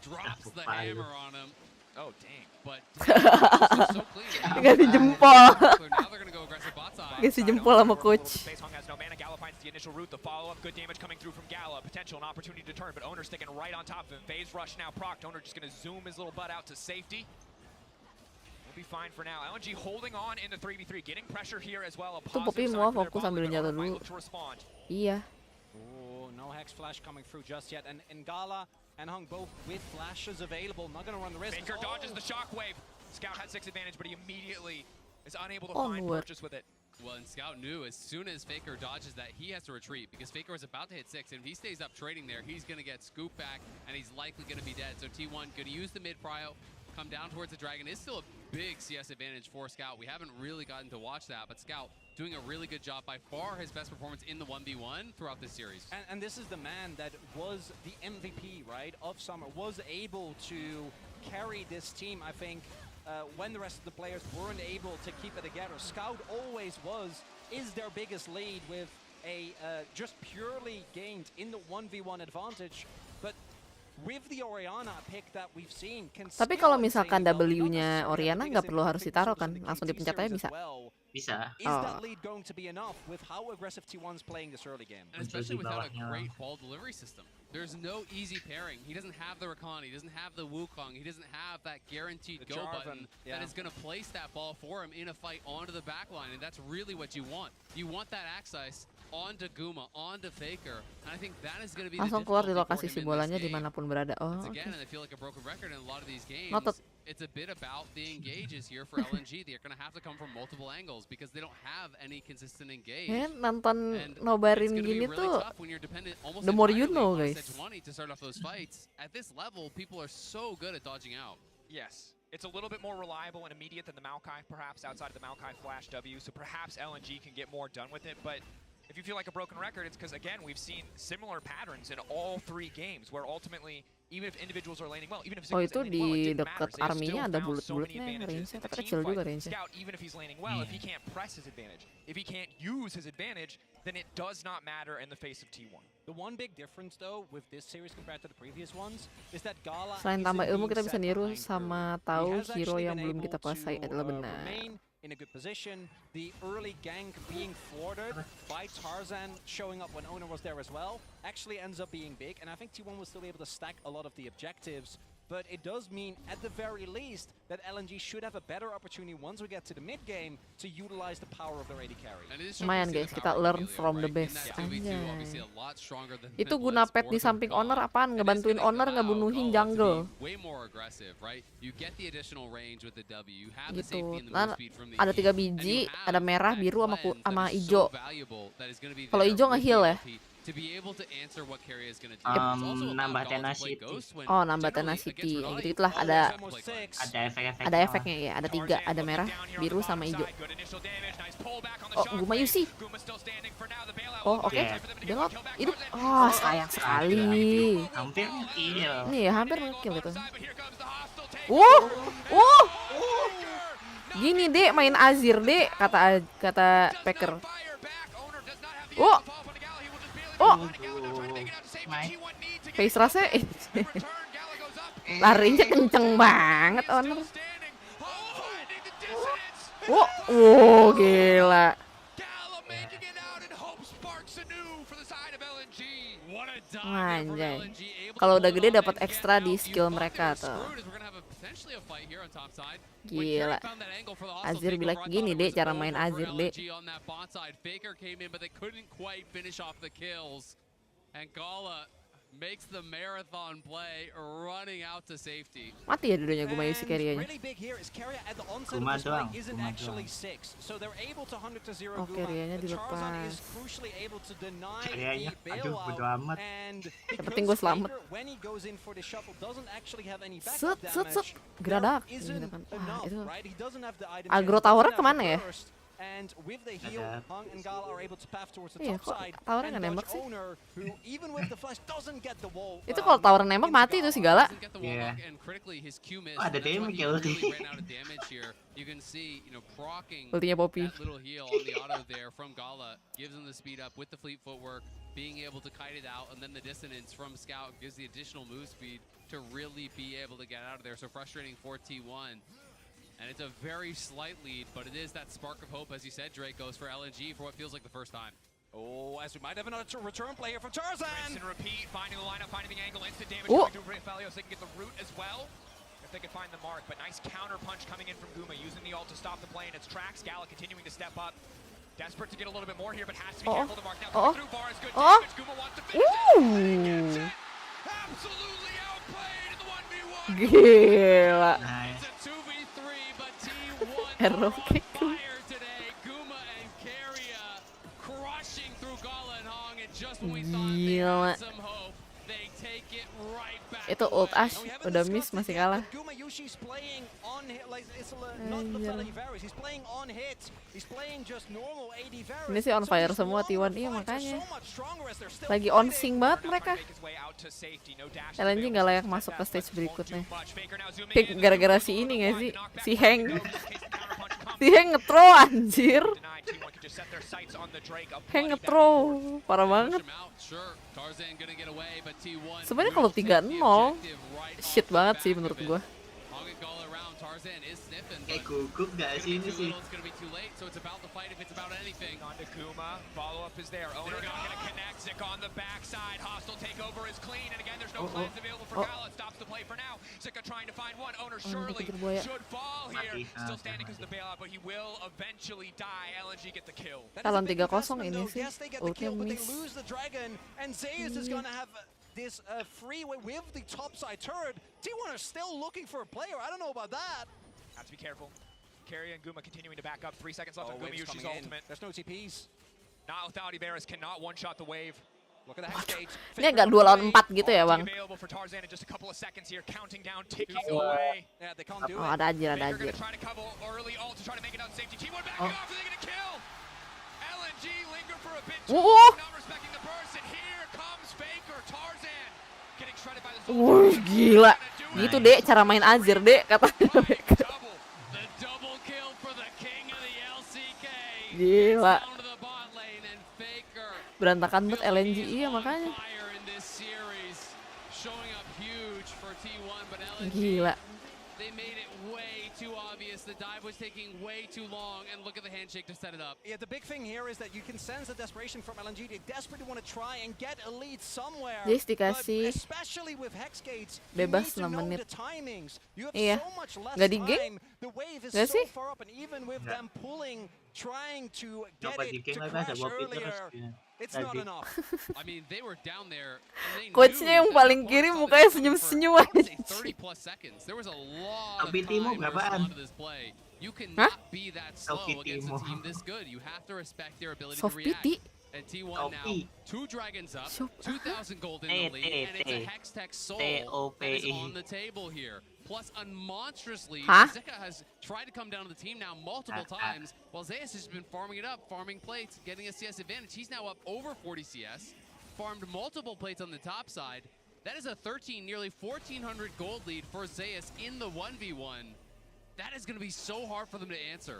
Drops the hammer on him, Oh dang. but so clean. Dikasih jempol. Now they're gonna go aggressive bot side. Dikasih jempol sama coach. Space Hung has no mana. Gala finds the initial route. The follow-up, good damage coming through from Gala. Potential, an opportunity to turn, but Owner sticking right on top of him. Phase rush now procced. Owner just gonna zoom his little butt out to safety. We'll be fine for now. LNG holding on in the 3v3, getting pressure here as well. A Tuh positive Poppy sign mau for their fokus bot sambil lane, but nyala Owner might dulu. look to respond. Iya. Oh, no Hex Flash coming through just yet. And Gala and Hung both with flashes available. Not going to run the risk. Faker dodges the shockwave. Scout had 6 advantage, but he immediately is unable to Oh, find Lord. purchase with it. Well, and Scout knew as soon as Faker dodges that, he has to retreat because Faker was about to hit 6, and if he stays up trading there, he's going to get scooped back, and he's likely going to be dead. So T1 going to use the mid-prio, come down towards the Dragon. It's still a big CS advantage for Scout. We haven't really gotten to watch that, but Scout doing a really good job. By far his best performance in the 1v1 throughout this series. And this is the man that was the MVP, right, of Summer, was able to carry this team, I think, when the rest of the players weren't able to keep it together. Scout always is their biggest lead with a just purely gained in the 1v1 advantage. But with the Orianna pick that we've seen, can Tapi skill kalau insanely misalkan well, but not W-nya necessarily have the Orianna biggest nggak perlu impact. harus I think ditaruh this was kan, the langsung KT dipencet aja series as bisa. well. Bisa. Is Oh. that lead going to be enough with how aggressive T1's playing this early game? And especially Menjadi without a bawahnya. great ball delivery system. There's no easy pairing. He doesn't have the Rakan, he doesn't have the Wukong, he doesn't have that guaranteed The go Jarvan, button yeah. that is going to place that ball for him in a fight onto the back line, and that's really what you want. You want that access onto Guma, onto Faker, and I think that is going to be Langsung the keluar di difficulty lokasi for si him in bolanya this game. dimanapun berada. Oh, Once oke. again, and I feel like a broken record in a lot of these games. Noted. It's a bit about the engages here for LNG. They're going to have to come from multiple angles because they don't have any consistent engage. Nonton And nobarin it's gonna be gini really tuh tough when you're dependent almost the more you entirely know, on guys. Sejuani to start off those fights. At this level, people are so good at dodging out. Yes. It's a little bit more reliable and immediate than the Maokai, perhaps, outside of the Maokai Flash W, so perhaps LNG can get more done with it, but if you feel like a broken record, it's because, again, we've seen similar patterns in all 3 games, where ultimately, even if individuals are laning well, even if Oh, Ziggs itu laning well, it di didn't dekat matter. They arminya still ada found so many bulat-bulatnya advantages range-nya, in the tapi team kecil juga fight. range-nya. Scout, even if he's laning well, if he can't press his advantage, if he can't use his advantage, then it does not matter in the face of T1. The one big difference though with this series compared to the previous ones is that Gala Selain isn't tambah ilmu being kita bisa set niru behind sama early. tahu He has hero actually yang been belum able kita kuasai to, adalah benar. remain in a good position. The early gank being thwarted by Tarzan showing up when Owner was there as well actually ends up being big, and I think T1 was still able to stack a lot of the objectives. But it does mean, at the very least, that LNG should have a better opportunity once we get to the mid-game to utilize the power of the AD carry. And it is Lumayan showing guys, the kita power of learn Emilio, from the right? In best. that 2v2, obviously Anjay. a lot stronger than Itu Blitz, guna pet di Orville samping gone. owner apaan? And Ngebantuin it's owner gonna allow ngebunuhin Gala to jungle. be way more aggressive, right? You get the additional range with the W. You have the Gitu. safety and the Nah, move speed from the ada E, 3 and biji, you have ada merah, that biru sama cleanse that sama is hijau. so valuable that is gonna be Kalau there hijau with nge-heal the ya. LP to be able to answer what Keria is gonna do. It's also allowed Nambah Gala to play tenacity. Ghost when Oh, nambah generally tenacity. against Ya, Renali, gitu-gitulah. all Ada the play cleanse. Ada efek-efeknya. ada efeknya ya. Ada 3, ada merah, biru sama hijau. Oh, Guma Yusi. Oh, oke. Belok. Hidup. Oh, sayang sekali. Hampir kill. Nih ya, hampir nge-kill gitu. Gini dek, main Azir dek, kata Packer. Face rush-nya larinya kenceng banget owner. Gila. Anjay. Kalau udah gede dapat ekstra di skill mereka tuh. potentially a fight here on top side. Gila. Azir bilang gini deh cara main Azir deh. On that bot side, Faker came in, but they couldn't quite finish off the kills. And Gala makes the marathon play, running out to safety. Mati ya dulunya Guma Yusi Keria-nya. Really big here is Keria at the onset Guma of this play doang, isn't Guma actually doang. 6. So they're able to 100 to 0 Oh, Guma. Keria-nya But Tarzan is dilepas. crucially able to deny Keria-nya, the aduh, bodo bailout. amat. And Yang penting gue selamat. Faker, when he goes in for the shuffle, doesn't actually have any backup Set, set, set. damage. Geradak. There isn't Gitu kan. Wah, enough, itu. right? He doesn't have the item Agro chance, towernya doesn't have kemana the ya? burst. And with the heal, Ada. Hung and Gala are able to path towards the Iya, top kok side. towernya And nggak nembak Dodge sih? Owner, who even with the flash doesn't get the wall. Itu kalau tower nembak mati itu si Gala. Yeah. And critically, his Q miss. Oh, ada That's why damage he ya ulti. really ran out of damage here. You can see, proccing Ultinya Poppy. that little heal on the auto there from Gala gives him the speed up with the fleet footwork, being able to kite it out, and then the dissonance from Scout gives the additional move speed to really be able to get out of there. So frustrating for T1. And it's a very slight lead, but it is that spark of hope, as you said, Drake goes for LNG for what feels like the first time. Oh, as we might have another return play here from Tarzan. Rinse and repeat, finding the lineup, finding the angle, instant damage Oh. coming through Felios. They can get the root as well, if they can find the mark. But nice counter punch coming in from Guma, using the ult to stop the play in its tracks. Gala continuing to step up. Desperate to get a little bit more here, but has to be careful. The mark now coming through. Bar is good damage. Guma wants to finish it. He gets it. Absolutely outplayed in the 1v1. Gila. Nice. It's a 2v3, but T1 Hero are on kick. fire today. Guma and Keria crushing through Gala and Hong, and just when we thought they Gila. had some hope, they take it right back Itu ult away. Ash udah miss masih kalah. Guma Yushi's playing on hit, like it's not the fatality varies. He's playing on hit. He's playing just normal AD varies. Ini sih on So fire these semua longer T1, iya fights are makanya. so much stronger as they're still Lagi on fighting. sync banget Now mereka. trying to make his way out to safety. No dash to LNG fail. nggak layak Step masuk ke back, stage but won't do berikutnya. much. Faker now zooming Pick in. gara-gara Guma si ini going nggak wide. sih? The knockback Si won't Heng. go. In this case, the counter punch comes. Si Heng nge-throw anjir. Denied. T1 could just set their sights on the Drake. A Heng bloody nge-throw. back and forth. Parah Push banget. him out, sure. Tarzan gonna get away, but T1 Sebenarnya kalau will take the 3-0, objective right shit off the banget sih back menurut of it. gua. Hong and Gala around, Tarzan is sniffing, Kayak but gugup gak it's sih gonna ini be too sih? little, it's gonna be too late, so it's about the fight if it's about anything. On to Guma. Follow-up is there. Owner not going to connect. Zik on the backside. Hostile takeover is clean. And again, there's no plans available for Gala. It stops the play for now. Zika trying to find one. Owner surely dikejar buaya. should fall here. Mati. Still standing because of the bailout, but he will eventually die. LNG get the kill. Talon 3-0 ini sih. Yes, they get the Ultnya kill, but they miss. lose the dragon, and Zeus is gonna have this freeway with the topside turret. T1 are still looking for a player. I don't know about that. Have to be careful. Carry and Guma continuing to back up. 3 seconds left on Guma Wave's Yushi's coming in. ultimate. There's no TPs. Not without Iberis. Cannot one-shot the wave. Look at the hex gauge. Ini agak 2 lawan 4 gitu ya, Bang. Available for Tarzan in just a couple of seconds here. Counting down, ticking away. Yeah, they can't do Oh, it. ada Azir, ada Faker Azir. gonna try to cover early ult to try to make it out safety. T1 backing off, and they're gonna kill. LNG linger for a bit too Oh. long, not respecting the burst, and here comes Faker. Tarzan getting shredded by the Gila. Gitu deh cara main Azir deh katanya mereka. Double. The double kill for the king of the LCK. Gila. Down to the bot lane, and Faker Berantakan banget feels LNG, he is iya on makanya. fire in this series. Showing up huge for T1, but LNG, Gila. they made it way too obvious. The dive was taking way too long, and look at the handshake to set it up. Yeah, the big thing here is that you can sense the desperation from LNG. They desperately want to try and get a lead somewhere. Jis But dikasih especially with hex gates, bebas you 6 need to know menit. the timings. You have Iya. so much less Nggak di-geng? time. The wave is Nggak so sih? far up, and even with Nggak. them pulling, trying to get Coba it di geng to lagi ada crash Bobby terus earlier, dia. it's not Tadi. enough. I mean, they were down there. And they Coachnya yang knew that paling the kiri opponents mukanya thought they were senyum-senyum for, I would say, aja. 30 plus seconds. There was a lot of Topi Timo time to berapaan? respond to this play. You cannot be that slow Topi against a Timo. team this good. You have to respect their ability Soft to react. pity. And T1 now, Topi. 2 dragons up, Soft- 2,000 gold in the lead, and it's a Hextech soul that is on the table here. Plus, unmonstrously, Huh? Zika has tried to come down to the team now multiple times, while Zeus has been farming it up, farming plates, getting a CS advantage. He's now up over 40 CS, farmed multiple plates on the top side. That is a 13, nearly 1,400 gold lead for Zeus in the 1v1. That is going to be so hard for them to answer.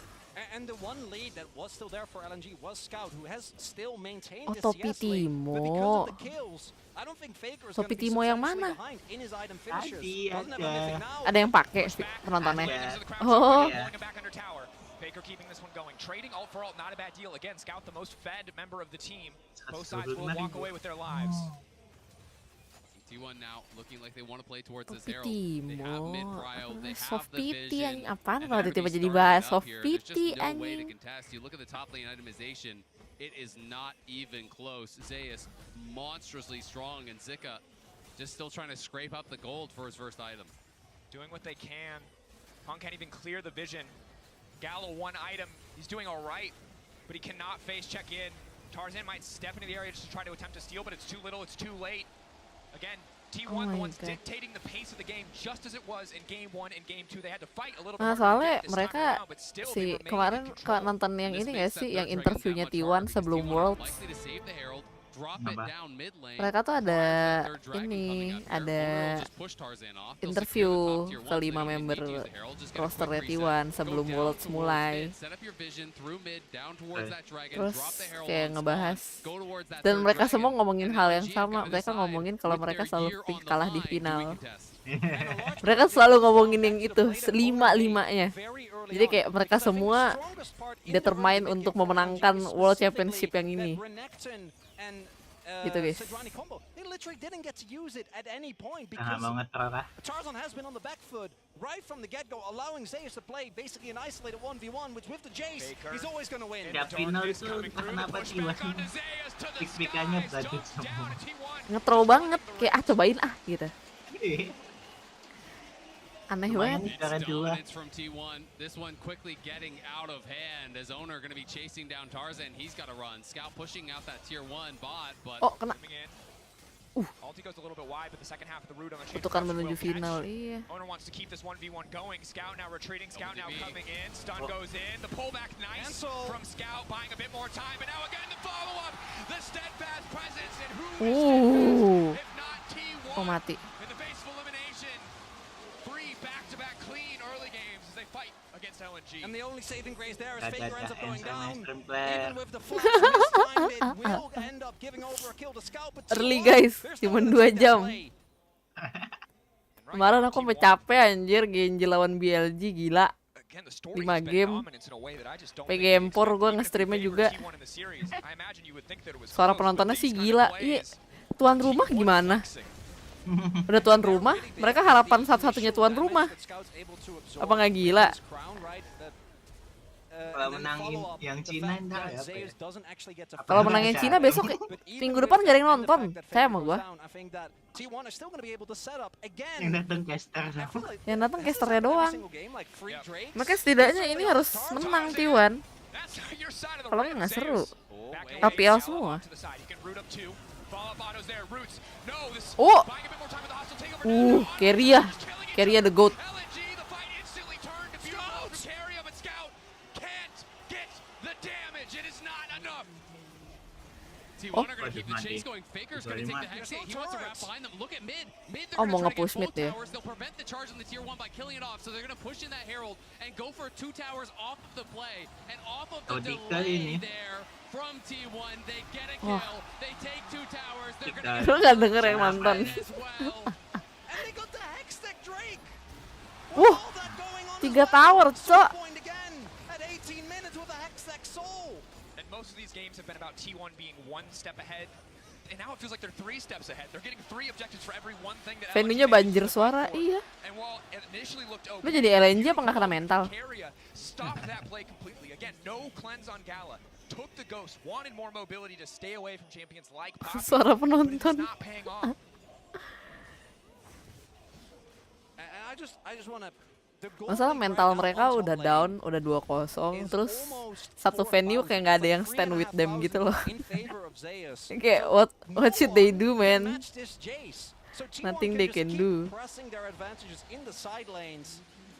And the one lead that was still there for LNG was Scout, who has still maintained Oh, the Topi CS lead. But because Timo. of the kills, I don't think Faker is Topi going to be Timo yang substantially mana? behind in his item finishes. Tadi Doesn't have ada. anything now. Ada yang pakai Push back, penontonnya. landings to the crowd, Oh. pulling him back under tower. Faker keeping this one going. Trading ult for ult, not a bad deal. Again, Scout the most fed member of the team. Both sides will walk away with their lives. T1 T1 now looking like they want to play towards this Topik Herald. They have Timur. mid-prio, they have Soft the pity vision. anjing. Apaan and kalau they're tiba-tiba gonna be jadi starting bahas it up soft here. There's pity just no way to anjing. contest. You look at the top lane itemization, it is not even close. Zeus monstrously strong, and Zika just still trying to scrape up the gold for his first item. Doing what they can. Hung can't even clear the vision. Gallo one item. He's doing all right, but he cannot face check in. Tarzan might step into the area just to try to attempt to steal, but it's too little, it's too late. Again, T1 the ones dictating the pace of the game just as it was in game 1 and game 2. They had to fight a little bit Nah, harder to soalnya get this time mereka around, but still si they remain kemarin in kalau control. nonton yang This ini makes gak that sih, yang third dragon interviewnya that much harder T1 because sebelum T1 are Worlds. likely to save the Herald, drop it Kenapa? down mid lane. Mereka tuh ada Third dragon ini, coming up here. ada Orville will just push Tarzan off. They'll interview secure the top tier ones. kelima They don't even member need to use the Herald, just get a rosternya quick reset. T1 Go sebelum down Worlds towards mulai. mid, set up your vision through mid, down towards that dragon, Terus drop the Herald kayak on ngebahas, spawn, go towards that dan third mereka dragon, semua ngomongin and hal yang LNG sama. gonna Mereka decide ngomongin kalau with mereka their selalu year on the kalah di line, do we final. contest? Mereka selalu ngomongin yang itu, lima-limanya. Jadi kayak mereka semua determine untuk memenangkan World Championship yang ini. Gitu guys. Banget Rara. Tarzan has been on the back foot right from the get-go, allowing Zeus to play basically an isolated 1v1, which with the Jace, he's always going to win. Tiap final itu entah kenapa T1 pik-pikannya bagus semua. Nge-throw banget, kayak cobain gitu. Aneh Lumayan banget. cara dua. Dominance from T1. This one quickly getting out of hand as owner going to be chasing down Tarzan. He's got to run. Scout pushing out that tier 1 bot, but Oh, kena. Ulti goes a little bit wide, but the second half of the route on the chain Kutukan will menuju catch. final, iya. Owner wants to keep this 1v1 going. Scout now retreating. Scout now LTV. coming in. Stun goes in. The pullback nice from Scout, buying a bit more time. And now again the follow-up. The steadfast presence. And who is if not T1 Oh, mati. in the face of elimination. 3 back-to-back clean early games as they fight against LNG. And the only saving grace there is Dadah, Faker ends up going down. stream player. Even with the flash mistimed, it will end up giving over a kill to Scout. But Early T1, guys, there's cuma no 2 one to jam. play. Kemarin aku sampai capek anjir Genji lawan BLG, gila. 5 game. PG Empor gue nge-streamnya juga. Suara penontonnya sih gila. Iya, tuan rumah gimana? Udah tuan rumah, mereka harapan satu-satunya tuan rumah. Apa nggak gila? Kalau menangin yang Cina entar ya apa ya? Kalau menangin Cina besok minggu depan gak ada yang nonton. Saya sama gua. Yang datang caster sama. Yang datang casternya doang. Mereka setidaknya ini harus menang T1. Kalau nggak seru. LPL semua. Oh, Keria the goat. T1 are going to keep the chase going. Faker's going to take the hex hit. He wants to wrap behind them. Look at mid. Mid, they're Oh, going to mau try to get nge-push full mid ya. towers. They'll prevent the charge on the tier 1 by killing it off. So they're going to push in that Herald and go for 2 towers off of the play. And off of the delay there from T1. They get a kill. They take 2 towers. They're going to Lu nggak denger yang nonton. as well. And they got the Hextech Drake. 3 tower, cok. At 18 minutes with a Hextech Soul. And most of these games have been about T1 being 1 step ahead. And now it feels like they're 3 steps ahead. They're getting 3 objectives for every one thing that Venue-nya banjir suara, iya. And while it initially looked okay, Lu jadi LNG apa nggak kena mental? Keria stopped that play completely. Again, no cleanse on Gala. Took the ghost, wanted more mobility to stay away from champions like Poppy, Suara but it's penonton. not paying off. And I just want to. Masalah mental mereka udah down, udah 2-0, terus satu venue kayak nggak ada yang stand with them gitu loh. Kayak what should they do, man? Nothing they can do.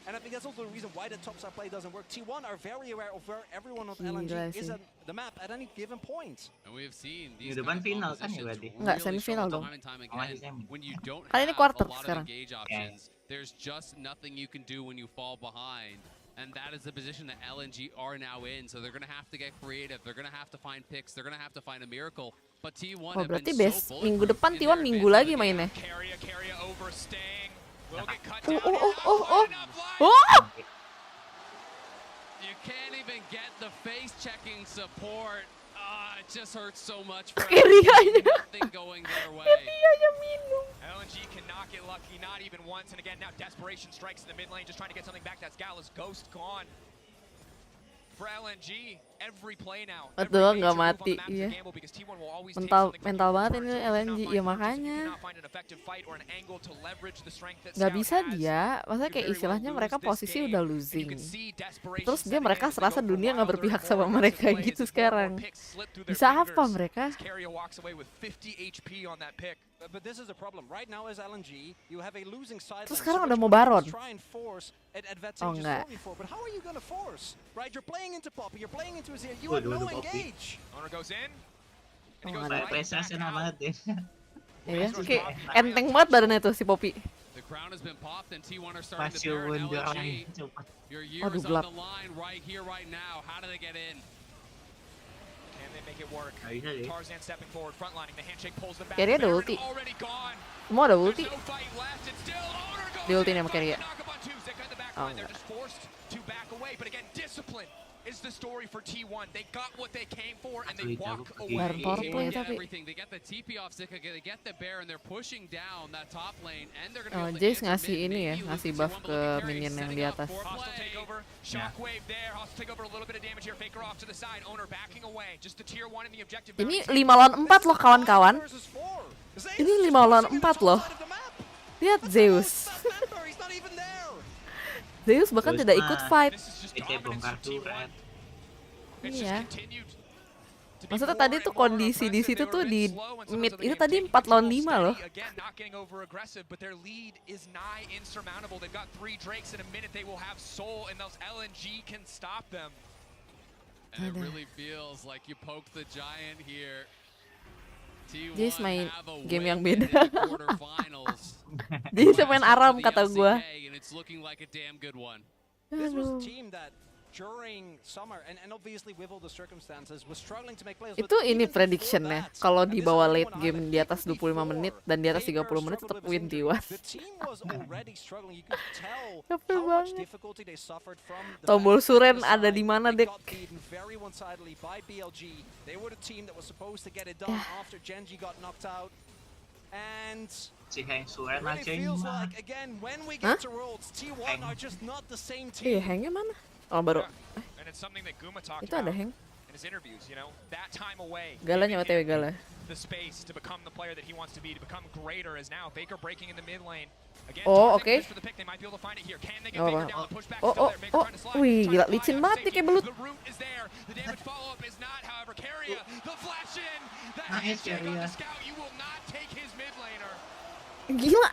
And I think that's also the reason why the top side play doesn't work. T1 are very aware of where everyone on LNG is at the map at any given point. And we have seen these Minggu depan final kan ya berarti? Nggak, semifinal dong. When you don't Kali ini have quarter a lot of sekarang. engage options, there's just nothing you can do when you fall behind. And that is the position that LNG are now in. So they're going to have to get creative. They're going to have to find picks. They're going to have to find a miracle. But T1 Oh, have berarti been so minggu depan bulletproof in T1 their minggu advancement lagi of the game. mainnya. Keria overstaying. Will get cut Oh, down. oh. You can't even get the face checking support. It just hurts so much for Kerianya. nothing going their way. Kerianya minum. LNG get lucky, not even once. And again, now desperation strikes in the mid lane, just trying to get something back. That's Gala's Ghost gone. For LNG, every play now. Betul, nggak mati, iya. Mental banget ini LNG, ya makanya. Nggak bisa dia, maksudnya kayak istilahnya mereka posisi udah losing. Terus mereka serasa dunia nggak berpihak sama mereka gitu sekarang. Bisa apa mereka? But this is the problem. Right now as LNG, you have a losing side. Terus sekarang udah mau Baron. Oh enggak. But how are you gonna force? Right, you're playing into Poppy, you're playing into Azir. You have no engage. Owner goes in. Oh, nggak ada. Presasnya banget ya. Iya, kayak enteng banget badannya tuh si Poppy. The crown has been popped and T1 are starting to Masih bear an mundur LNG. cepat. Your year is gelap. on the line right here, right now. How do they get in? Can they make it work? Nggak bisa deh. Tarzan stepping forward, frontlining. The handshake pulls them back. Carry ada Baron ulti. already gone. Semua ada ulti. There's no fight left. It's still Owner goes Di ulti in. sama Carry ya. Knock up on two. Zeka in the back Oh, line. They're enggak. just forced to back away. But again, discipline is the story for T1. They got what they came for and they walk away. Baron power T1 play get tapi. everything. They get the TP off Zika, they get the bear, and they're pushing down that top lane, and they're gonna Oh, be able to Jace answer ngasih mid, ini ya, maybe ngasih lose buff T1, but ke look at Carry minion yang setting di up atas. for Hostile play. takeover, shockwave there. Hostile takeover, a little bit of damage here. Faker off to the side. Owner backing away. Just the tier 1 in the objective. Ini 5 lawan 4 loh kawan-kawan. Ini 5 lawan 4 loh. Lihat Zeus. Zeus bahkan tidak ikut fight. Kita bongkar turret. Iya. Maksudnya tadi tuh kondisi di situ tuh di mid itu tadi 4 lawan 5 loh. Again, not getting over aggressive, but their lead is nigh insurmountable. They've got 3 Drakes in a minute. They will have Soul, and those LNG can stop them. And it really feels like you poked the giant here. Jace main T1 have a game yang win in beda. the quarterfinals. Jace main Aram kata gua. And it's looking like a damn good one. This was Aduh. a team that during summer and obviously with all the circumstances was struggling to make plays. Itu ini predictionnya. Kalau di bawah late game di atas 25 menit dan di atas 30 menit tetap win T1. The team was already struggling. You could tell Capek how much banget. difficulty they suffered from the Tombol back Suren side. ada di mana, They Dek? got beaten very one-sidedly by BLG. They were the team that was supposed to get it done after Genji got knocked out. And Si Heng Suren really aja feels mah. like again when we Huh? get to Worlds, T1 are just not the same Iya, team. hangnya mana? Oh, baru. And it's something that Guma talked Itu ada about hang. in his interviews, you know, that time away. Galanya giving OTW him Gala. the space to become the player that he wants to be, to become greater, as now Faker breaking in the mid lane. Again, Oh, Tarzan oke. goes for the pick. They might be able to find it here. Can they get Oh, Faker wow. down? The pushback Oh, still oh, there. Faker oh. trying to slide. Wih, Trying gila, to slide licin out banget to nih kayak safety. belut. The root is there. The damage follow-up is not, however. Carrier, the flash in. That Nice, handshake on the Carrier. scout. You will not take his mid laner. Gila.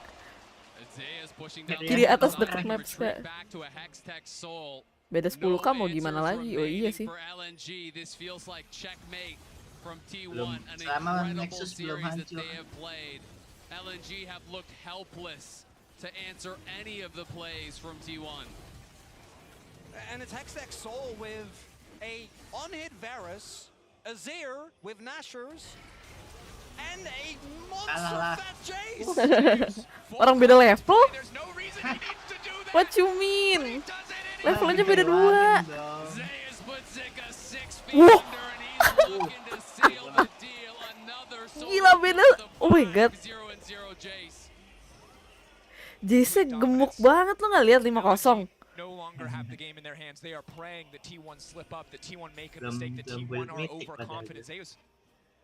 Isaiah's pushing down Kiri the atas side, dekat map retreat Kak. back to a Hextech Soul. Beda 10k mau No gimana answers lagi? Oh iya remaining sih. for LNG. This feels like checkmate from T1. Belum. An Selama incredible Nexus belum series that hancur. they have played. LNG have looked helpless to answer any of the plays from T1. And it's Hextech Soul with a on-hit Varus, Azir with Nashers, and a monster Alah. fat Jace. Orang beda level? There's no reason he needs to do that. What you He mean? does it anyway. Levelnya beda 2. Zayas put Zika 6 feet Whoa. under and he's looking to seal the deal. Another Soul Gila, beda. with the Oh my God. 5-0-0 Jace. Jace gemuk banget, lo nggak lihat 5-0. No longer have the game in their hands. They are praying that T1 slip up, that T1 make a Belum- mistake, that belum T1 are mythic padahal overconfident. itu. Zeus,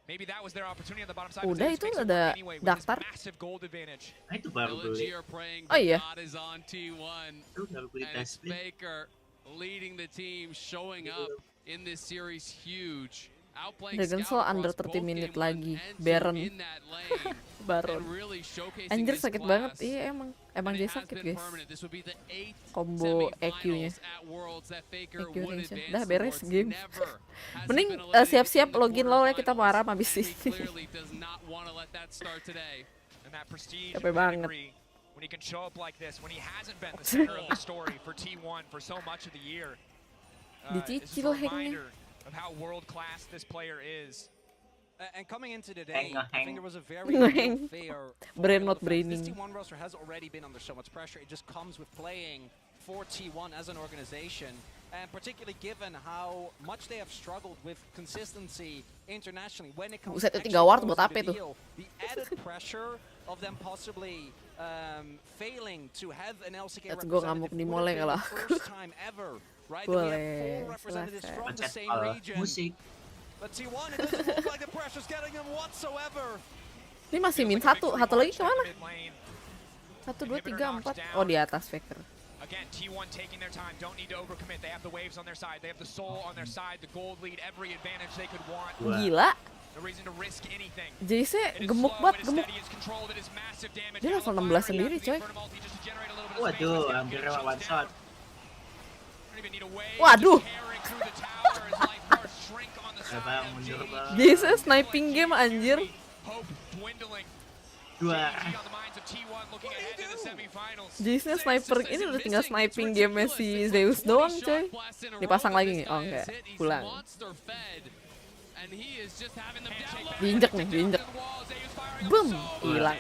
maybe that was their opportunity on the bottom side. but Udah, Zeus itu makes it ada work anyway with his daftar. massive gold advantage. Nah itu baru LNG beli. are praying Oh, that iya. God is on T1. Itu baru beli And it's tes Faker leading the team, showing up in this series huge. Outplaying Dragon Scout Soul under across 30 both menit game 1 lagi. and 2 Baron. in that lane. Baron. And really showcasing Anjir this sakit class. banget. Iya emang And dia it has sakit been guys. permanent. This would be the 8th Combo EQ-nya. semifinals at Worlds that Faker EQ would tension. advance Dah beres towards. game. Never has Mending he been eliminated siap-siap in the login LoL ya, kita mau quarterfinals. Aram habis And he ini. clearly does not want to let that start today. And that prestige Capek and banget. pedigree, when he can show up like this, when he hasn't been the center of the story for T1 for so much of the year. It's just Dicicil a hangnya. reminder of how world class this player is. And coming into today, Hang, I think there was a very Hang. real fear. Brain for not the fans. This braining. T1 roster has already been under so much pressure. It just comes with playing for T1 as an organization. And particularly given how much they have struggled with consistency internationally when it comes Buset, to itu 3 ward actually buat closing apa the itu? deal, the added pressure of them possibly failing to have an LCK Let's go representative ngamuk di would mole have been kalau the aku. first time ever, right? That we have Boleh, 4 representatives silahkan. from the Pencet same region. musik. But T1, it doesn't look like the pressure's getting them whatsoever. Ini masih min satu lagi kemana? 1, 2, 3, 4. Oh, di atas Faker. Again, T1 taking their time, don't need to overcommit. They have the waves on their side, they have the soul on their side, the gold lead, every advantage they could want. Gila. No reason to risk anything. JC It is gemuk slow, banget, it is gemuk. steady, it's controlled, it is massive damage. Dia level 16 sendiri, coy. Waduh, hampir one shot. Waduh. Bang, mundur bang. JC sniping game anjir. Dua. JC sniper ini udah tinggal sniping game si Zeus doang, coy. Dipasang lagi nih. Oh enggak, pulang. Diinjek nih, diinjek. Boom, hilang.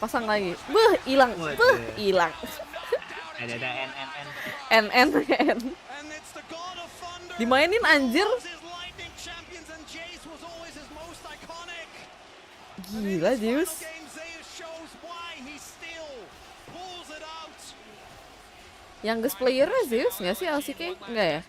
Pasang lagi. Beuh, hilang. Beuh, hilang. Ada N. Dimainin anjir. Gila Zeus. Youngest player-nya Zeus nggak sih LCK? Nggak ya?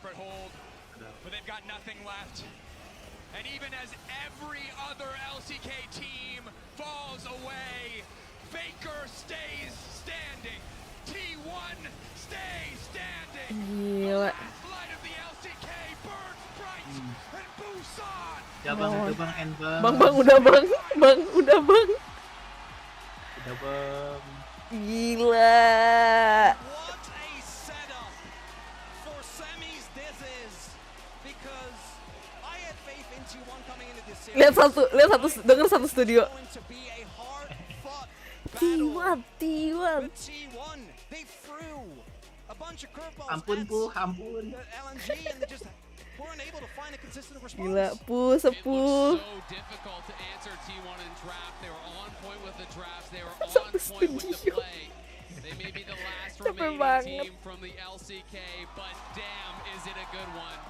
And even as every other LCK team falls away, Faker stays standing. T1 stays standing. Gila. Light of the LCK burns bright and Busan. Udah bang, udah bang, N bang. Bang, udah bang. Bang, udah bang. Udah bang. Gila. What a setup for semis this is, because I had faith in T1 coming into this series. Lihat satu, denger satu studio. Going to be a hard-fought battle. T1. But T1, they threw a bunch of curveballs Ampun at pu, ampun. LNG and they just weren't able to find a consistent response. Gila, sepuh. So difficult to answer T1 in draft. They were on point with the drafts. They were on Satu point with the studio. play. They may be the last Capek remaining banget. team from the LCK, but damn, is it a good one.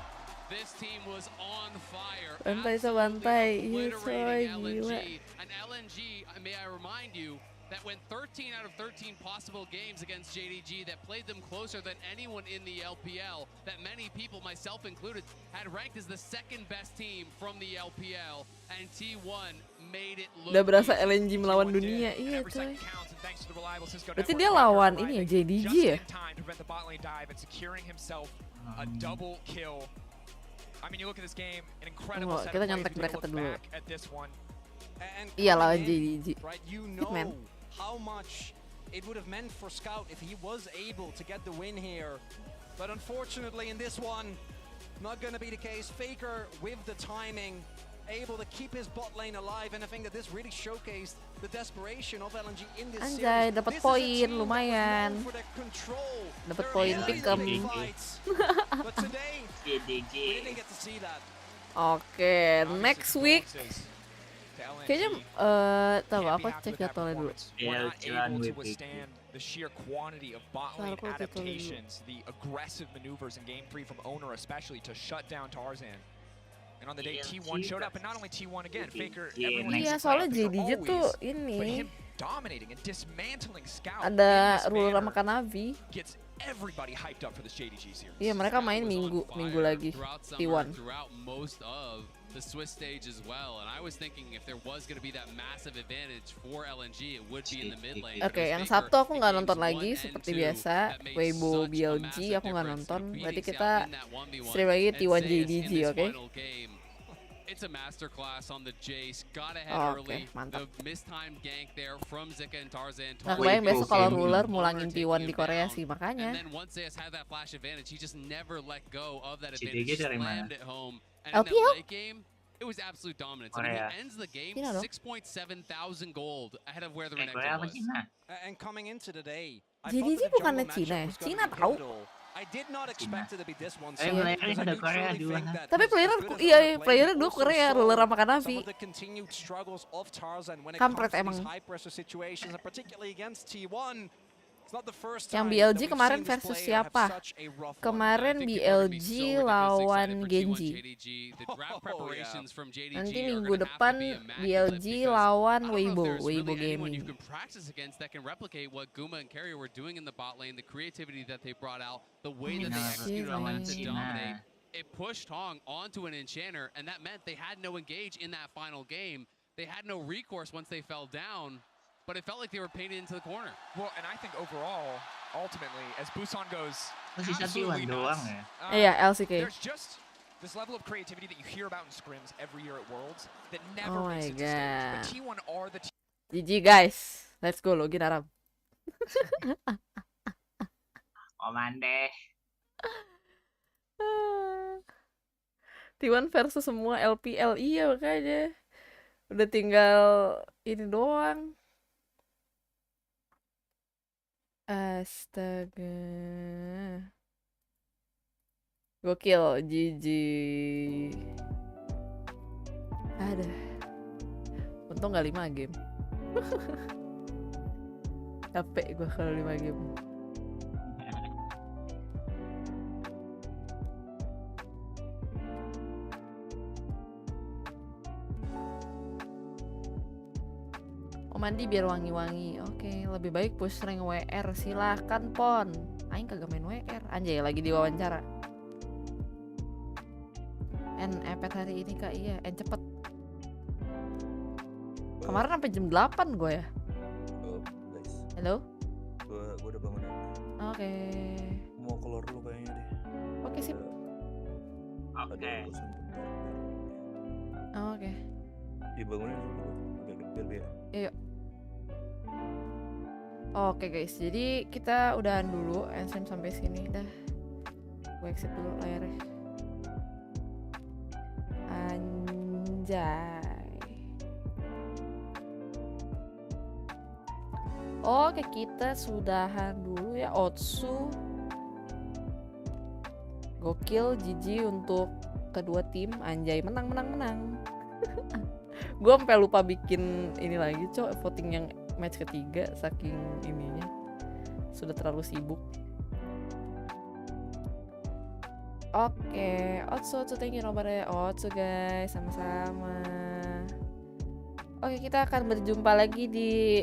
This team was on fire. Bantai sa Absolutely bantai. Iya obliterating coy, gila. LNG. And LNG, may I remind you, that went 13 out of 13 possible games against JDG, that played them closer than anyone in the LPL, that many people, myself included, had ranked as the second best team from the LPL, and T1 made it look Udah berasa easy. LNG melawan dunia. Iya coy. Berarti dia lawan ini ya, JDG ya? A double kill. I mean, you look at this game, an incredible Oh, set kita of plays. nyontek If you mereka look dulu. back at this one, And Iya lawan coming in, JDG. right, you Hitman. know how much it would have meant for Scout if he was able to get the win here. But unfortunately in this one, not going to be the case. Faker with the timing, able to keep his bot lane alive, and I think that this really showcased the desperation of LNG in this Anjay, series. dapat This is a poin, team that was lumayan. known for their control, Dapat their poin early pick'em. game fights. But today, we JDG. didn't get to see that. Oke, next week kayaknya tahu aku cek jadwalnya dulu. Yeah, Jalan to with withstand the sheer quantity of bot Sorry, lane aku cek dulu. adaptations, the aggressive maneuvers in game 3 from Owner especially to shut down Tarzan. And on the day Yeah, T1 showed T- up, and not only T1 again, Yeah, Faker, yeah, everyone next Iya, thinks soalnya Faker JDG always, tuh but ini him dominating and dismantling Scout ada in this rule sama manner Kanavi. gets everybody hyped up for this JDG series. Iya, mereka main Was on minggu fire lagi. throughout T1. summer, throughout most of the Swiss stage as well. And I was thinking if there was going to be that massive advantage for LNG, it would be in the mid lane. Oke, because yang Faker, Sabtu aku in nggak games nonton 1 lagi and seperti 2, biasa. that made Weibo such a BLG massive aku nggak difference. nonton. Beating Berarti Scout kita in that 1v1 stream lagi and T1 Zeus JDG, in this oke? final game. It's a masterclass on the Jace. Got ahead Oh, early. oke, mantap. The mistimed gank there from Zika and Tarzan. Nggak Wait, kebayang besok kalau okay. ruler mulangin Taking T1 him di Korea down. sih, makanya. And then once Zeus had that flash advantage, he just never let go of that JDG advantage. dari Slammed mana? it home. And in that LPL? late game, it was absolute dominance. I mean, Korea. he ends the game Cina dong. 6.7 thousand gold ahead of where the Korea Renekton apa was. Cina? And coming into the day, I JDG thought that the bukannya jungle Cina ya? matchup was gonna Cina be tahu. pivotal. I did not expect it to be this one. Eh, so player-nya because I ada do Korea truly dua. think that Tapi as player, good as iya, Owner played, playernya he dua also Korea, saw ruler sama some Kanavi. of the continued struggles of Tarzan when it Kampret comes to emang. these high pressure situations, and particularly against T1. Yang BLG kemarin versus siapa? Kemarin BLG lawan Genji. Nanti minggu depan BLG lawan Weibo Gaming. It pushed Hong onto an enchanter, and that meant they had no engage in that final game. They had no recourse once they fell down, but it felt like they were painted into the corner. Well, and I think overall, ultimately, as Busan goes Sisa absolutely T1 doang nuts, ya. Iya, LCK. there's just this level of creativity that you hear about in scrims every year at Worlds that Oh never my makes it to stage. But god. T1 are the GG guys. Let's go login Aram. Komande. T1 versus semua LPL, iya makanya. Udah tinggal ini doang. Astaga. Gokil, GG. Ada. Untung gak 5 game. Capek gue kalau 5 game. Mandi biar wangi-wangi. Oke, lebih baik push rank WR. Silahkan pon. Aing kagak main WR. Anjay lagi diwawancara. Epet hari ini kak. Iya, cepet. Kemarin sampai jam 8 gue ya. Halo? Gue udah bangun ya. Oke. Mau keluar dulu kayaknya deh. Oke sip. Oke. Oke. Dibangunin dulu. Biar. Iya. Oke guys, jadi kita udahan dulu stream sampai sini dah. Gue exit dulu layarnya. Anjay. Oke, kita sudahan dulu ya. Otsu gokil, GG untuk kedua tim. Anjay, menang. Gue sampai lupa bikin ini lagi, voting yang match ketiga saking ininya. Sudah terlalu sibuk. Oke, Otsu thank you NOBAR ya. Otsu guys, sama-sama. Oke, kita akan berjumpa lagi di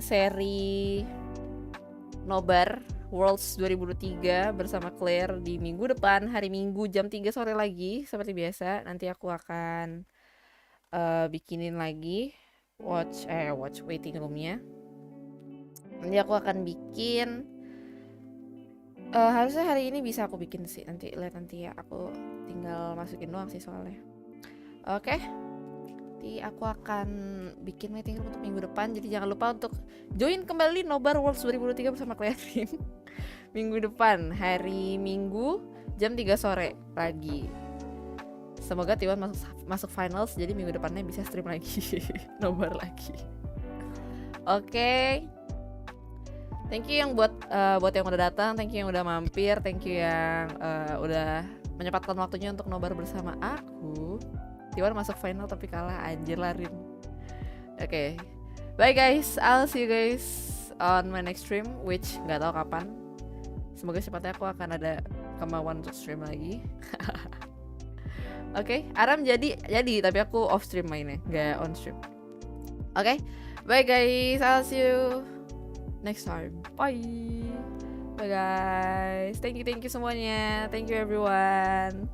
seri NOBAR Worlds 2023 bersama Claire di minggu depan, hari Minggu jam 3 sore lagi seperti biasa. Nanti aku akan bikinin lagi watch waiting roomnya. Nanti aku akan bikin harusnya hari ini bisa aku bikin sih, nanti lihat nanti ya, aku tinggal masukin doang sih soalnya. Oke. Nanti aku akan bikin waiting room untuk minggu depan, jadi jangan lupa untuk join kembali NOBAR Worlds 2023 bersama Clairene minggu depan, hari Minggu jam 3 sore lagi. Semoga T1 masuk finals, jadi minggu depannya bisa stream lagi NOBAR lagi. Oke. Thank you yang buat yang udah datang, thank you yang udah mampir, thank you yang udah menyempatkan waktunya untuk NOBAR bersama aku. T1 masuk final tapi kalah, anjir larin. Oke. Bye guys, I'll see you guys on my next stream, which nggak tahu kapan. Semoga cepatnya aku akan ada kemauan untuk stream lagi. Oke, Aram jadi tapi aku off stream mainnya, nggak on stream. Oke, bye guys, I'll see you next time. Bye guys, thank you semuanya, thank you everyone.